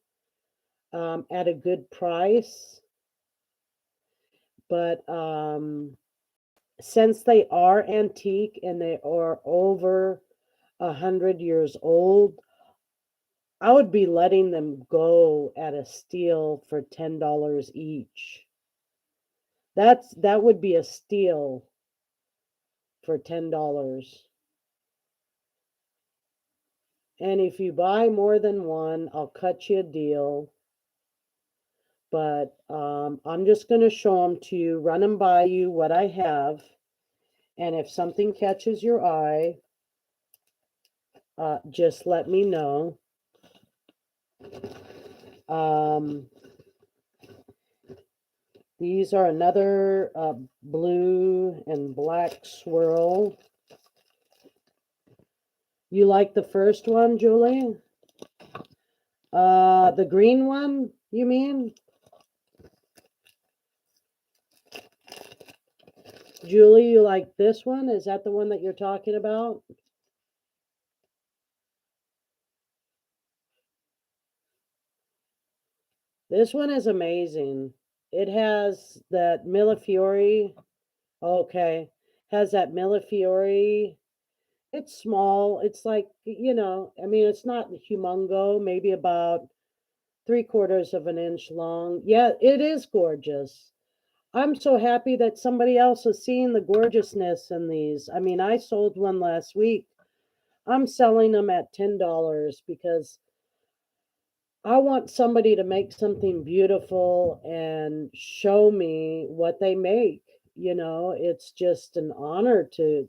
S1: at a good price. But since they are antique and they are over 100 years old, I would be letting them go at a steal for $10 each. That would be a steal for $10. And if you buy more than one, I'll cut you a deal. But I'm just going to show them to you, run them by you, what I have. And if something catches your eye, just let me know. These are another blue and black swirl. You like the first one, Julie? The green one, you mean? Julie, you like this one? Is that the one that you're talking about? This one is amazing. It has that Millefiori. Okay. Has that Millefiori. It's small. It's like, I mean, it's not humongo, maybe about 3/4 of an inch long. Yeah, it is gorgeous. I'm so happy that somebody else is seeing the gorgeousness in these. I mean, I sold one last week. I'm selling them at $10 because I want somebody to make something beautiful and show me what they make. It's just an honor to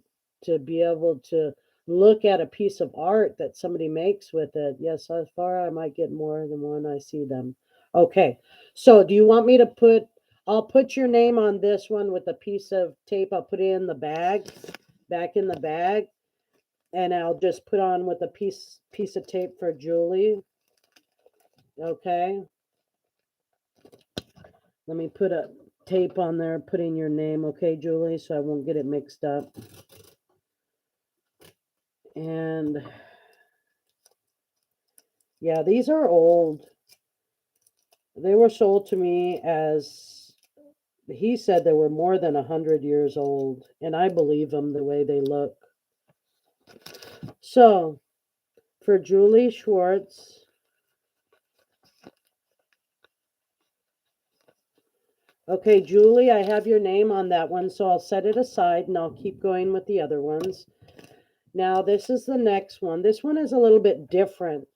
S1: be able to look at a piece of art that somebody makes with it. Yes, so far I might get more than one I see them. Okay. So do you want me to I'll put your name on this one with a piece of tape. I'll put it in the bag, back in the bag, and I'll just put on with a piece of tape for Julie. Okay. Let me put a tape on there, putting your name, okay, Julie, so I won't get it mixed up. And yeah, these are old. They were sold to me as he said they were more than 100 years old, and I believe them the way they look. So, for Julie Schwartz, Okay, Julie, I have your name on that one, so I'll set it aside and I'll keep going with the other ones. Now, this is the next one. This one is a little bit different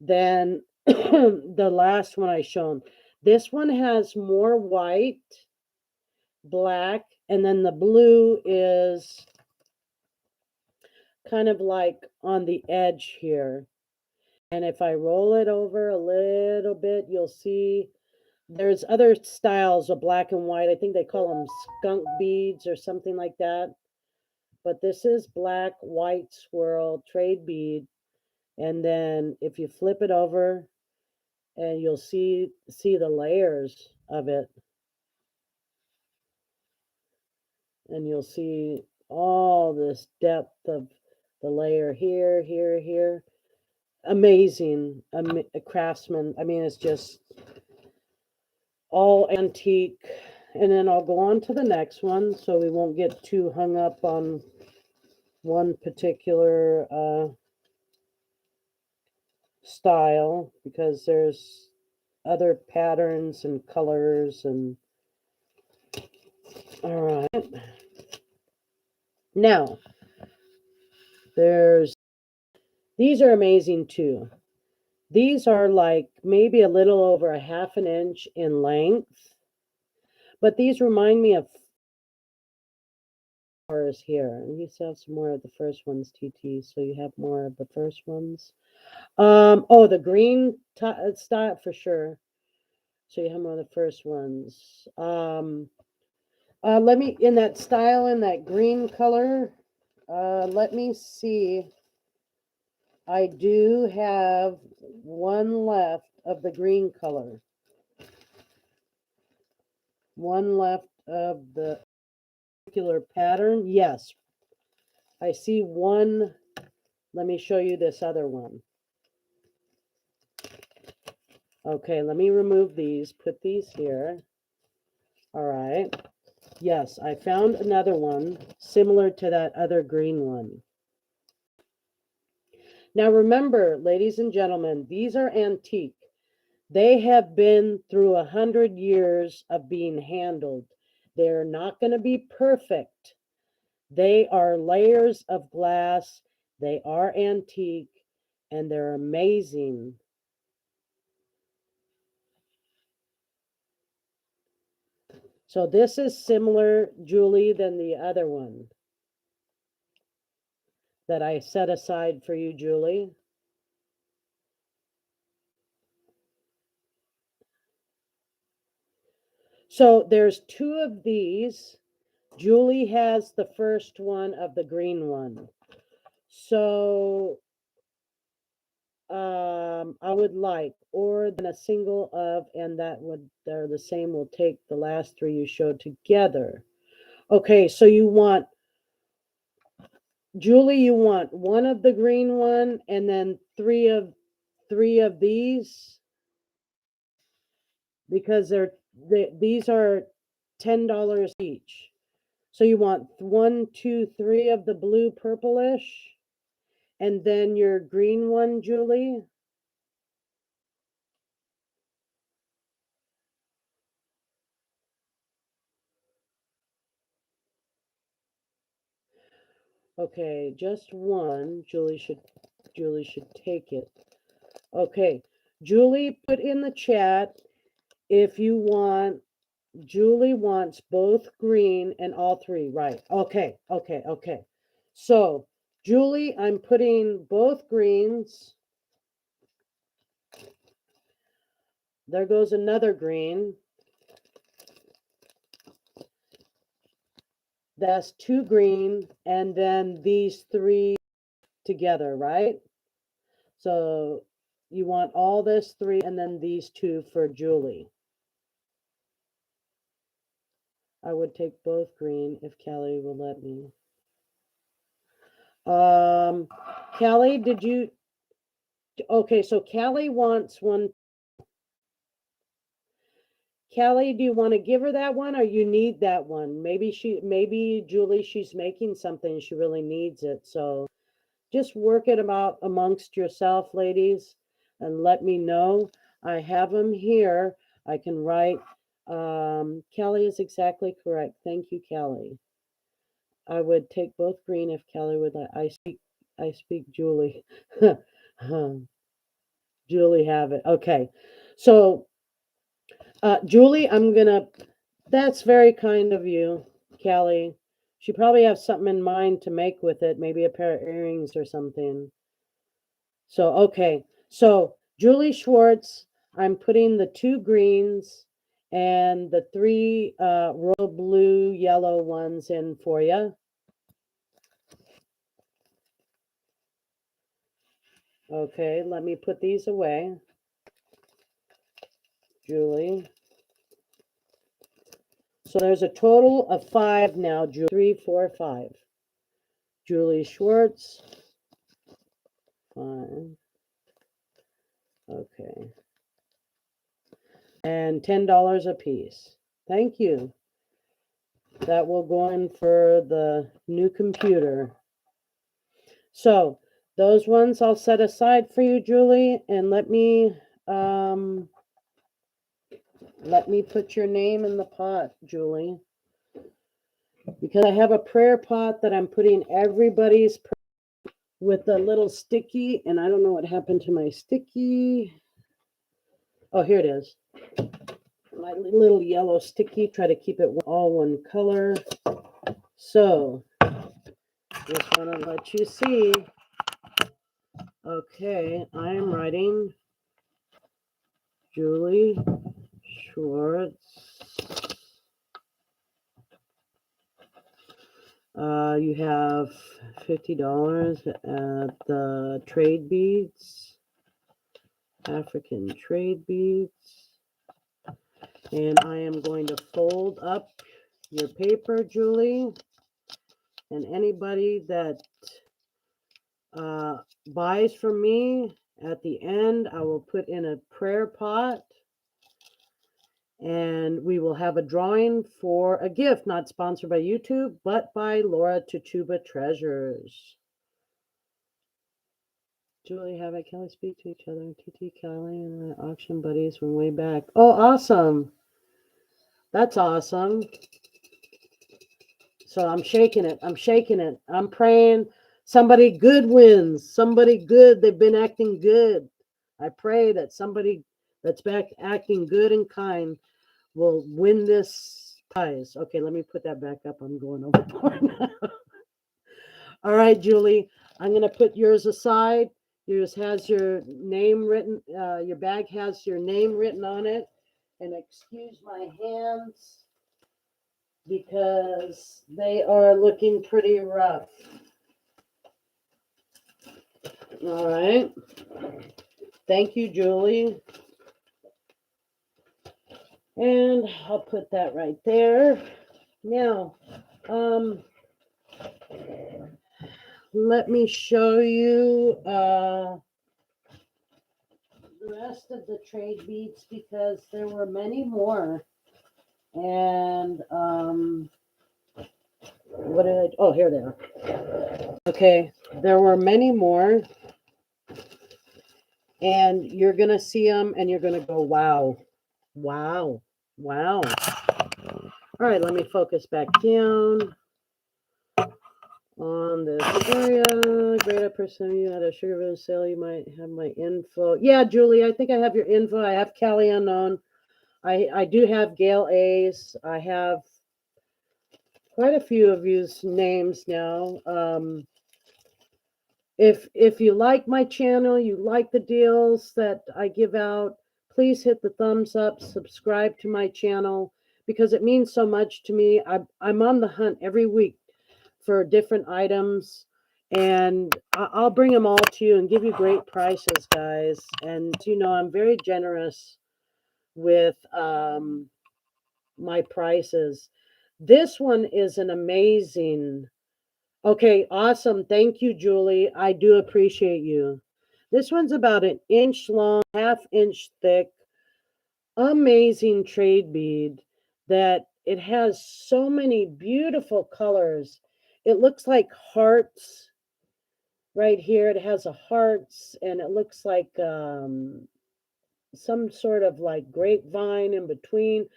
S1: than the last one I shown. This one has more white, black, and then the blue is kind of like on the edge here. And if I roll it over a little bit, you'll see there's other styles of black and white. I think they call them skunk beads or something like that. But this is black, white swirl, trade bead. And then if you flip it over, and you'll see the layers of it. And you'll see all this depth of the layer here, here, here. Amazing, a craftsman. I mean, it's just all antique. And then I'll go on to the next one so we won't get too hung up on one particular style, because there's other patterns and colors. And all right, now these are amazing too. These are like maybe a little over a half an inch in length, but these remind me of flowers here. And you still have some more of the first ones, TT, so you have more of the first ones. Oh, the green style for sure. So you have one of the first ones. Let me, in that style, in that green color, let me see. I do have one left of the green color. One left of the particular pattern. Yes, I see one. Let me show you this other one. Okay, let me remove these, put these here. All right. Yes, I found another one similar to that other green one. Now remember, ladies and gentlemen, these are antique. They have been through 100 years of being handled. They're not going to be perfect. They are layers of glass. They are antique, and they're amazing. So this is similar, Julie, than the other one that I set aside for you, Julie. So there's two of these. Julie has the first one of the green one. So I would like, or then a single of, and that would, they're the same, will take the last three you showed together. Okay, so you want, Julie, you want one of the green one and then three of these, because these are $10 each. So you want 1, 2, 3 of the blue purplish, and then your green one, Julie. Okay, just one. Julie should take it. Okay, Julie, put in the chat if you want. Julie wants both green and all three, right? Okay. So, Julie, I'm putting both greens. There goes another green. That's 2 green, and then these 3 together, right? So you want all this 3 and then these 2 for Julie. I would take both green if Callie will let me. Callie, did you? Okay, so Callie wants one. Callie, do you want to give her that one, or you need that one? Maybe Julie, she's making something, she really needs it. So just work it out amongst yourself, ladies, and let me know. I have them here. I can write Callie is exactly correct. Thank you, Callie. I would take both green if Callie would. I speak Julie. Julie have it. Okay. So, Julie, that's very kind of you, Callie. She probably has something in mind to make with it, maybe a pair of earrings or something. So, okay. So, Julie Schwartz, I'm putting the 2 greens and the 3 royal blue yellow ones in for you. Okay, let me put these away. Julie. So there's a total of 5 now, Julie. 3, 4, 5. Julie Schwartz. 5. Okay. And $10 a piece. Thank you. That will go in for the new computer. So those ones I'll set aside for you, Julie, and let me put your name in the pot, Julie, because I have a prayer pot that I'm putting everybody's with a little sticky, and I don't know what happened to my sticky. Oh, here it is. My little yellow sticky. Try to keep it all one color. So just want to let you see. Okay, I'm writing Julie Schwartz. You have $50 at the trade beads, African trade beads. And I am going to fold up your paper, Julie. And anybody that buys from me, at the end, I will put in a prayer pot. And we will have a drawing for a gift, not sponsored by YouTube, but by Laura Tutuba Treasures. Julie, have I Kelly speak to each other? TT, Kelly, and my auction buddies from way back. Oh, awesome. That's awesome. So I'm shaking it. I'm shaking it. I'm praying somebody good wins. Somebody good. They've been acting good. I pray that somebody that's back acting good and kind will win this prize. Okay, let me put that back up. I'm going overboard now. All right, Julie, I'm going to put yours aside. Yours has your name written. Your bag has your name written on it. And excuse my hands because they are looking pretty rough. All right. Thank you, Julie. And I'll put that right there. Now, let me show you the rest of the trade beads because there were many more. And what did I? Oh, here they are. Okay, there were many more. And you're going to see them and you're going to go, wow, wow, wow. All right, let me focus back down on this area. Great person, you had a Sugarville sale. You might have my info. Yeah, Julie, I think I have your info. I have Callie Unknown. I do have Gail A's. I have quite a few of you's names now. If you like my channel, you like the deals that I give out, please hit the thumbs up, subscribe to my channel because it means so much to me. I'm on the hunt every week for different items, and I'll bring them all to you and give you great prices, guys. And you know, I'm very generous with my prices. This one is an amazing. Okay, awesome. Thank you, Julie. I do appreciate you. This one's about an inch long, half-inch thick, amazing trade bead that it has so many beautiful colors. It looks like hearts right here. It has a hearts and it looks like some sort of like grapevine in between.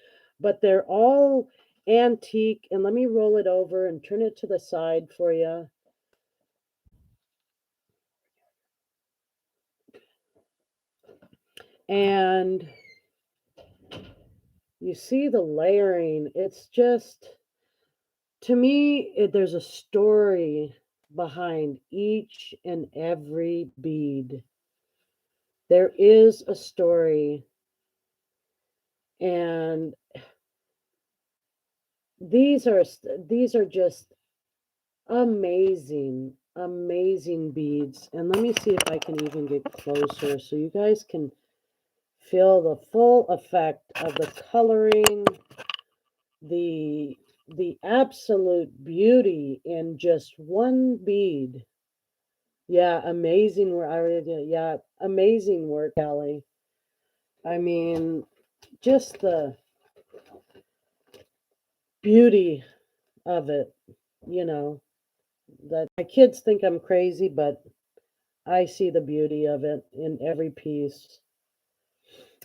S1: but they're all antique. And let me roll it over and turn it to the side for you. And you see the layering. It's just, to me, there's a story behind each and every bead. There is a story. And these are just amazing, amazing beads. And let me see if I can even get closer so you guys can feel the full effect of the coloring, the absolute beauty in just one bead. Yeah, amazing work. Yeah, amazing work, Allie. I mean, just the beauty of it, you know, that my kids think I'm crazy, but I see the beauty of it in every piece.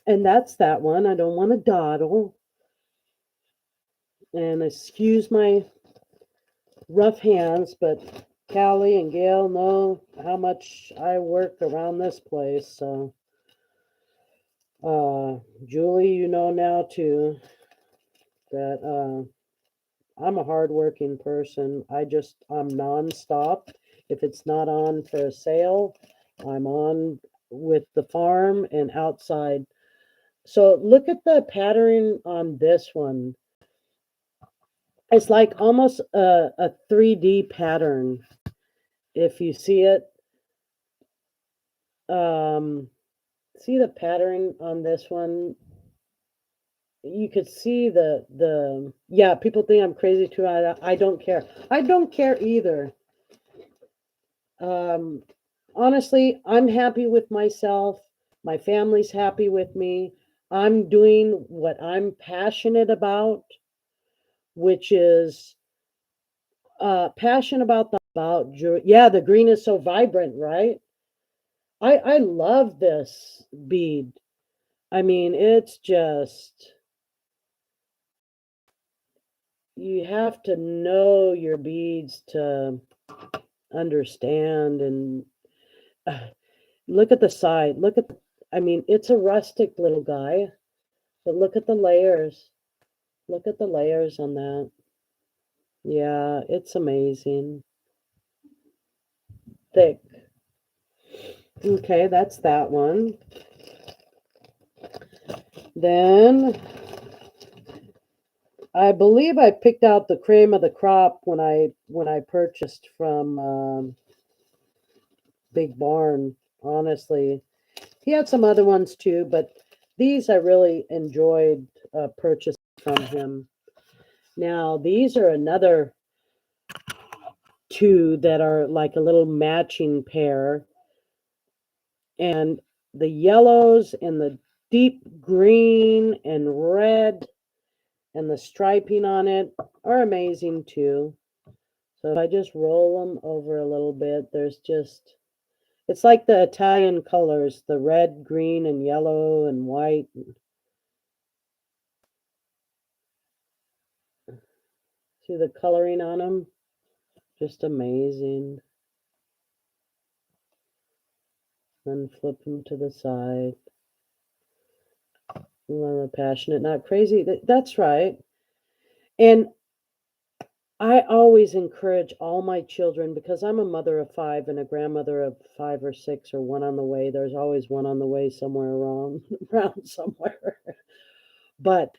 S1: And that's that one. I don't want to dawdle. And excuse my rough hands, but Callie and Gail know how much I work around this place. So, Julie, you know now too that I'm a hardworking person. I'm nonstop. If it's not on for a sale, I'm on with the farm and outside. So look at the pattern on this one. It's like almost a 3D pattern. If you see it, see the pattern on this one. You could see yeah, people think I'm crazy too. I don't care. I don't care either. Honestly, I'm happy with myself. My family's happy with me. I'm doing what I'm passionate about, which is passion about yeah, the green is so vibrant, right? I love this bead. I mean, it's just, you have to know your beads to understand. And look at the side. I mean, it's a rustic little guy, but look at the layers. Look at the layers on that. Yeah, it's amazing. Thick. Okay, that's that one. Then I believe I picked out the cream of the crop when I purchased from Big Barn. Honestly, he had some other ones too, but these I really enjoyed purchasing from him. Now these are another two that are like a little matching pair, and the yellows and the deep green and red and the striping on it are amazing too. So if I just roll them over a little bit, it's like the Italian colors, the red, green, and yellow and white. See the coloring on them? Just amazing. Then flip them to the side. Well, passionate, not crazy. That's right. And I always encourage all my children, because I'm a mother of 5 and a grandmother of 5 or 6 or one on the way. There's always one on the way somewhere around somewhere. But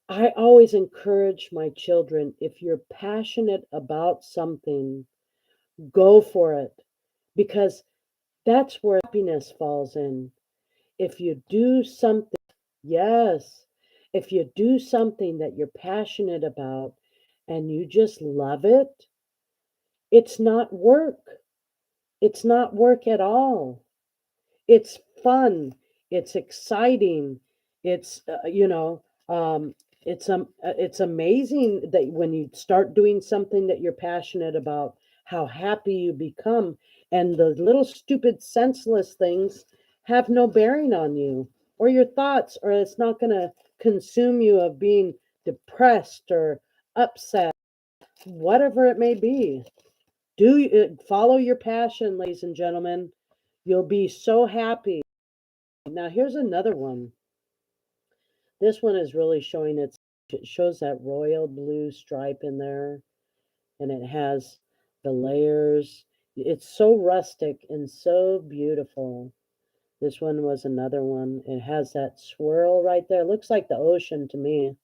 S1: I always encourage my children, if you're passionate about something, go for it, because that's where happiness falls in. If you do something, yes, if you do something that you're passionate about and you just love it, it's not work. It's not work at all. It's fun. It's exciting. It's it's amazing that when you start doing something that you're passionate about, how happy you become, and the little stupid senseless things have no bearing on you or your thoughts, or it's not going to consume you of being depressed or upset, whatever it may be. Follow your passion, ladies and gentlemen. You'll be so happy. Now here's another one. This one is really showing it shows that royal blue stripe in there, and it has the layers. It's so rustic and so beautiful. This one was another one. It has that swirl right there. It looks like the ocean to me.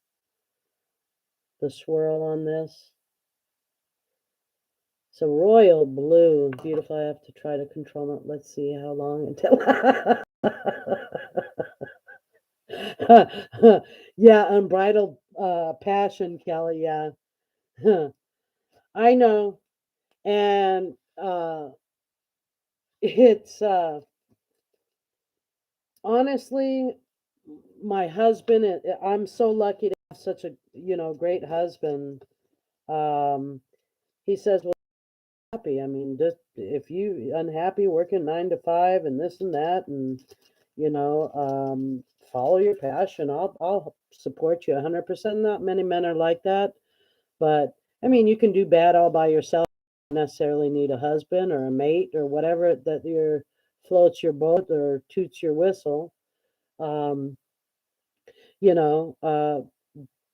S1: The swirl on this. So royal blue, beautiful. I have to try to control it. Let's see how long until. Yeah, unbridled passion, Kelly. Yeah, I know, and it's honestly my husband. I'm so lucky to have such a great husband. Um, he says, "Well, happy. I mean, just if you unhappy working 9 to 5 and this and that, and you know, follow your passion. I'll support you 100%. Not many men are like that, but I mean, you can do bad all by yourself. You don't necessarily need a husband or a mate or whatever that your floats your boat or toots your whistle. Um, you know,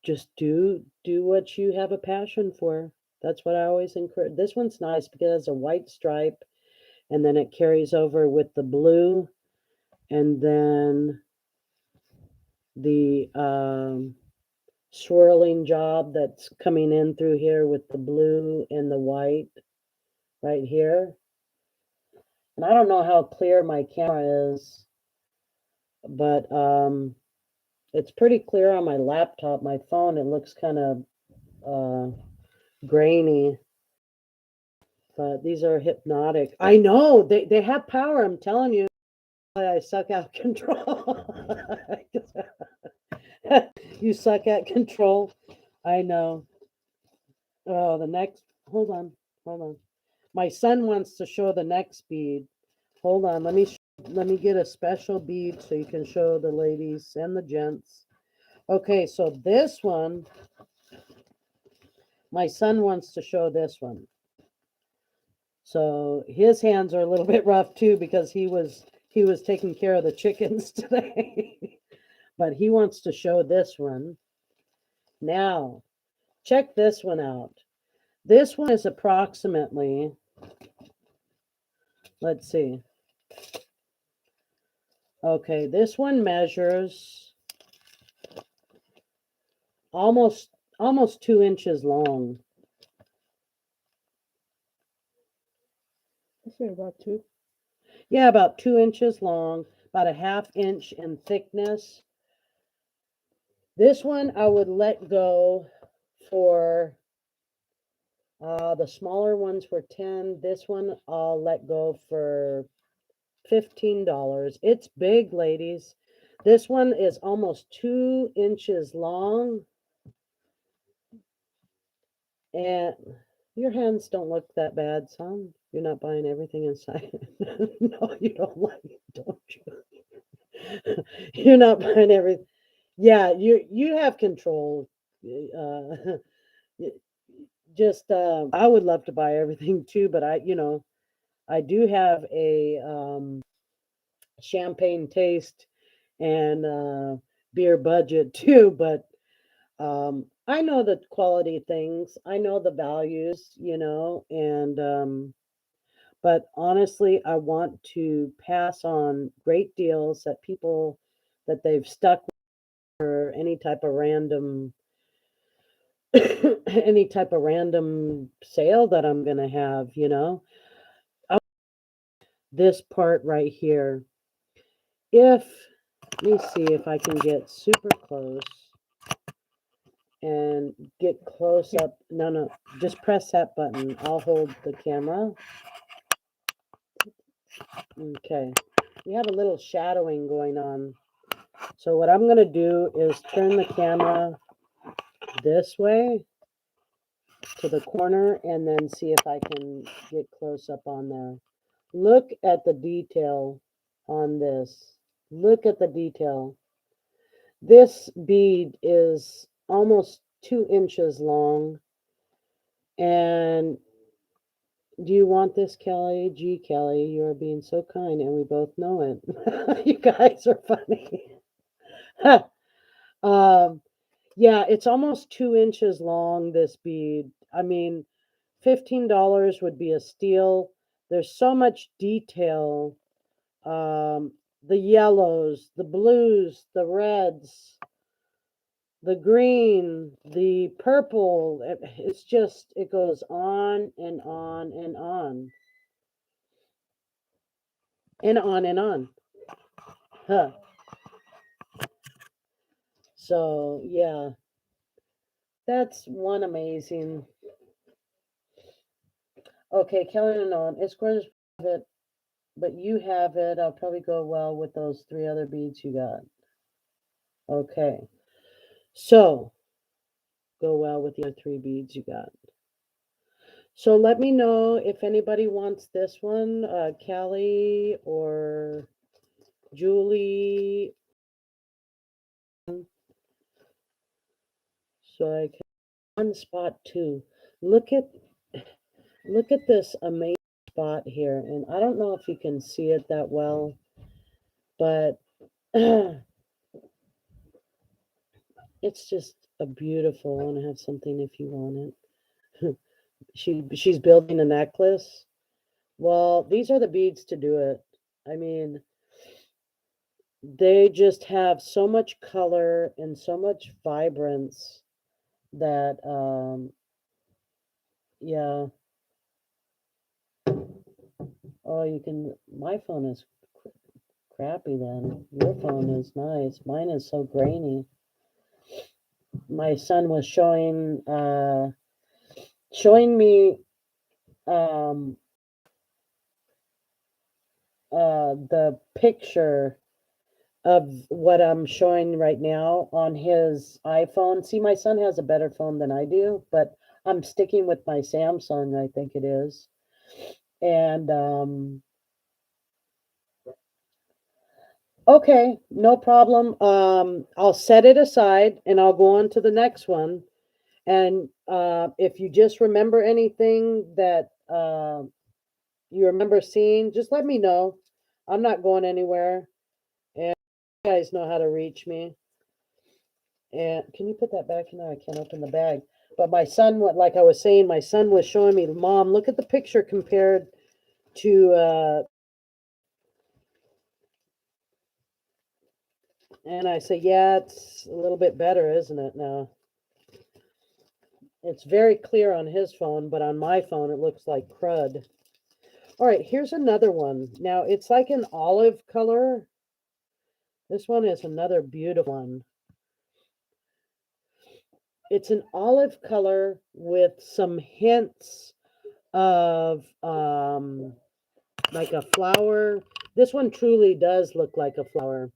S1: just do what you have a passion for. That's what I always encourage. This one's nice because it has a white stripe, and then it carries over with the blue, and then the swirling job that's coming in through here with the blue and the white right here. And I don't know how clear my camera is, but it's pretty clear on my laptop. My phone, it looks kind of grainy, but these are hypnotic. I know they have power. I'm telling you. I suck out control. You suck at control. I know. Oh, the next. Hold on. My son wants to show the next bead. Hold on. Let me get a special bead so you can show the ladies and the gents. Okay, so this one, my son wants to show this one. So his hands are a little bit rough too because he was taking care of the chickens today. But he wants to show this one. Now, check this one out. This one is approximately, let's see. Okay, this one measures almost 2 inches long. I say about 2. Yeah, about 2 inches long, about a 1/2 inch in thickness. This one I would let go for the smaller ones for 10. This one I'll let go for $15. It's big, ladies. This one is almost 2 inches long. And your hands don't look that bad, son. You're not buying everything inside. No, you don't like it, don't you? You're not buying everything. Yeah, you have control. Uh, just I would love to buy everything too, but I do have a champagne taste and beer budget too, but I know the quality things. I know the values, and but honestly, I want to pass on great deals that people that they've stuck with for any type of random any type of random sale that I'm going to have. This part right here. Let me see if I can get super close and get close up. No, just press that button. I'll hold the camera. Okay. We have a little shadowing going on. So what I'm going to do is turn the camera this way to the corner and then see if I can get close up on there. Look at the detail on this. Look at the detail. This bead is almost 2 inches long. And do you want this, Kelly? Gee, Kelly, you are being so kind, and we both know it. You guys are funny. Yeah, it's almost 2 inches long, this bead. I mean, $15 would be a steal. There's so much detail. The yellows, the blues, the reds, the green, the purple. It's just, it goes on and on and on. And on and on. Huh. So, yeah, that's one amazing. Okay, Kelly and on. It's gorgeous, but you have it. I'll probably go well with those 3 other beads you got. Okay. So, go well with the other 3 beads you got. So let me know if anybody wants this one, Callie or Julie. So I can one spot too. Look at this amazing spot here, and I don't know if you can see it that well, but it's just a beautiful. I want to have something if you want it. She's building a necklace. Well, these are the beads to do it. I mean, they just have so much color and so much vibrance that yeah. Oh, you can, my phone is crappy then. Your phone is nice. Mine is so grainy. My son was showing me the picture of what I'm showing right now on his iPhone. See, my son has a better phone than I do, but I'm sticking with my Samsung, I think it is. And okay, no problem. I'll set it aside and I'll go on to the next one. And if you just remember anything that you remember seeing, just let me know. I'm not going anywhere. And you guys know how to reach me. And can you put that back in there? I can't open the bag. But my son, like I was saying, my son was showing me, Mom, look at the picture compared to, and I say, yeah, it's a little bit better, isn't it now? It's very clear on his phone, but on my phone, it looks like crud. All right, here's another one. Now, it's like an olive color. This one is another beautiful one. It's an olive color with some hints of like a flower. This one truly does look like a flower.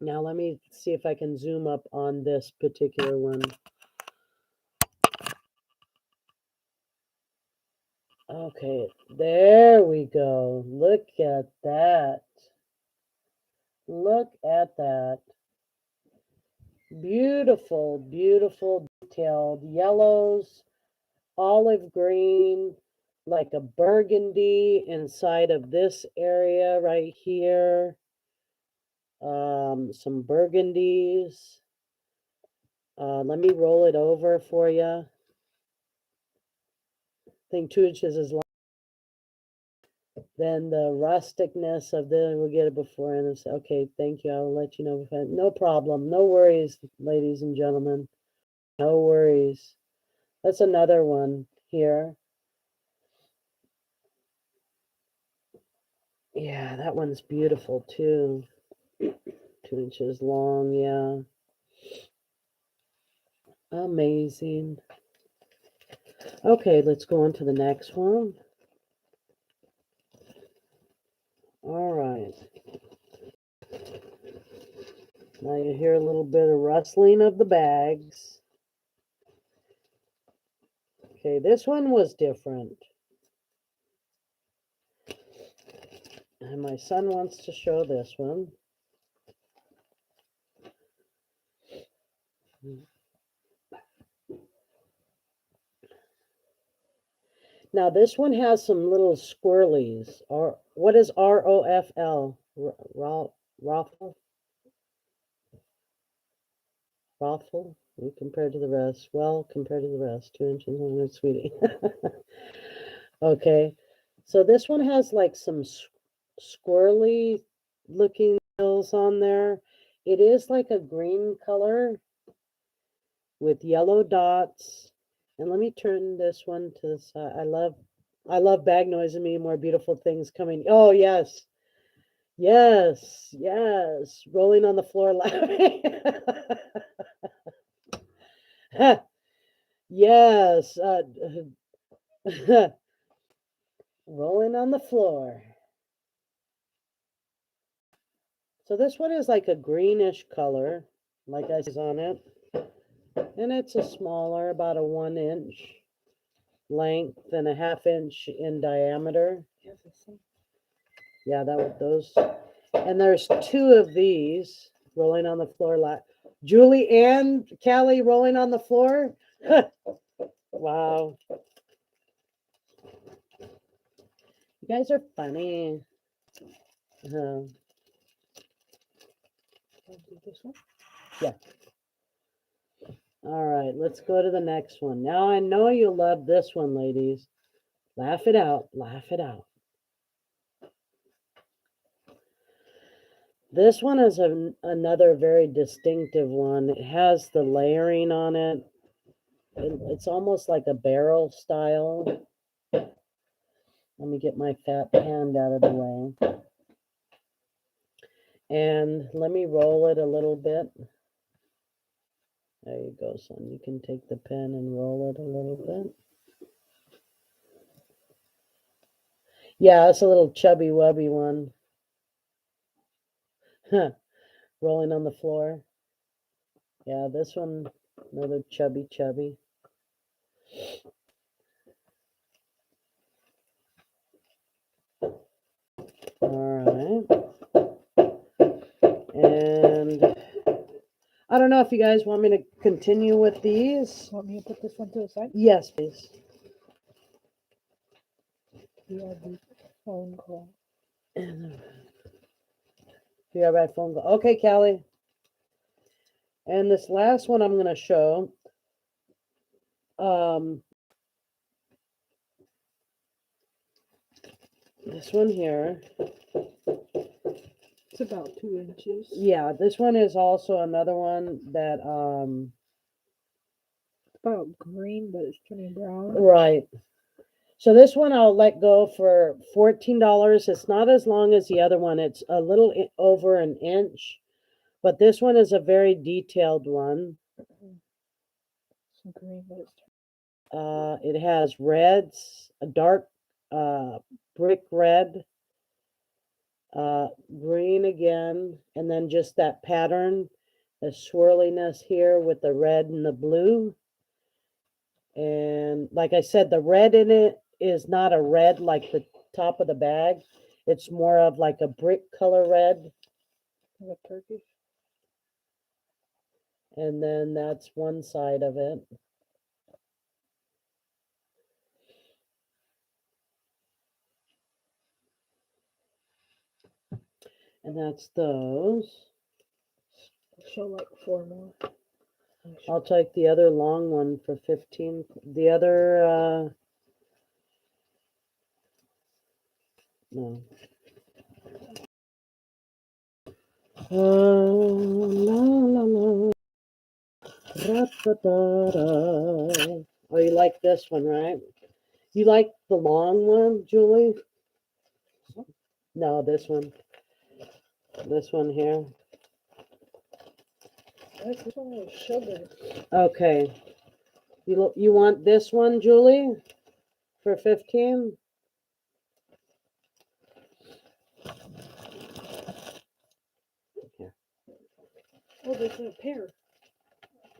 S1: Now, let me see if I can zoom up on this particular one. Okay, there we go. Look at that. Look at that. Beautiful, beautiful detailed yellows, olive green, like a burgundy inside of this area right here. Some burgundies. Let me roll it over for you. I think 2 inches is long. Then the rusticness of we'll get it before and it's okay. Thank you. I'll let you know if no problem. No worries, ladies and gentlemen. No worries. That's another one here. Yeah, that one's beautiful too. 2 inches long, yeah. Amazing. Okay, let's go on to the next one. All right. Now you hear a little bit of rustling of the bags. Okay, this one was different. And my son wants to show this one. Now this one has some little squirrelies. Or what is ROFL? Raffle? Raffle? Compared to the rest. Well, compared to the rest. 2 inches on it, sweetie. Okay. So this one has like some squirrely looking hills on there. It is like a green color with yellow dots. And let me turn this one to the side. I love bag noise and me, more beautiful things coming. Oh yes. Yes, yes. Rolling on the floor laughing. Yes. Rolling on the floor. So this one is like a greenish color, like I said on it. And it's a smaller, about a 1 inch length and a 1/2 inch in diameter. Yeah, those. And there's 2 of these rolling on the floor. Julie and Callie rolling on the floor. Wow. You guys are funny. This one? Yeah. All right, let's go to the next one. Now I know you love this one, ladies. Laugh it out. Laugh it out. This one is another very distinctive one. It has the layering on it. It's almost like a barrel style. Let me get my fat hand out of the way. And let me roll it a little bit. There you go, son. You can take the pen and roll it a little bit. Yeah, it's a little chubby wubby one. Huh. Rolling on the floor. Yeah, this one, another chubby. All right. And I don't know if you guys want me to continue with these.
S2: Want me to put this one to the side?
S1: Yes, please.
S2: You have the phone call.
S1: You have my phone call. Okay, Callie. And this last one I'm going to show. This one here.
S2: It's about 2 inches.
S1: Yeah, this one is also another one that
S2: It's about green, but it's turning brown.
S1: right. So this one I'll let go for $14. It's not as long as the other one. It's a little over an inch, but this one is a very detailed one.
S2: Some green, but it's
S1: It has reds, a dark brick red, green again, and then just that pattern, the swirliness here with the red and the blue. And like I said, the red in it is not a red like the top of the bag. It's more of like a brick color red.
S2: like Turkish.
S1: And then that's one side of it. And that's those.
S2: I'll show like 4 more.
S1: I'll take the other long one for 15. The other, no. La, la, la. Ra-ta-ta-da. Oh, you like this one, right? You like the long one, Julie? No, this one. This one here.
S2: This one is sugar.
S1: Okay. You want this one, Julie? For 15?
S2: Oh, there's a pair.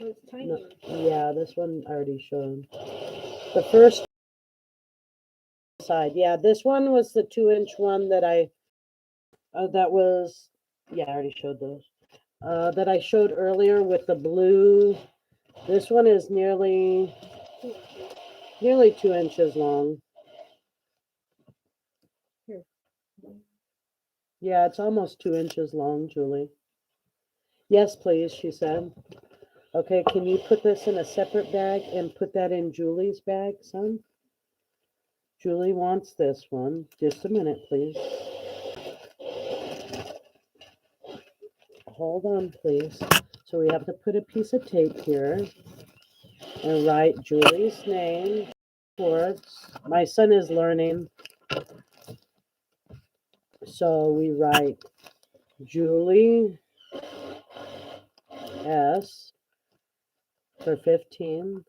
S2: Oh, it's tiny.
S1: No, yeah, this one I already showed. The first side. Yeah, this one was the 2-inch one that that was, yeah, I already showed those. That I showed earlier with the blue. This one is nearly 2 inches long. Yeah, it's almost 2 inches long, Julie. Yes, please, she said. Okay, can you put this in a separate bag and put that in Julie's bag, son? Julie wants this one. Just a minute, please. Hold on, please. So we have to put a piece of tape here and write Julie's name. Words. My son is learning. So we write Julie S for 15.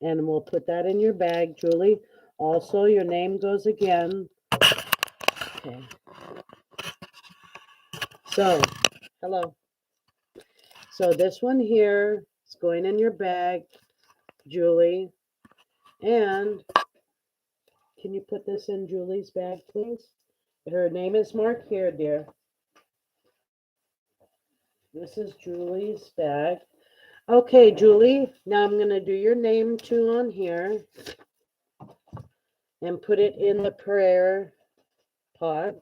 S1: And we'll put that in your bag, Julie. Also, your name goes again. Okay. So, hello. So this one here is going in your bag, Julie. And can you put this in Julie's bag, please? Her name is marked here, dear. This is Julie's bag. Okay, Julie, now I'm going to do your name too on here and put it in the prayer pot.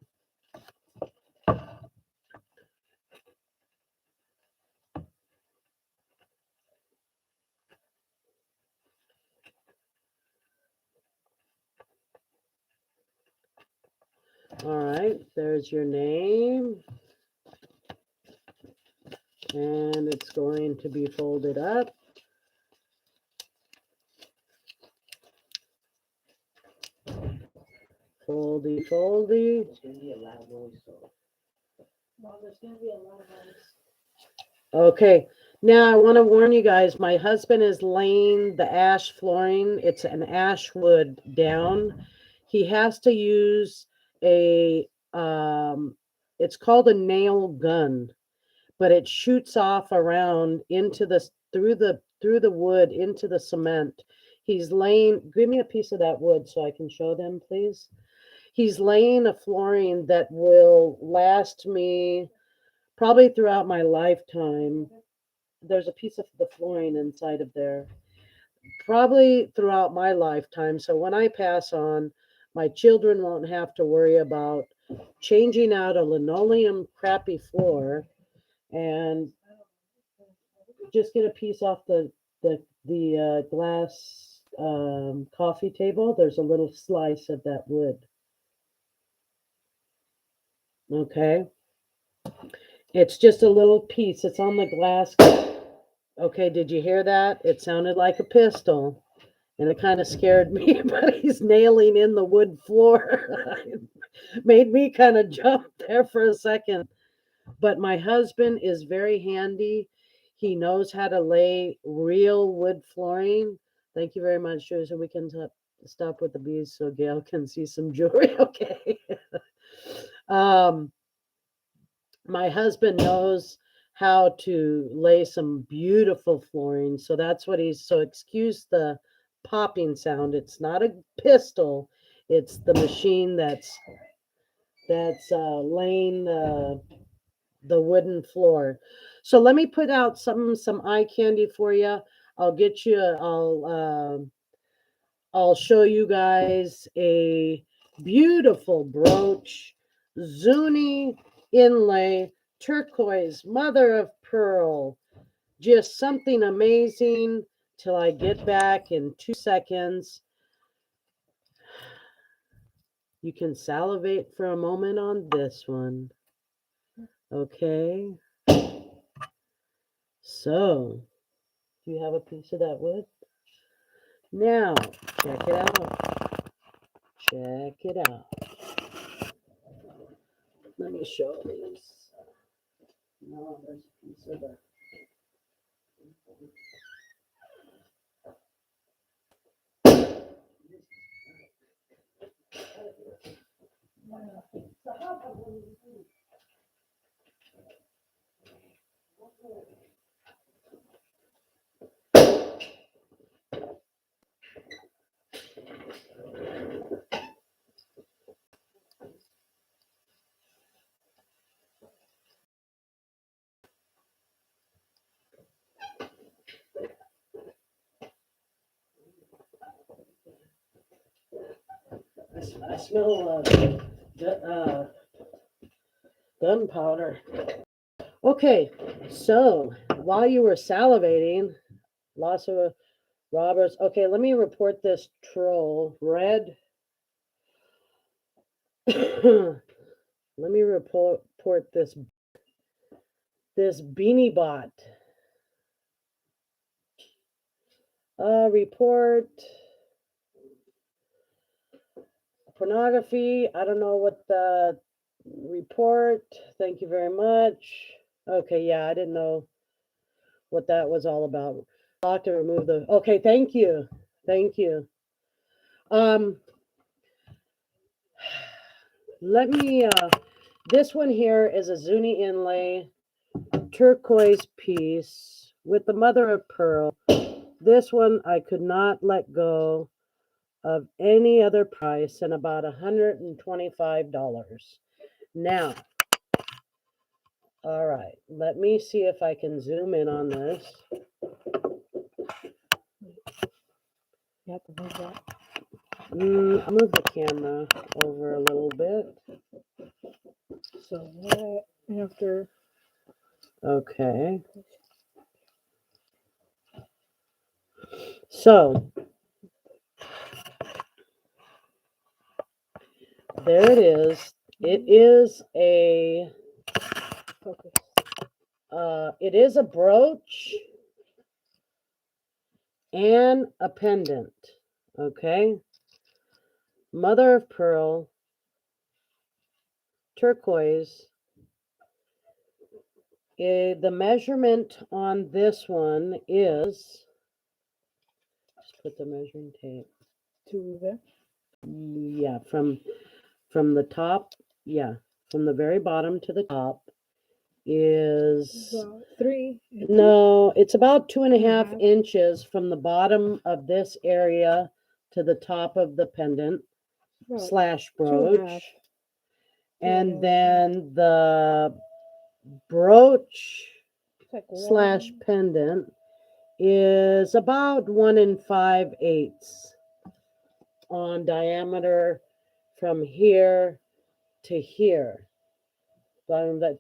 S1: All right, there's your name. And it's going to be folded up. Foldy, foldy. It's going to be a loud noise, though. Well, there's going to be a lot of noise. Okay, now I want to warn you guys, my husband is laying the ash flooring. It's an ash wood down. He has to use a, it's called a nail gun, but it shoots off around into the, through the wood into the cement. He's laying, give me a piece of that wood so I can show them, please. He's laying a flooring that will last me probably throughout my lifetime. There's a piece of the flooring inside of there. Probably throughout my lifetime. So when I pass on, my children won't have to worry about changing out a linoleum crappy floor and just get a piece off the glass coffee table. There's a little slice of that wood. Okay. It's just a little piece. It's on the glass. Okay, did you hear that? It sounded like a pistol. And it kind of scared me, but he's nailing in the wood floor. Made me kind of jump there for a second. But my husband is very handy. He knows how to lay real wood flooring. Thank you very much, Joe. So we can stop with the bees so Gail can see some jewelry. Okay. My husband knows how to lay some beautiful flooring. So that's what he's, so excuse the popping sound. It's not a pistol. It's the machine that's laying the wooden floor. So let me put out some eye candy for you. I'll get you, I'll show you guys a beautiful brooch, Zuni inlay, turquoise, mother of pearl. Just something amazing till I get back in 2 seconds. You can salivate for a moment on this one. Okay. So, do you have a piece of that wood? Now, check it out. Check it out. Let me show these. No, there's a piece of that. I smell gunpowder. Okay, so while you were salivating, lots of robbers. Okay, let me report this troll. Red. Let me report this beanie bot. Report pornography. I don't know what the report. Thank you very much. Okay, yeah, I didn't know what that was all about. Lock to remove the. Okay, thank you, thank you. Let me. This one here is a Zuni inlay turquoise piece with the mother of pearl. This one I could not let go of any other price and about $125. Now, all right, let me see if I can zoom in on this.
S2: You have to move that.
S1: I'll move the camera over a little bit.
S2: So right after.
S1: Okay. So, there it is. It is a
S2: Focus.
S1: It is a brooch and a pendant. Okay. Mother of pearl, turquoise. The measurement on this one is, just put the measuring tape.
S2: To there.
S1: Yeah, from the top, yeah, from the very bottom to the top is
S2: About 3.
S1: no, it's about 2.5
S2: 2.5.
S1: inches from the bottom of this area to the top of the pendant slash
S2: 2.5.
S1: brooch. And then the brooch
S2: Like
S1: slash pendant is about 1 5/8 on diameter from here to here.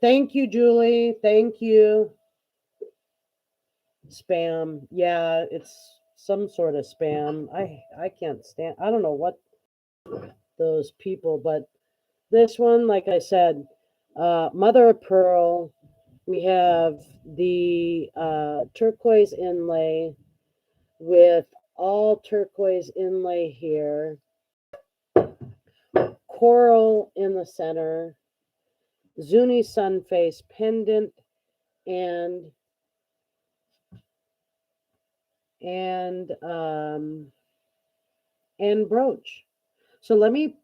S1: Thank you, Julie. Thank you. Spam. Yeah, it's some sort of spam. I can't stand. I don't know what those people, but this one, like I said, mother of pearl. We have the turquoise inlay with all turquoise inlay here, coral in the center, Zuni sun face pendant, and brooch. So let me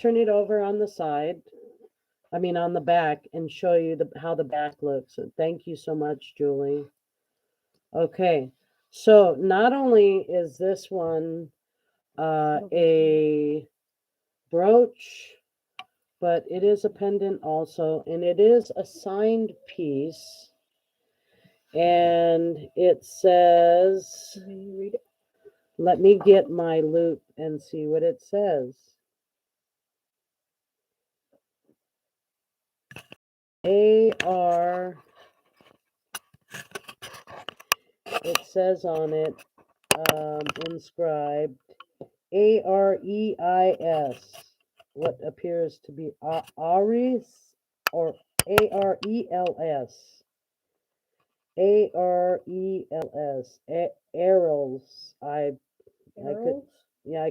S1: turn it over on the side. I mean on the back, and show you how the back looks. So thank you so much, Julie. Okay, so not only is this one a brooch, but it is a pendant also, and it is a signed piece. And it says,
S2: Can you read it?
S1: let me get my loop and see what it says. AR, it says on it, inscribed, AREIS, what appears to be Aries or ARELS. ARELS. Arrows. I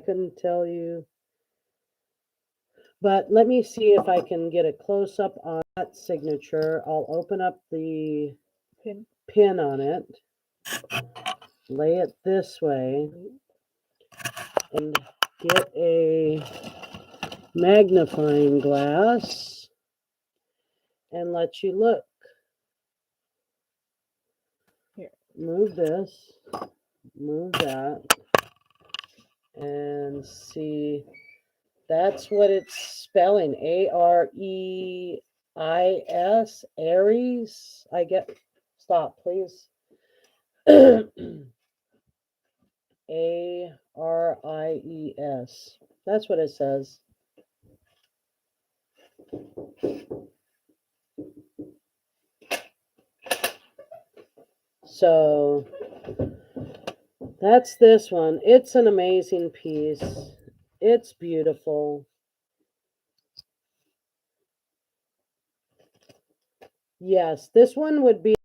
S1: couldn't tell you. But let me see if I can get a close up on that signature. I'll open up the pin on it, lay it this way, and get a magnifying glass and let you look.
S2: Here.
S1: Move this, move that, and see. That's what it's spelling. AREIS, Aries. I get. Stop, please. ARIES. That's what it says. So that's this one. It's an amazing piece. It's beautiful. Yes, this one would be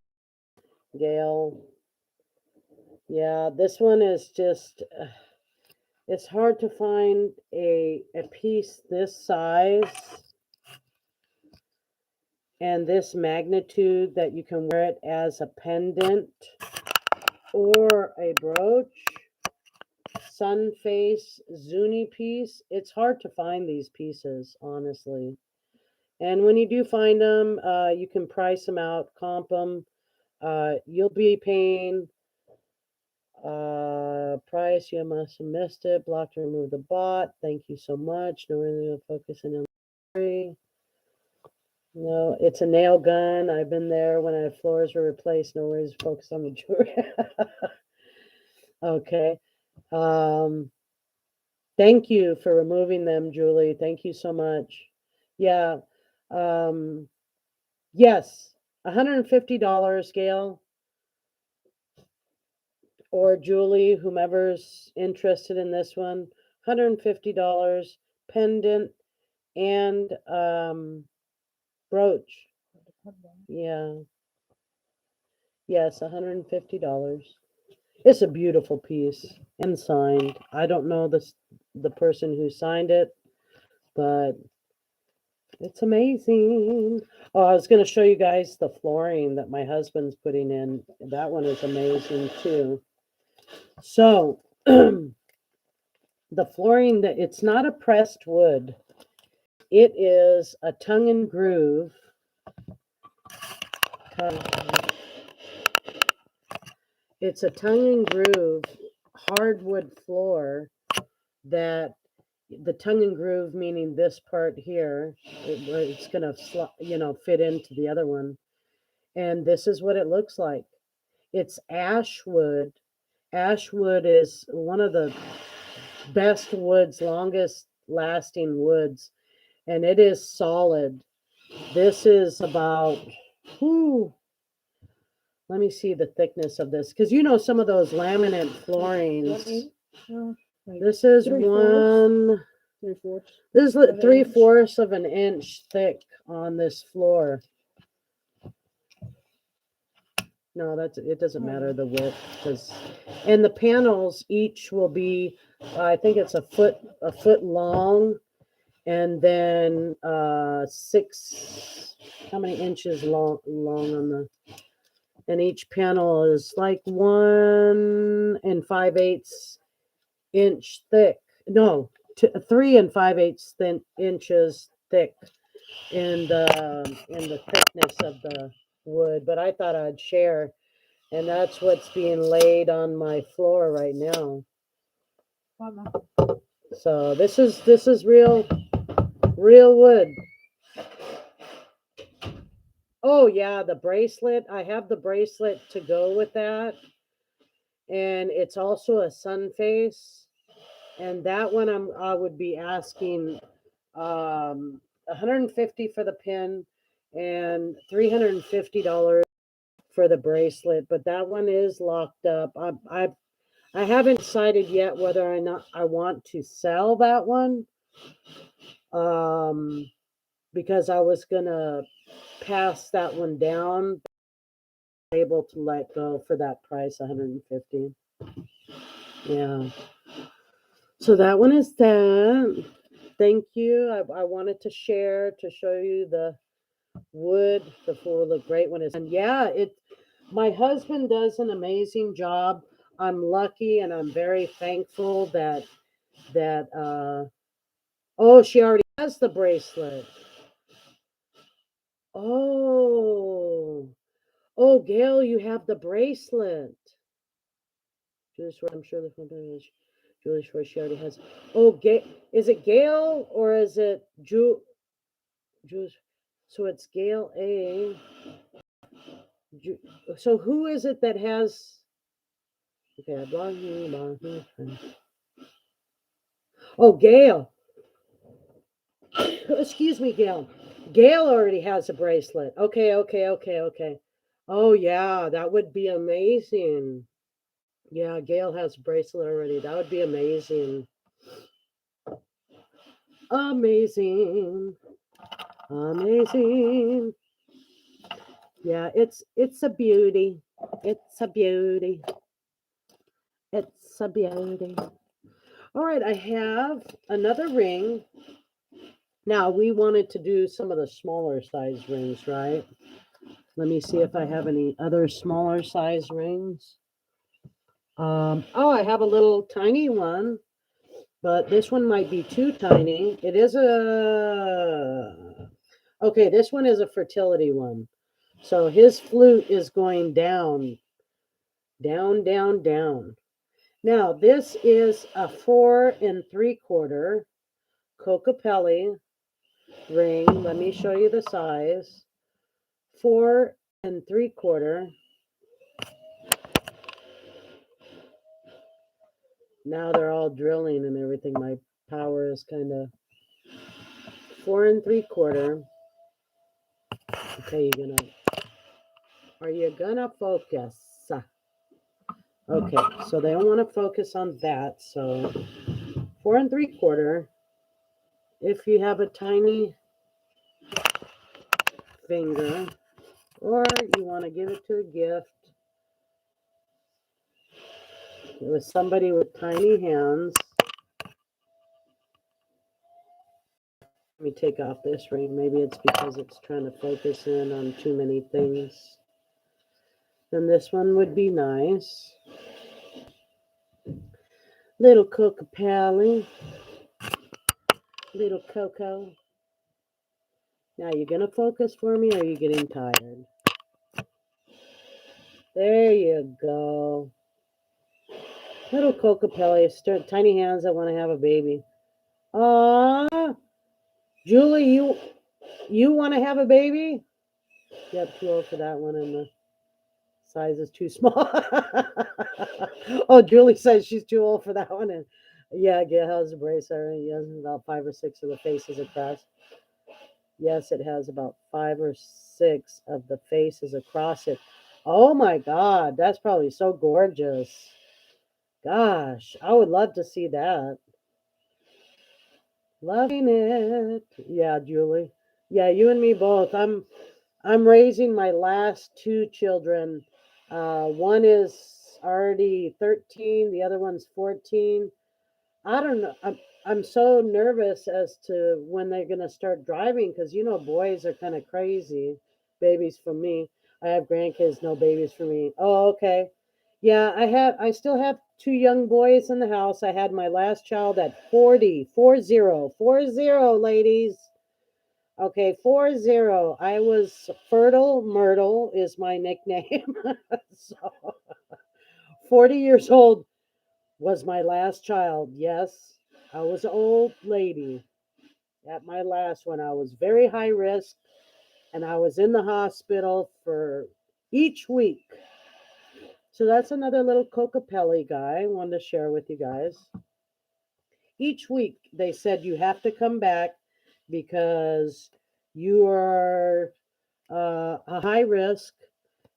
S1: Gail. Yeah, this one is just it's hard to find a piece this size and this magnitude that you can wear it as a pendant or a brooch. Sun face Zuni piece. It's hard to find these pieces, honestly. And when you do find them, you can price them out, comp them. You'll be paying price. You must have missed it. Block to remove the bot. Thank you so much. No, really focusing on free. No, it's a nail gun. I've been there when our floors were replaced. No worries. Focus on the jewelry. Okay. Thank you for removing them, Julie. Thank you so much. Yeah. Yes. $150, Gail. Or Julie, whomever's interested in this one. $150 pendant and brooch. Yeah. Yes, $150. It's a beautiful piece and signed. I don't know the person who signed it, but it's amazing. Oh, I was going to show you guys the flooring that my husband's putting in. That one is amazing too. So, the flooring that it's not a pressed wood. It is a tongue and groove. It's a tongue and groove hardwood floor that the tongue and groove meaning this part here where it's gonna fit into the other one, and this is what it looks like. It's ash wood. Ash wood is one of the best woods, longest lasting woods, and it is solid. This is about let me see the thickness of this, because some of those laminate floorings. This is one.
S2: 3/4.
S1: This is 3/4 of an inch thick on this floor. No, it doesn't matter the width, and the panels each will be, I think it's a foot long, and then how many inches long on the, and each panel is like 1 5/8 inch thick. No, 3 5/8 inches thick in the thickness of the wood. But I thought I'd share, and that's what's being laid on my floor right now. So this is real wood. Oh yeah, the bracelet. I have the bracelet to go with that, and it's also a sun face. And that one I would be asking $150 for the pin and $350 for the bracelet. But that one is locked up. I haven't decided yet whether or not I want to sell that one. Because I was gonna pass that one down, able to let go for that price, $150. Yeah. So that one is that. Thank you. I wanted to share to show you the wood before the great one is. And yeah, my husband does an amazing job. I'm lucky and I'm very thankful that oh, she already has the bracelet. Oh, Gail, you have the bracelet. I'm sure the phone is Julie Shore. She already has. Oh, is it Gail or is it Julie? So it's Gail A. So who is it that has? Okay, oh, Gail. Excuse me, Gail. Gail already has a bracelet. Okay. Oh, yeah, that would be amazing. Yeah, Gail has a bracelet already. That would be amazing. Amazing. Amazing. Yeah, it's a beauty. It's a beauty. It's a beauty. All right, I have another ring. Now, we wanted to do some of the smaller size rings, right? Let me see if I have any other smaller size rings. Oh, I have a little tiny one, but this one might be too tiny. It is okay, this one is a fertility one. So his flute is going down, down, down, down. Now, this is a 4 3/4 Cocapelli ring. Let me show you the size. 4 3/4. Now they're all drilling and everything. My power is kind of 4 3/4. Okay, are you gonna focus? Okay, so they don't want to focus on that. So 4 3/4. If you have a tiny finger, or you want to give it to a gift, it was somebody with tiny hands. Let me take off this ring. Maybe it's because it's trying to focus in on too many things. Then this one would be nice. Little Cocapelli. Little Coco. Now, you're going to focus for me, or are you getting tired? There you go. Little Cocapelli. Tiny hands that want to have a baby. Aww. Julie, you want to have a baby? Yep, too old for that one, and the size is too small. Oh, Julie says she's too old for that one, and yeah, Gail has a bracelet. Yes, about 5 or 6 of the faces across. Yes, it has about 5 or 6 of the faces across it. Oh my God, that's probably so gorgeous. Gosh, I would love to see that. Loving it. Yeah, Julie. Yeah, you and me both. I'm raising my last 2 children. One is already 13, the other one's 14. I don't know. I'm so nervous as to when they're gonna start driving because boys are kind of crazy. Babies for me. I have grandkids, no babies for me. Oh, okay. Yeah, I still have 2 young boys in the house. I had my last child at 40, 40, 40, ladies. Okay, 40. I was Fertile Myrtle is my nickname. So 40 years old was my last child. Yes, I was an old lady at my last one. I was very high risk and I was in the hospital for each week. So that's another little Cocapelli guy I wanted to share with you guys. Each week they said you have to come back because you are a high risk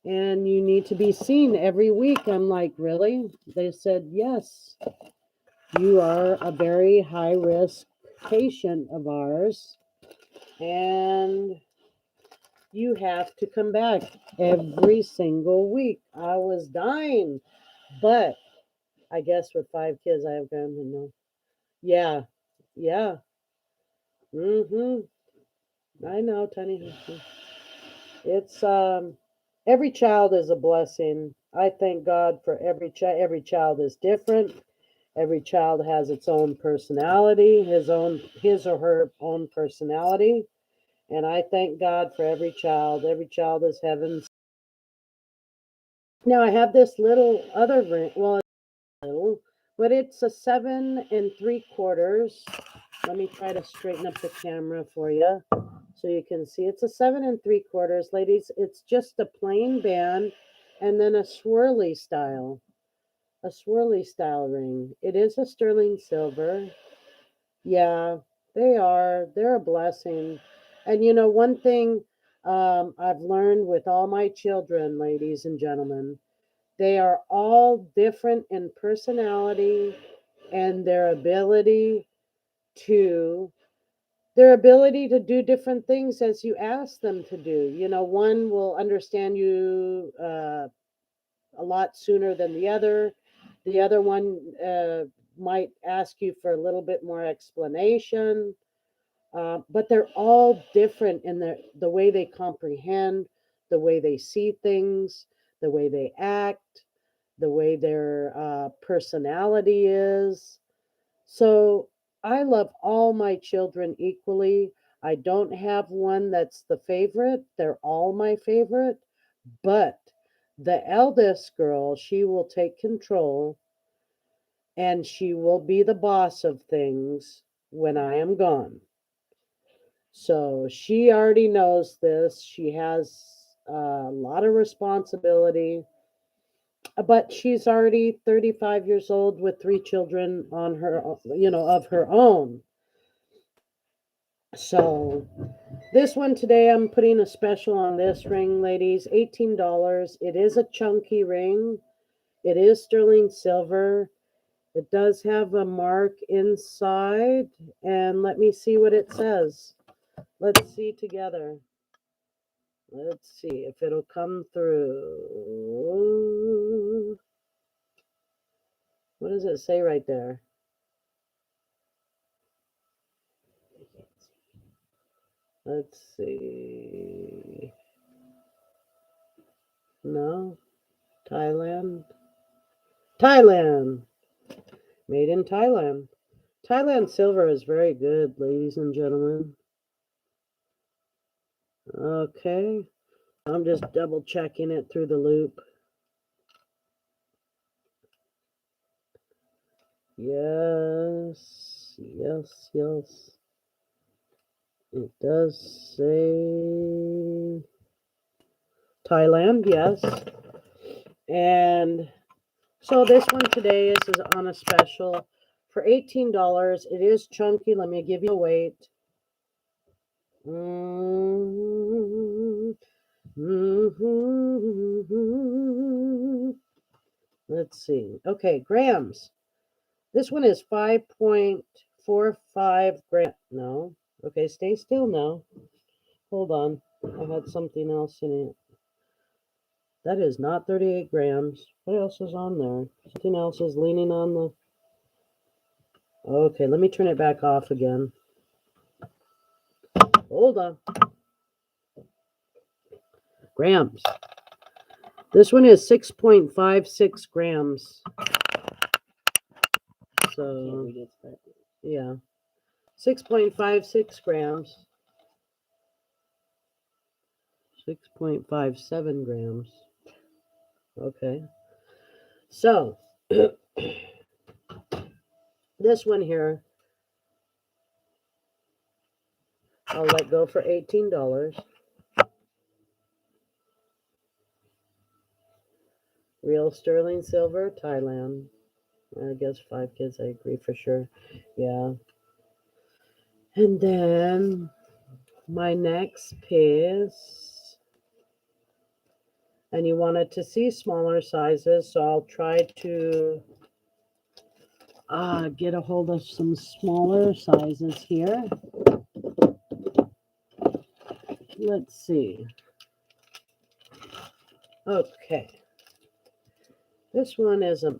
S1: and you need to be seen every week. I'm like, really? They said, yes, you are a very high risk patient of ours and you have to come back every single week. I was dying, but I guess with 5 kids, I have grandma. Yeah, yeah. I know, Tony. It's every child is a blessing. I thank God for every child. Every child is different. Every child has its own personality, his or her own personality. And I thank God for every child. Every child is heaven's. Now I have this little other ring. Well, it's little, but it's a 7 3/4. Let me try to straighten up the camera for you so you can see. It's a 7 3/4, ladies. It's just a plain band and then a swirly style ring. It is a sterling silver. Yeah, they are. They're a blessing. And one thing I've learned with all my children, ladies and gentlemen, they are all different in personality and to their ability to do different things as you ask them to do. You know, one will understand you a lot sooner than the other. The other one might ask you for a little bit more explanation. But they're all different in the way they comprehend, the way they see things, the way they act, the way their personality is. So I love all my children equally. I don't have one that's the favorite. They're all my favorite. But the eldest girl, she will take control and she will be the boss of things when I am gone. So she already knows this. She has a lot of responsibility, but she's already 35 years old with three children on of her own. So this one today, I'm putting a special on this ring, ladies, $18. It is a chunky ring. It is sterling silver. It does have a mark inside, and let me see what it says. Let's see together. Let's see if it'll come through. What does it say right there? Let's see. No. Thailand. Thailand. Made in Thailand. Thailand silver is very good, ladies and gentlemen. Okay. I'm just double checking it through the loop. Yes. Yes, yes. It does say Thailand, yes. And so this one today is on a special for $18. It is chunky. Let me give you a weight. Let's see. Okay, grams. This one is 5.45 grams. No. Okay, stay still now. Hold on. I had something else in it. That is not 38 grams. What else is on there? Something else is leaning on the... Okay, let me turn it back off again. Hold on. Grams. This one is 6.56 grams. So, yeah. 6.56 grams. 6.57 grams. Okay. So, this one here, I'll let go for $18. Real sterling silver, Thailand. I guess 5 kids, I agree for sure. Yeah. And then my next piece, and you wanted to see smaller sizes, so I'll try to get a hold of some smaller sizes here. Let's see. Okay. This one is a... I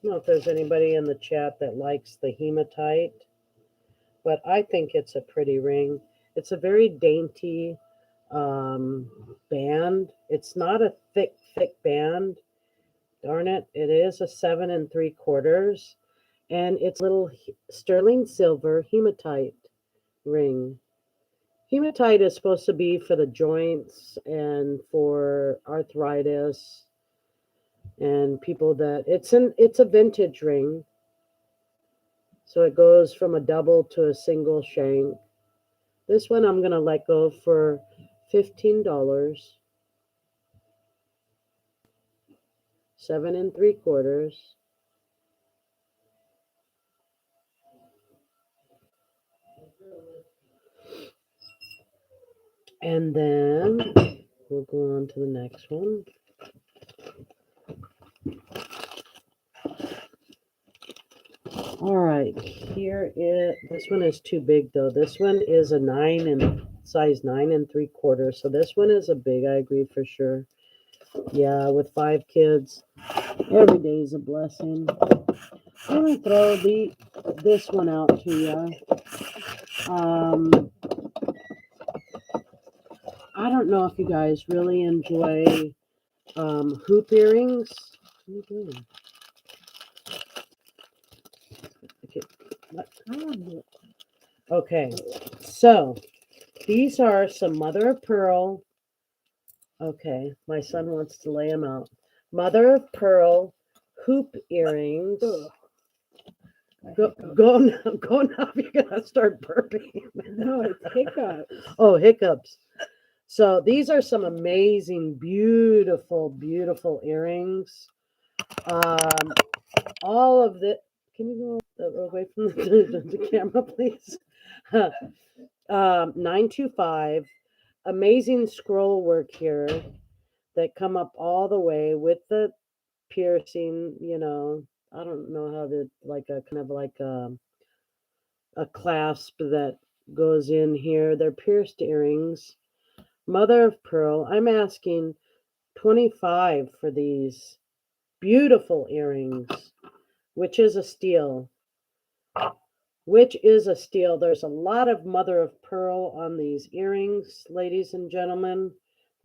S1: don't know if there's anybody in the chat that likes the hematite, but I think it's a pretty ring. It's a very dainty band. It's not a thick band. Darn it. It is a 7 3/4. And it's little sterling silver hematite ring. Hematite is supposed to be for the joints and for arthritis and people that it's a vintage ring. So it goes from a double to a single shank. This one I'm gonna let go for $15. 7 3/4. And then we'll go on to the next one. All right, here is, this one is too big though. This one is a 9 and size 9 3/4. So this one is a big, I agree for sure. Yeah, with 5 kids, every day is a blessing. I'm gonna throw this one out to you. I don't know if you guys really enjoy hoop earrings. What are you doing? Okay, okay, so these are some mother of pearl. Okay, my son wants to lay them out. Mother of pearl hoop earrings.
S2: Ugh.
S1: Go now, go now. You're gonna start burping.
S2: No, it's hiccups.
S1: Oh, hiccups. So these are some amazing, beautiful, beautiful earrings. All of the. Can you go away from the camera, please? 925. Amazing scroll work here that come up all the way with the piercing. You know, I don't know how to like a kind of like a clasp that goes in here. They're pierced earrings. Mother of pearl. I'm asking 25 for these beautiful earrings, which is a steal. Which is a steal. There's a lot of mother of pearl on these earrings, ladies and gentlemen.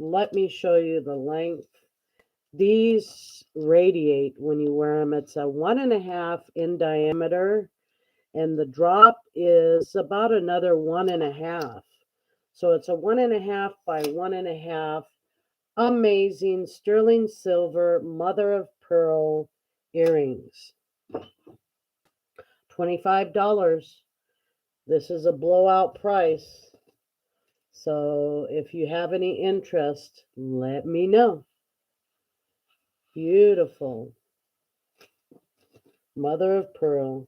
S1: Let me show you the length. These radiate when you wear them. It's a 1.5 in diameter, and the drop is about another 1.5. So it's a 1.5 by 1.5. Amazing sterling silver mother of pearl earrings. $25. This is a blowout price. So if you have any interest, let me know. Beautiful. Mother of pearl.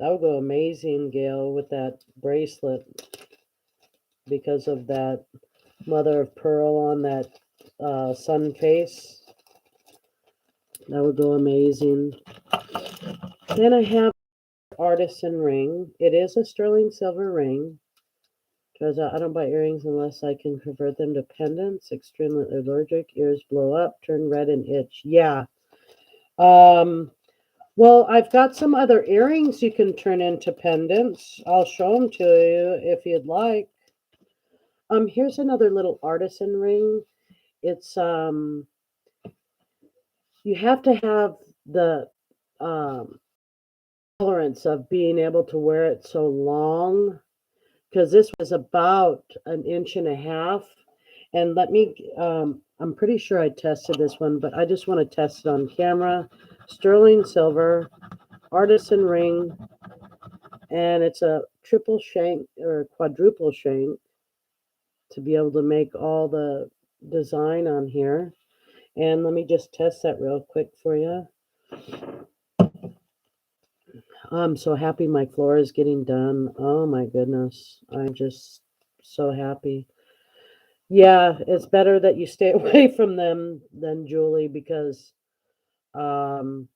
S1: That would go amazing, Gail, with that bracelet because of that mother of pearl on that sun face. That would go amazing. Then I have artisan ring. It is a sterling silver ring because I don't buy earrings unless I can convert them to pendants. Extremely allergic. Ears blow up, turn red, and itch. Yeah. Well, I've got some other earrings you can turn into pendants. I'll show them to you if you'd like. Here's another little artisan ring. It's you have to have the tolerance of being able to wear it so long, because this was about 1.5 inches. And let me, I'm pretty sure I tested this one, but I just want to test it on camera. Sterling silver, artisan ring, and it's a triple shank or quadruple shank to be able to make all the design on here. And let me just test that real quick for you. I'm so happy my floor is getting done. Oh my goodness. I'm just so happy. Yeah, it's better that you stay away from them than Julie, because you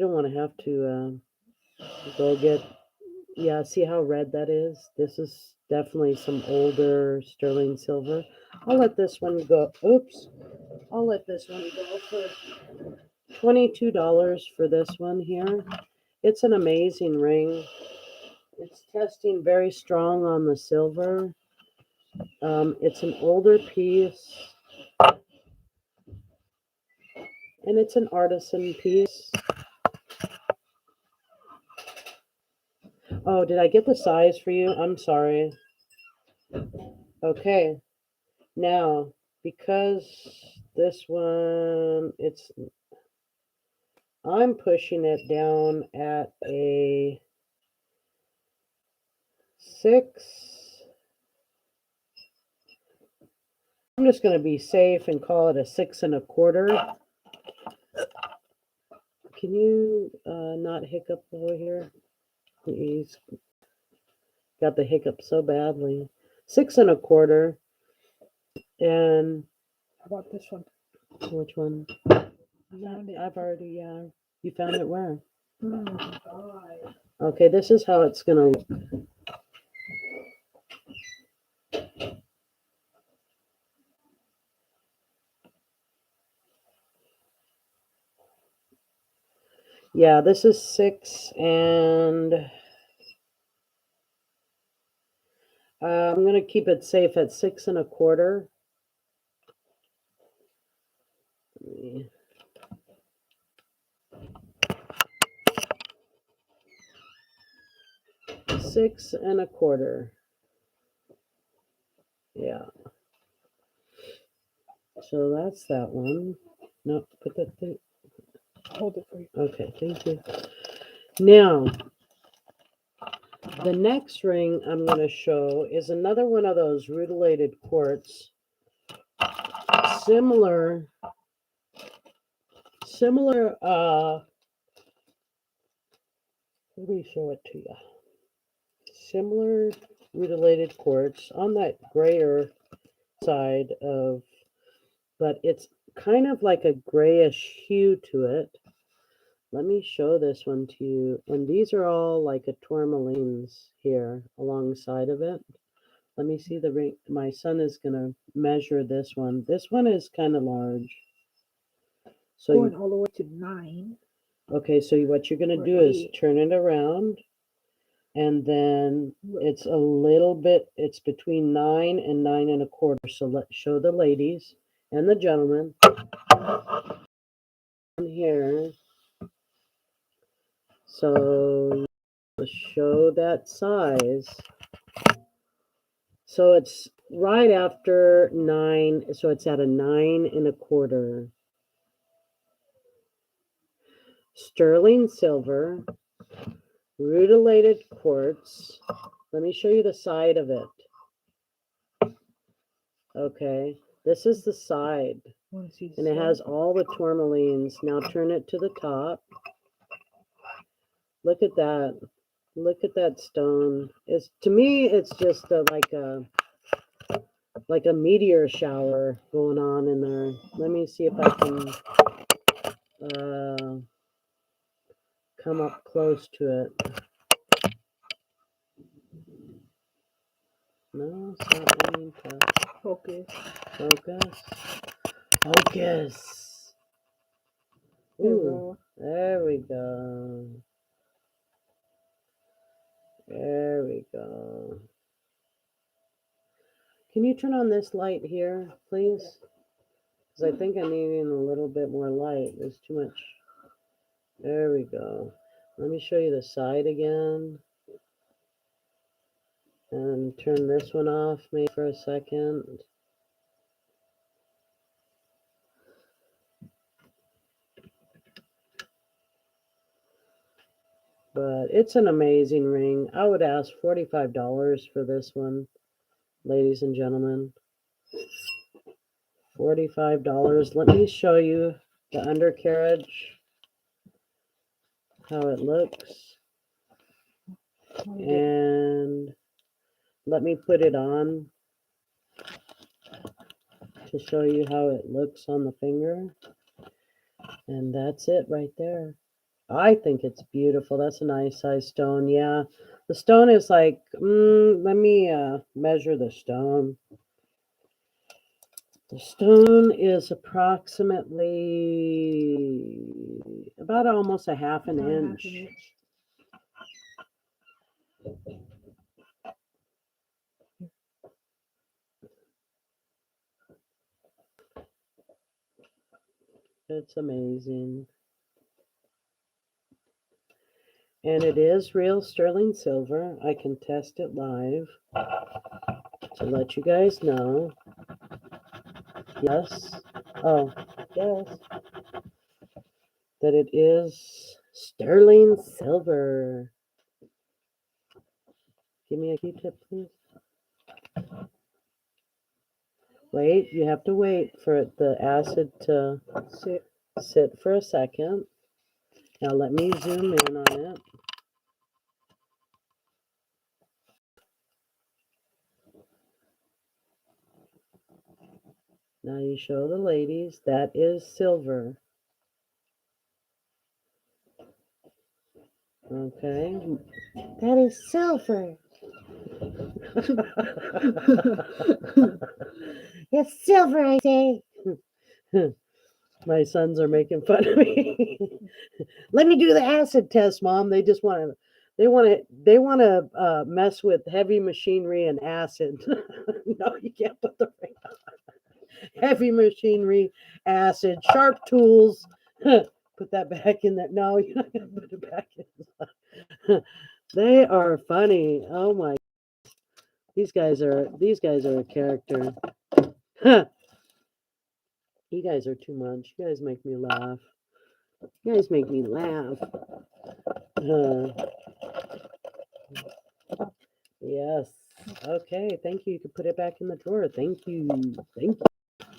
S1: don't want to have to go get, yeah, see how red that is? This is definitely some older sterling silver. I'll let this one go. Oops. I'll let this one go for $22 for this one here. It's an amazing ring. It's testing very strong on the silver. It's an older piece, and it's an artisan piece. Oh, did I get the size for you? I'm sorry. Okay. Now, because this one, I'm pushing it down at a 6. I'm just going to be safe and call it a 6.25. Can you not hiccup over here? He's got the hiccup so badly. 6 1/4. And
S2: How about this one?
S1: which one?
S2: Found it.
S1: I've already, yeah. You found it where?
S2: God.
S1: Okay, this is how it's gonna look. Yeah, this is 6, and I'm gonna keep it safe at 6 1/4. 6 1/4. Yeah. So that's that one. No, put that thing.
S2: Hold it for you.
S1: Okay, thank you. Now, the next ring I'm going to show is another one of those rutilated quartz. Similar, let me show it to you. Similar rutilated quartz on that grayer side of, but it's kind of like a grayish hue to it. Let me show this one to you. And these are all like a tourmalines here alongside of it. Let me see the ring. My son is going to measure this one. This one is kind of large. So
S2: Going all the way to 9.
S1: okay, so what you're going to
S2: Or
S1: do is
S2: 8.
S1: turn it around. And then it's a little bit, it's between 9 and 9 1/4. So let's show the ladies and the gentlemen here. So show that size. So it's right after 9. So it's at a 9 1/4. Sterling silver, rutilated quartz. Let me show you the side of it. Okay, this is the side. And it has all the tourmalines. Now turn it to the top. Look at that. Look at that stone. It's, to me, it's just like a meteor shower going on in there. Let me see if I can come up close to it. No, it's not wanting to
S2: Focus.
S1: focus. Focus. Ooh, there we go. There we go. Can you turn on this light here, please? Because I think I'm needing a little bit more light. There's too much. There we go. Let me show you the side again. And turn this one off maybe for a second. But it's an amazing ring. I would ask $45 for this one, ladies and gentlemen. $45. Let me show you the undercarriage, how it looks. And let me put it on to show you how it looks on the finger. And that's it right there. I think it's beautiful. That's a nice size stone. Yeah, the stone is like, let me measure the stone. The stone is approximately about almost a half an inch. It's amazing. And it is real sterling silver. I can test it live to let you guys know. Yes. Oh, yes. That it is sterling silver. Give me a Q-tip, please. Wait, you have to wait for the acid to sit for a second. Now let me zoom in on it. Now you show the ladies. That is silver. Okay. That is silver. It's silver, I say. My sons are making fun of me. Let me do the acid test, Mom. They just want to. They want to mess with heavy machinery and acid. No, you can't put the ring on. Heavy machinery, acid, sharp tools. Put that back in there. No, you're not gonna put it back in. They are funny. Oh my! These guys are a character. You guys are too much. You guys make me laugh. You guys make me laugh. Yes. Okay. Thank you. You can put it back in the drawer. Thank you. Thank you.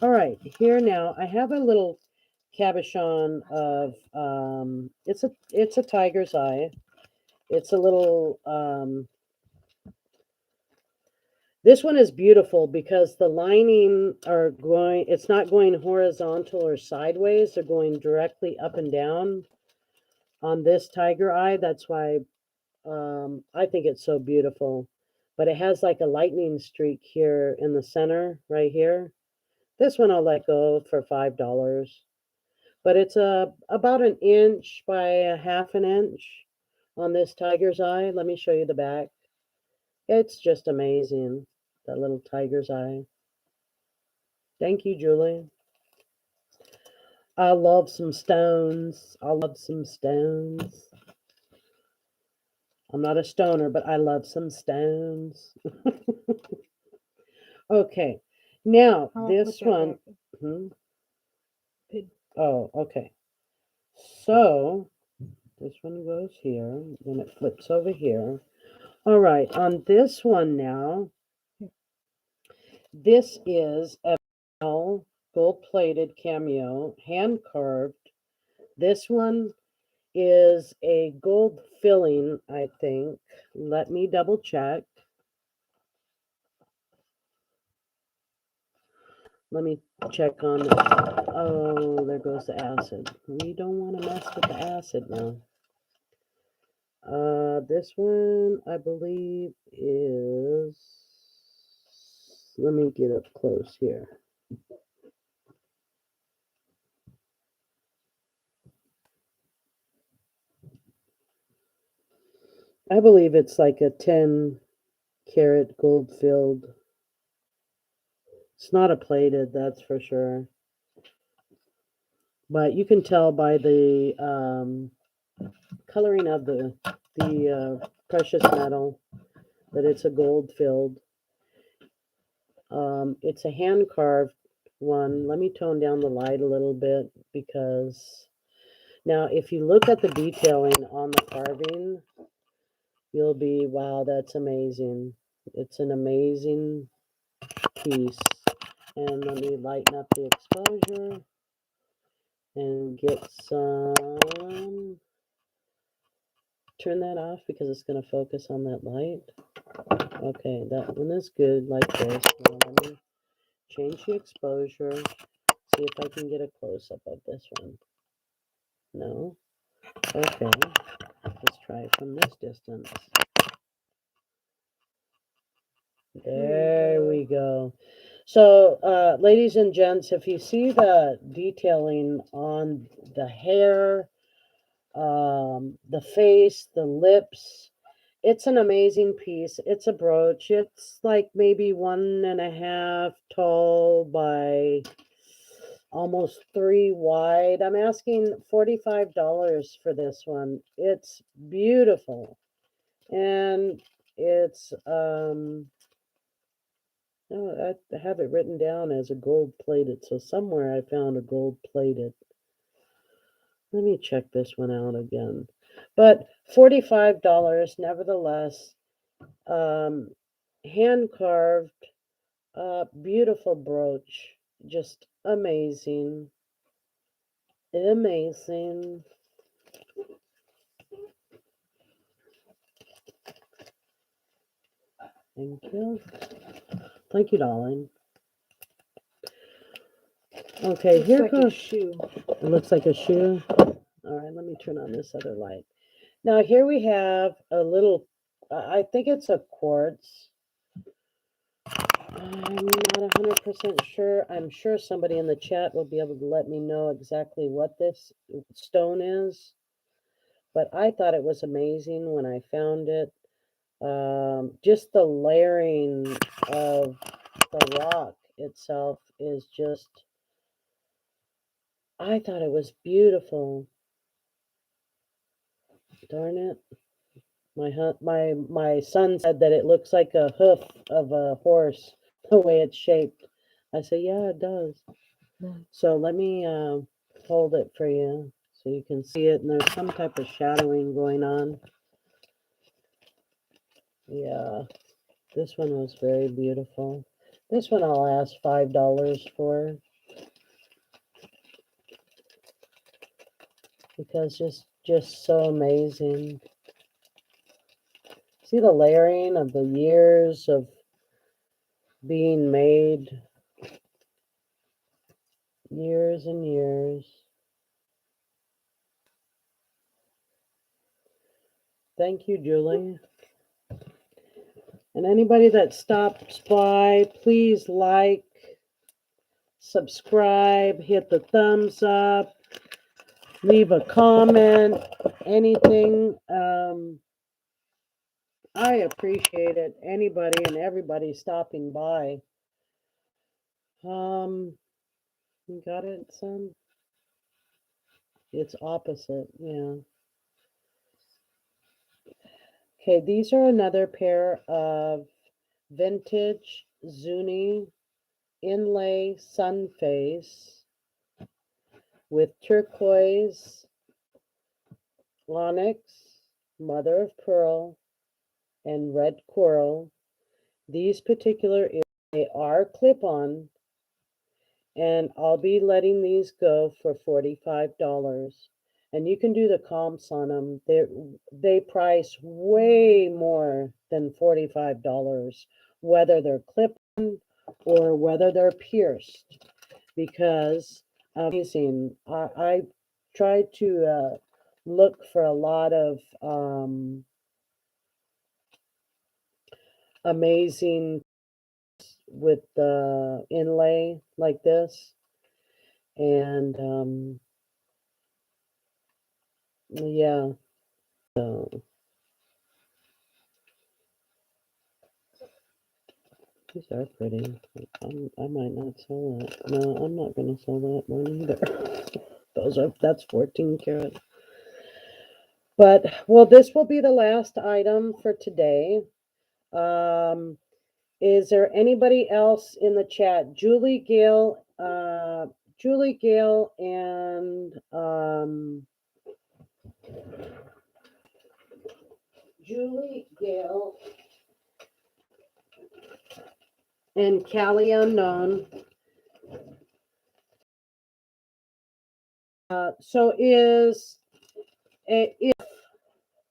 S1: All right. Here now, I have a little cabochon of it's a tiger's eye. It's a little this one is beautiful because the lining are going, it's not going horizontal or sideways, they're going directly up and down on this tiger eye. That's why I think it's so beautiful. But it has like a lightning streak here in the center, right here. This one I'll let go for $5. But it's about an inch by a half an inch on this tiger's eye. Let me show you the back. It's just amazing, that little tiger's eye. Thank you, Julie. I love some stones. I love some stones. I'm not a stoner, but I love some stones. Okay. Now,
S2: I'll
S1: this
S2: put that
S1: one.
S2: back.
S1: Oh, okay. So, this one goes here. Then it flips over here. All right. On this one now, this is a gold-plated cameo, hand-carved. This one is a gold filling, I think. Let me double check. Let me check on the, oh, there goes the acid. We don't want to mess with the acid now. This one, I believe, is, let me get up close here. I believe it's like a 10-carat gold filled. It's not a plated, that's for sure. But you can tell by the coloring of the precious metal that it's a gold filled. It's a hand carved one. Let me tone down the light a little bit because now if you look at the detailing on the carving, you'll be, wow, that's amazing. It's an amazing piece. And let me lighten up the exposure and get some, turn that off because it's going to focus on that light. Okay, that one is good like this. Now let me change the exposure. See if I can get a close-up of this one. No? Okay. Let's try it from this distance. There we go. So, ladies and gents, if you see the detailing on the hair, the face, the lips, it's an amazing piece. It's a brooch. It's like maybe 1.5 tall by almost 3 wide. I'm asking $45 for this one. It's beautiful. And it's oh, I have it written down as a gold plated. So somewhere I found a gold plated. Let me check this one out again. But $45 nevertheless. Hand carved, beautiful brooch. Just amazing. Amazing. Thank you. Thank you, darling. Okay,
S2: Looks
S1: here
S2: like a
S1: goes.
S2: shoe.
S1: It looks like a shoe. All right, let me turn on this other light. Now here we have a little, I think it's a quartz. I'm not 100% sure. I'm sure somebody in the chat will be able to let me know exactly what this stone is. But I thought it was amazing when I found it. Just the layering of the rock itself is just, I thought it was beautiful. Darn it. My son said that it looks like a hoof of a horse, the way it's shaped. I said, yeah, it does. So let me hold it for you so you can see it. And there's some type of shadowing going on. Yeah, this one was very beautiful. This one I'll ask $5 for because just so amazing. See the layering of the years of being made, years and years. Thank you, Julie. And anybody that stops by, please like, subscribe, hit the thumbs up, leave a comment, anything. I appreciate it. Anybody and everybody stopping by. You got it, son? It's opposite, yeah. Okay, these are another pair of vintage Zuni inlay sun face with turquoise, onyx, mother of pearl, and red coral. These particular they are clip-on, and I'll be letting these go for $45. And you can do the comps on them. They price way more than $45, whether they're clip-on or whether they're pierced, because amazing. I tried to look for a lot of amazing with the inlay like this, and yeah, so these are pretty. I might not sell that. No, I'm not going to sell that one either. That's 14 karat. But well, this will be the last item for today. Is there anybody else in the chat? Julie Gale, and Julie Gale and Callie Unknown. So if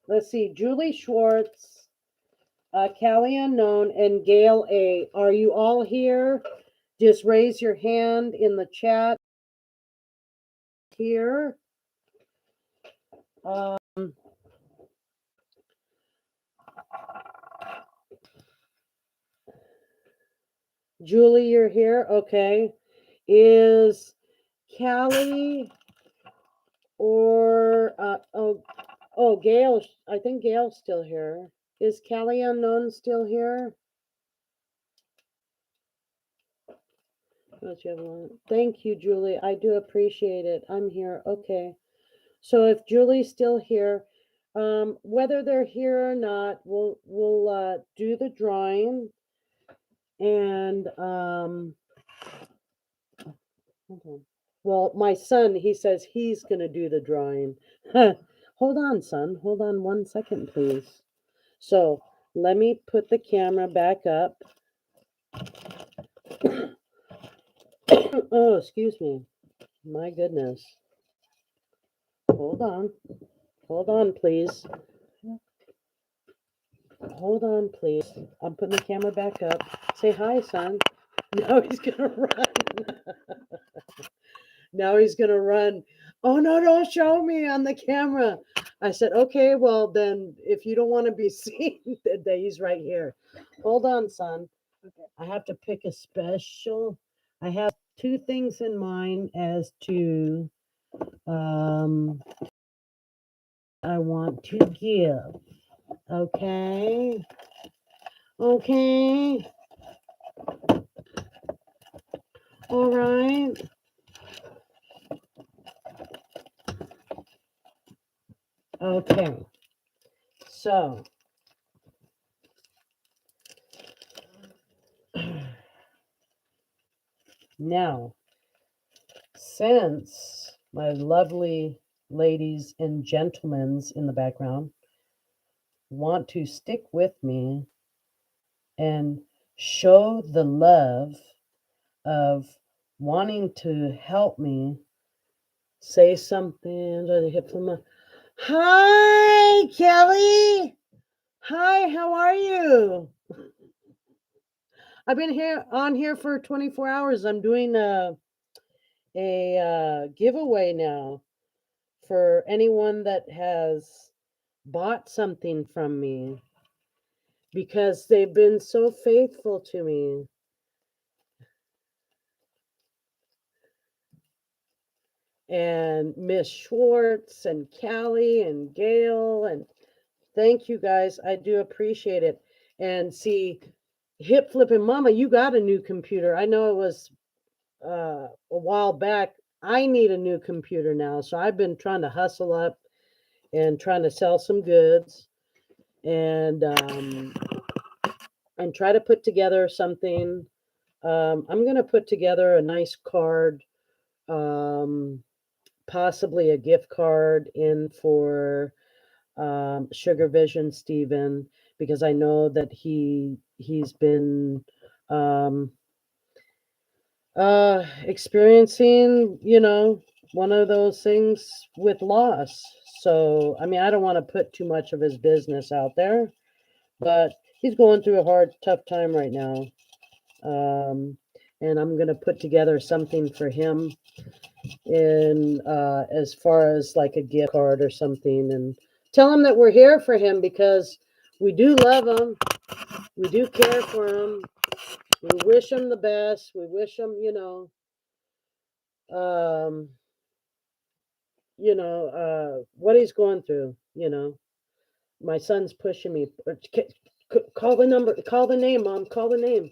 S1: let's see, Julie Schwartz, Callie Unknown, and Gail A. Are you all here? Just raise your hand in the chat here. Julie, you're here. Okay. Is Callie or Gail? I think Gail's still here. Is Callie Unknown still here? Thank you, Julie. I do appreciate it. I'm here. Okay. So if Julie's still here, whether they're here or not, we'll do the drawing. And hold on. Well, my son, he says he's gonna do the drawing. Hold on, son. Hold on 1 second, please. So let me put the camera back up. Oh, excuse me. My goodness. Hold on. Hold on, please. Hold on, please. I'm putting the camera back up. Say hi, son. No, he's gonna run. Now he's going to run. Oh, no, don't show me on the camera. I said, okay, well, then if you don't want to be seen, then he's right here. Hold on, son.
S2: Okay.
S1: I have to pick a special. I have two things in mind as to I want to give. Okay. Okay. All right. Okay. So now, since my lovely ladies and gentlemen in the background want to stick with me and show the love of wanting to help me say something to the hip from my Hi, Kelly. Hi, how are you? I've been here for 24 hours. I'm doing a giveaway now for anyone that has bought something from me because they've been so faithful to me. And Miss Schwartz and Callie and Gail, and thank you guys. I do appreciate it. And see, hip flipping mama, you got a new computer. I know it was a while back. I need a new computer now, so I've been trying to hustle up and trying to sell some goods and try to put together something. I'm gonna put together a nice card, possibly a gift card in for Sugar Vision Steven, because I know that he's been um, experiencing, one of those things with loss. So, I mean, I don't want to put too much of his business out there, but he's going through a hard, tough time right now. And I'm going to put together something for him in as far as like a gift card or something, and tell him that we're here for him because we do love him. We do care for him. We wish him the best. We wish him, um, what he's going through. My son's pushing me. Call the number. Call the name, Mom. Call the name.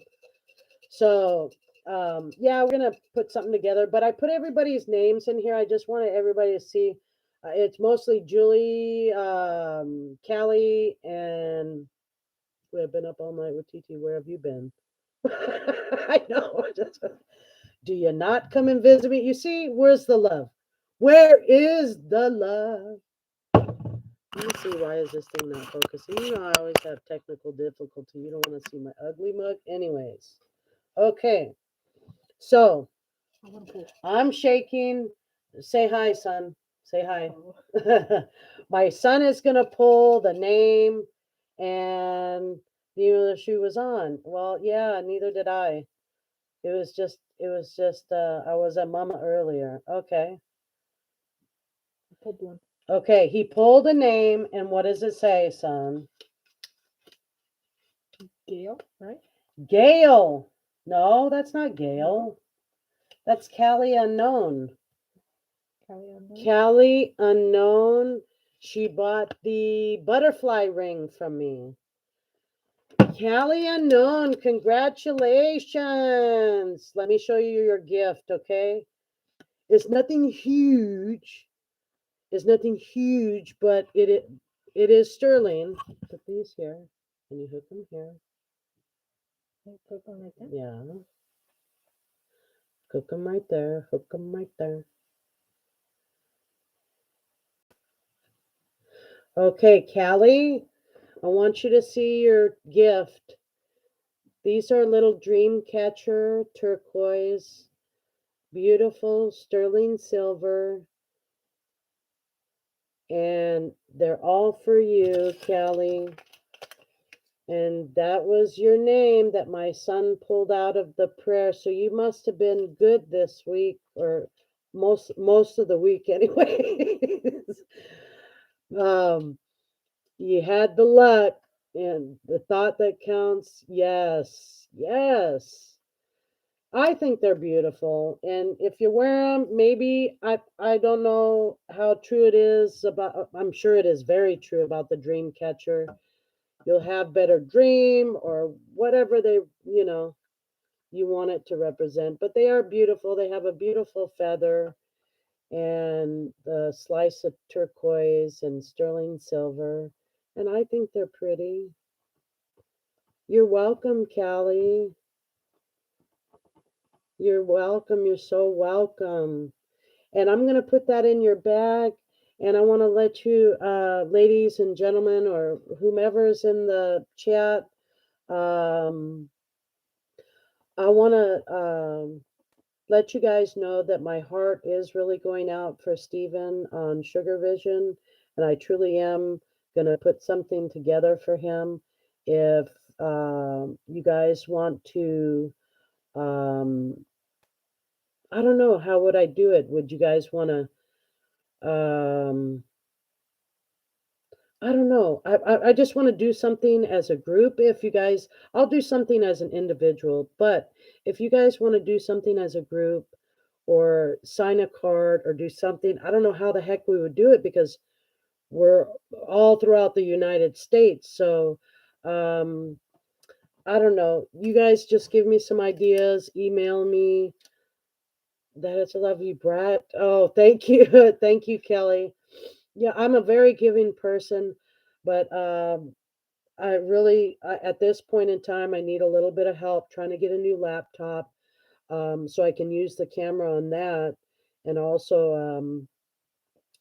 S1: So, yeah, we're gonna put something together. But I put everybody's names in here. I just wanted everybody to see. It's mostly Julie, Callie, and we have been up all night with TT. Where have you been? I know. Do you not come and visit me? You see, where's the love? Where is the love? Let me see. Why is this thing not focusing? I always have technical difficulty. You don't want to see my ugly mug, anyways. Okay. So I'm shaking. Say hi, son. Say hi. My son is gonna pull the name and the shoe was on. Well, yeah, neither did I. It was just I was at mama earlier. Okay. Okay, he pulled a name and what does it say, son?
S2: Gail, right?
S1: Gail. No, that's not Gail. That's Callie Unknown. Callie Unknown. She bought the butterfly ring from me. Callie Unknown, congratulations. Let me show you your gift, okay? It's nothing huge. It's nothing huge, but it is sterling. Put these here. Can you hook them here?
S2: Hook them right there?
S1: Yeah. Hook them right there. Hook them right there. Okay, Callie, I want you to see your gift. These are little dream catcher turquoise, beautiful sterling silver, and they're all for you, Callie. And that was your name that my son pulled out of the prayer. So you must have been good this week or most of the week anyways. um, you had the luck and the thought that counts. Yes, yes. I think they're beautiful, and if you wear them, maybe I don't know how true it is about. I'm sure it is very true about the dream catcher. You'll have better dream or whatever you want it to represent. But they are beautiful. They have a beautiful feather and the slice of turquoise and sterling silver, and I think they're pretty. You're welcome, Callie. You're welcome. You're so welcome. And I'm going to put that in your bag. And I want to let you, ladies and gentlemen, or whomever's in the chat, um, I want to let you guys know that my heart is really going out for Stephen on Sugar Vision. And I truly am going to put something together for him. If you guys want to, um, I don't know, how would I do it? Would you guys want to? I don't know. I just want to do something as a group. If you guys, I'll do something as an individual, but if you guys want to do something as a group or sign a card or do something, I don't know how the heck we would do it because we're all throughout the United States. So, um, I don't know. You guys just give me some ideas, email me. That is a lovely brat. Oh, thank you. Thank you, Kelly. Yeah, I'm a very giving person, but I really, at this point in time, I need a little bit of help trying to get a new laptop, so I can use the camera on that and also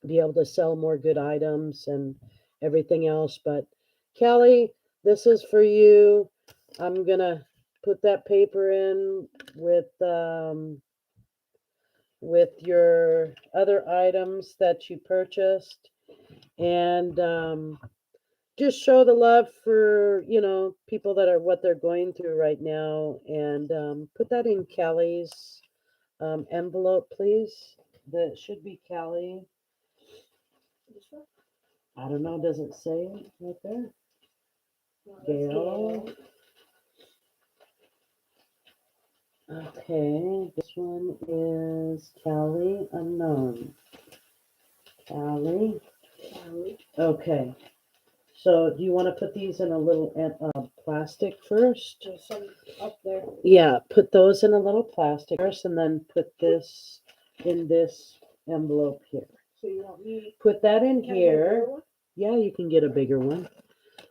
S1: be able to sell more good items and everything else. But Kelly, this is for you. I'm gonna put that paper in with your other items that you purchased, and just show the love for people that are what they're going through right now, and put that in Kelly's envelope, please. That should be Kelly. I don't know, does it say right there? Gail. Okay, this one is Kelly unknown. Kelly. Okay. So do you want to put these in a little plastic first?
S2: There's some up there.
S1: Yeah, put those in a little plastic first and then put this in this envelope here.
S2: So you want me
S1: Put that in
S2: can I get a bigger
S1: here.
S2: one?
S1: Yeah, you can get a bigger one.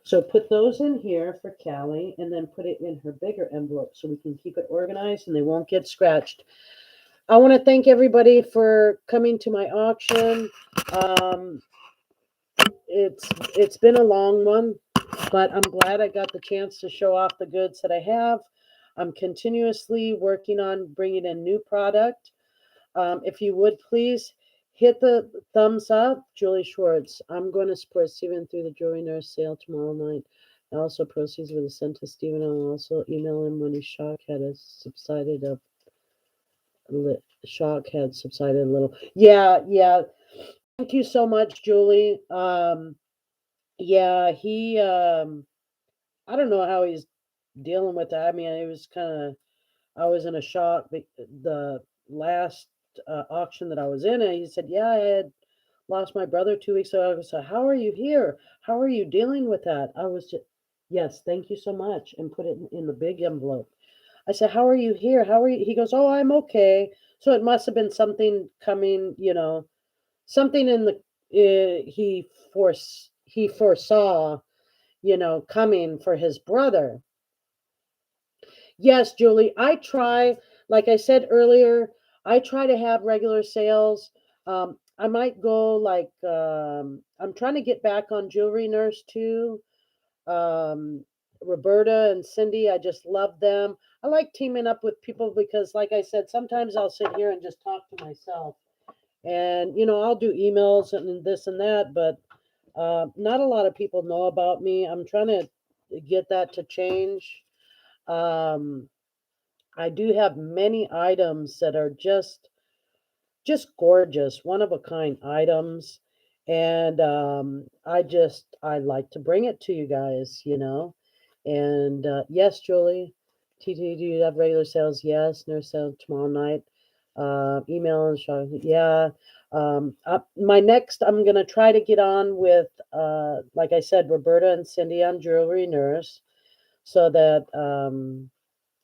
S1: So put those in here for Callie and then put it in her bigger envelope so we can keep it organized and they won't get scratched. I want to thank everybody for coming to my auction. Um, it's been a long one, but I'm glad I got the chance to show off the goods that I have. I'm continuously working on bringing in new product. If you would please hit the thumbs up, Julie Schwartz. I'm going to support Stephen through the Jewelry Nurse sale tomorrow night. Also, proceeds will be sent to Stephen. I'll also email him when his shock had subsided a little. Yeah, yeah. Thank you so much, Julie. Yeah, he I don't know how he's dealing with that. I mean, it was kind of I was in a shock. The last auction that I was in, and he said, "Yeah, I had lost my brother 2 weeks ago." So, how are you here? How are you dealing with that? I was just, yes, thank you so much, and put it in the big envelope. I said, "How are you here? How are you?" He goes, "Oh, I'm okay." So it must have been something coming, something in the he foresaw, coming for his brother. Yes, Julie, I try, like I said earlier, I try to have regular sales. I might go like, I'm trying to get back on Jewelry Nurse too. Um, Roberta and Cindy, I just love them. I like teaming up with people because, like I said, sometimes I'll sit here and just talk to myself. And, I'll do emails and this and that, but not a lot of people know about me. I'm trying to get that to change. Um, I do have many items that are just gorgeous, one of a kind items. And I like to bring it to you guys, you know. And yes, Julie, TT, do you have regular sales? Yes, nurse sales tomorrow night. Email and show, yeah. My next, I'm gonna try to get on with, like I said, Roberta and Cindy on Jewelry Nurse, so that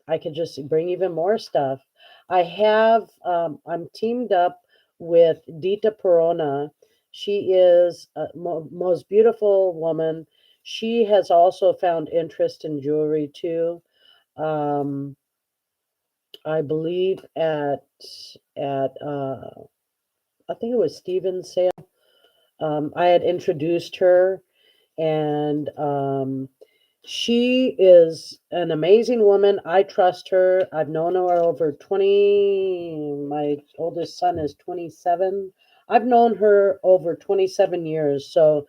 S1: I could just bring even more stuff. I'm teamed up with Dita Perona. She is a most beautiful woman. She has also found interest in jewelry too. Um, I believe at I think it was Steven's sale. I had introduced her, and she is an amazing woman. I trust her. I've known her over 20. My oldest son is 27. I've known her over 27 years. So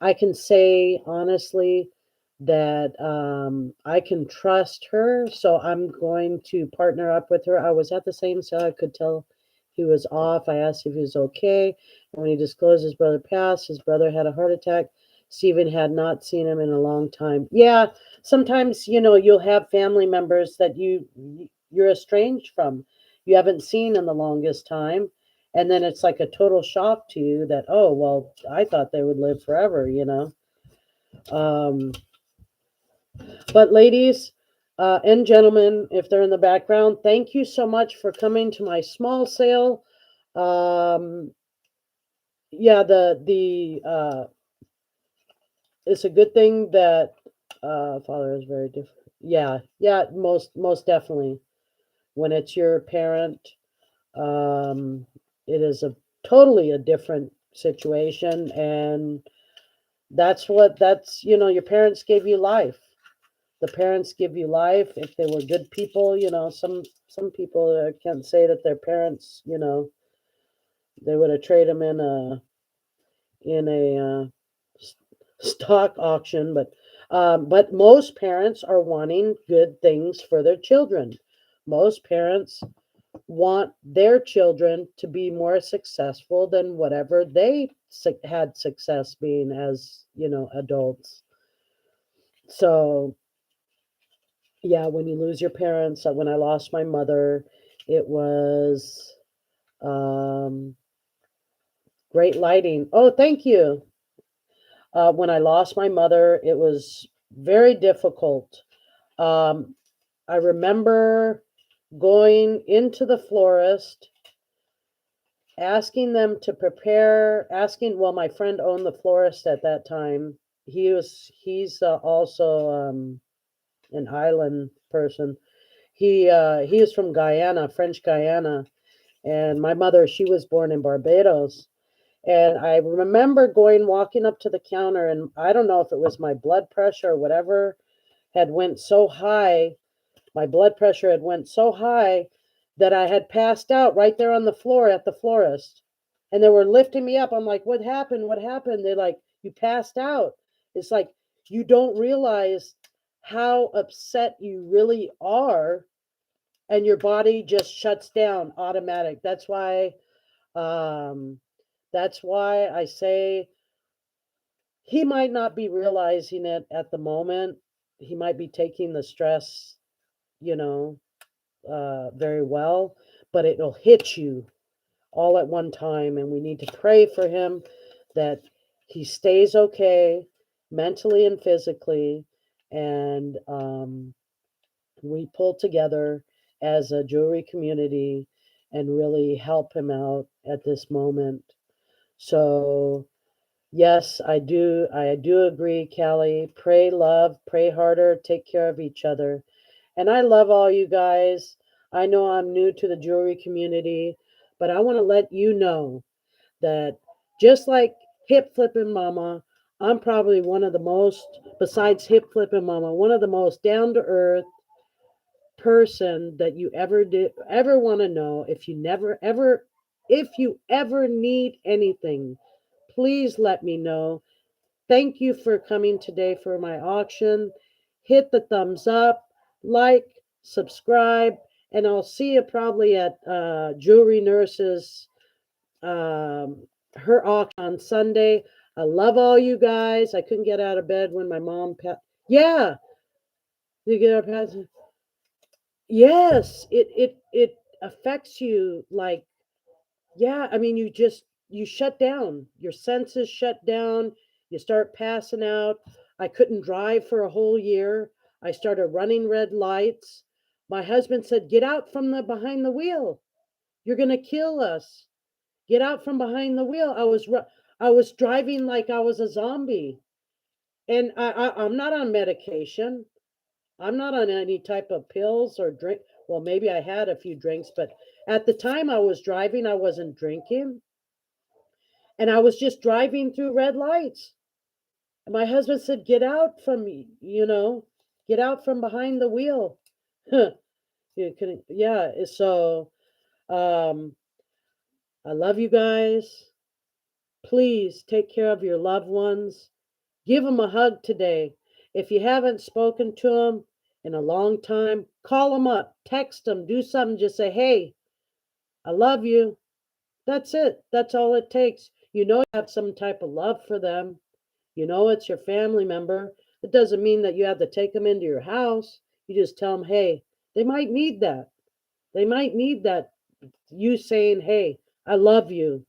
S1: I can say honestly that I can trust her. So I'm going to partner up with her. I was at the same sale. I could tell he was off. I asked if he was okay. And when he disclosed his brother passed, his brother had a heart attack. Stephen had not seen him in a long time. Yeah, sometimes you'll have family members that you're estranged from. You haven't seen in the longest time, and then it's like a total shock to you that, oh well, I thought they would live forever. um but ladies, and gentlemen, if they're in the background, thank you so much for coming to my small sale. um yeah, the it's a good thing that father is very different. Yeah, yeah, most definitely. When it's your parent, um it is a totally a different situation. And your parents gave you life. The parents give you life. If they were good people, some people can't say that their parents, they would have traded them in a stock auction. But most parents are wanting good things for their children. Most parents want their children to be more successful than whatever they had success being as adults. So yeah, when you lose your parents, when I lost my mother, it was um, great lighting. Oh, thank you. When I lost my mother, it was very difficult. Um, I remember going into the florist, asking them to prepare, well, my friend owned the florist at that time. He's also an island person. He is from Guyana, French Guyana, and my mother, she was born in Barbados. And I remember walking up to the counter, and I don't know if it was my blood pressure or whatever had went so high. My blood pressure had went so high that I had passed out right there on the floor at the florist. And they were lifting me up. I'm like, what happened? What happened? They're like, you passed out. It's like, you don't realize how upset you really are, and your body just shuts down automatic. Um that's why I say he might not be realizing it at the moment. He might be taking the stress, you know, very well, but it'll hit you all at one time. And we need to pray for him that he stays okay mentally and physically. And we pull together as a jewelry community and really help him out at this moment. So, yes, I do. I do agree, Callie. Pray, love, pray harder, take care of each other. And I love all you guys. I know I'm new to the jewelry community, but I want to let you know that just like Hip Flippin' Mama, I'm probably one of the most, besides Hip Flippin' Mama, one of the most down to earth person that you ever want to know. If you ever need anything, please let me know. Thank you for coming today for my auction. Hit the thumbs up, like, subscribe, and I'll see you probably at Jewelry Nurses her auction on Sunday. I love all you guys. I couldn't get out of bed when my mom yeah, you get our pass. Yes, it affects you like, yeah, I mean, you shut down. Your senses shut down. You start passing out. I couldn't drive for a whole year. I started running red lights. My husband said, "Get out from the behind the wheel. You're going to kill us. Get out from behind the wheel." I was driving like I was a zombie. And I'm not on medication. I'm not on any type of pills or drink. Well, maybe I had a few drinks, but at the time I was driving, I wasn't drinking. And I was just driving through red lights. And my husband said, "Get out from me, get out from behind the wheel." Yeah. So, um, I love you guys. Please take care of your loved ones. Give them a hug today. If you haven't spoken to them in a long time, call them up, text them, do something. Just say, "Hey, I love you." That's it. That's all it takes. You have some type of love for them. It's your family member. It doesn't mean that you have to take them into your house. You just tell them, "Hey," they might need that. They might need that. You saying, "Hey, I love you."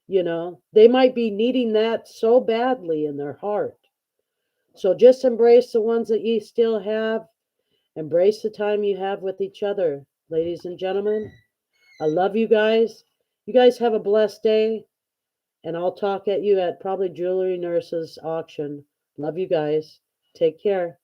S1: They might be needing that so badly in their heart. So just embrace the ones that you still have. Embrace the time you have with each other, ladies and gentlemen. I love you guys. You guys have a blessed day, and I'll talk at you at probably Jewelry Nurse's auction. Love you guys. Take care.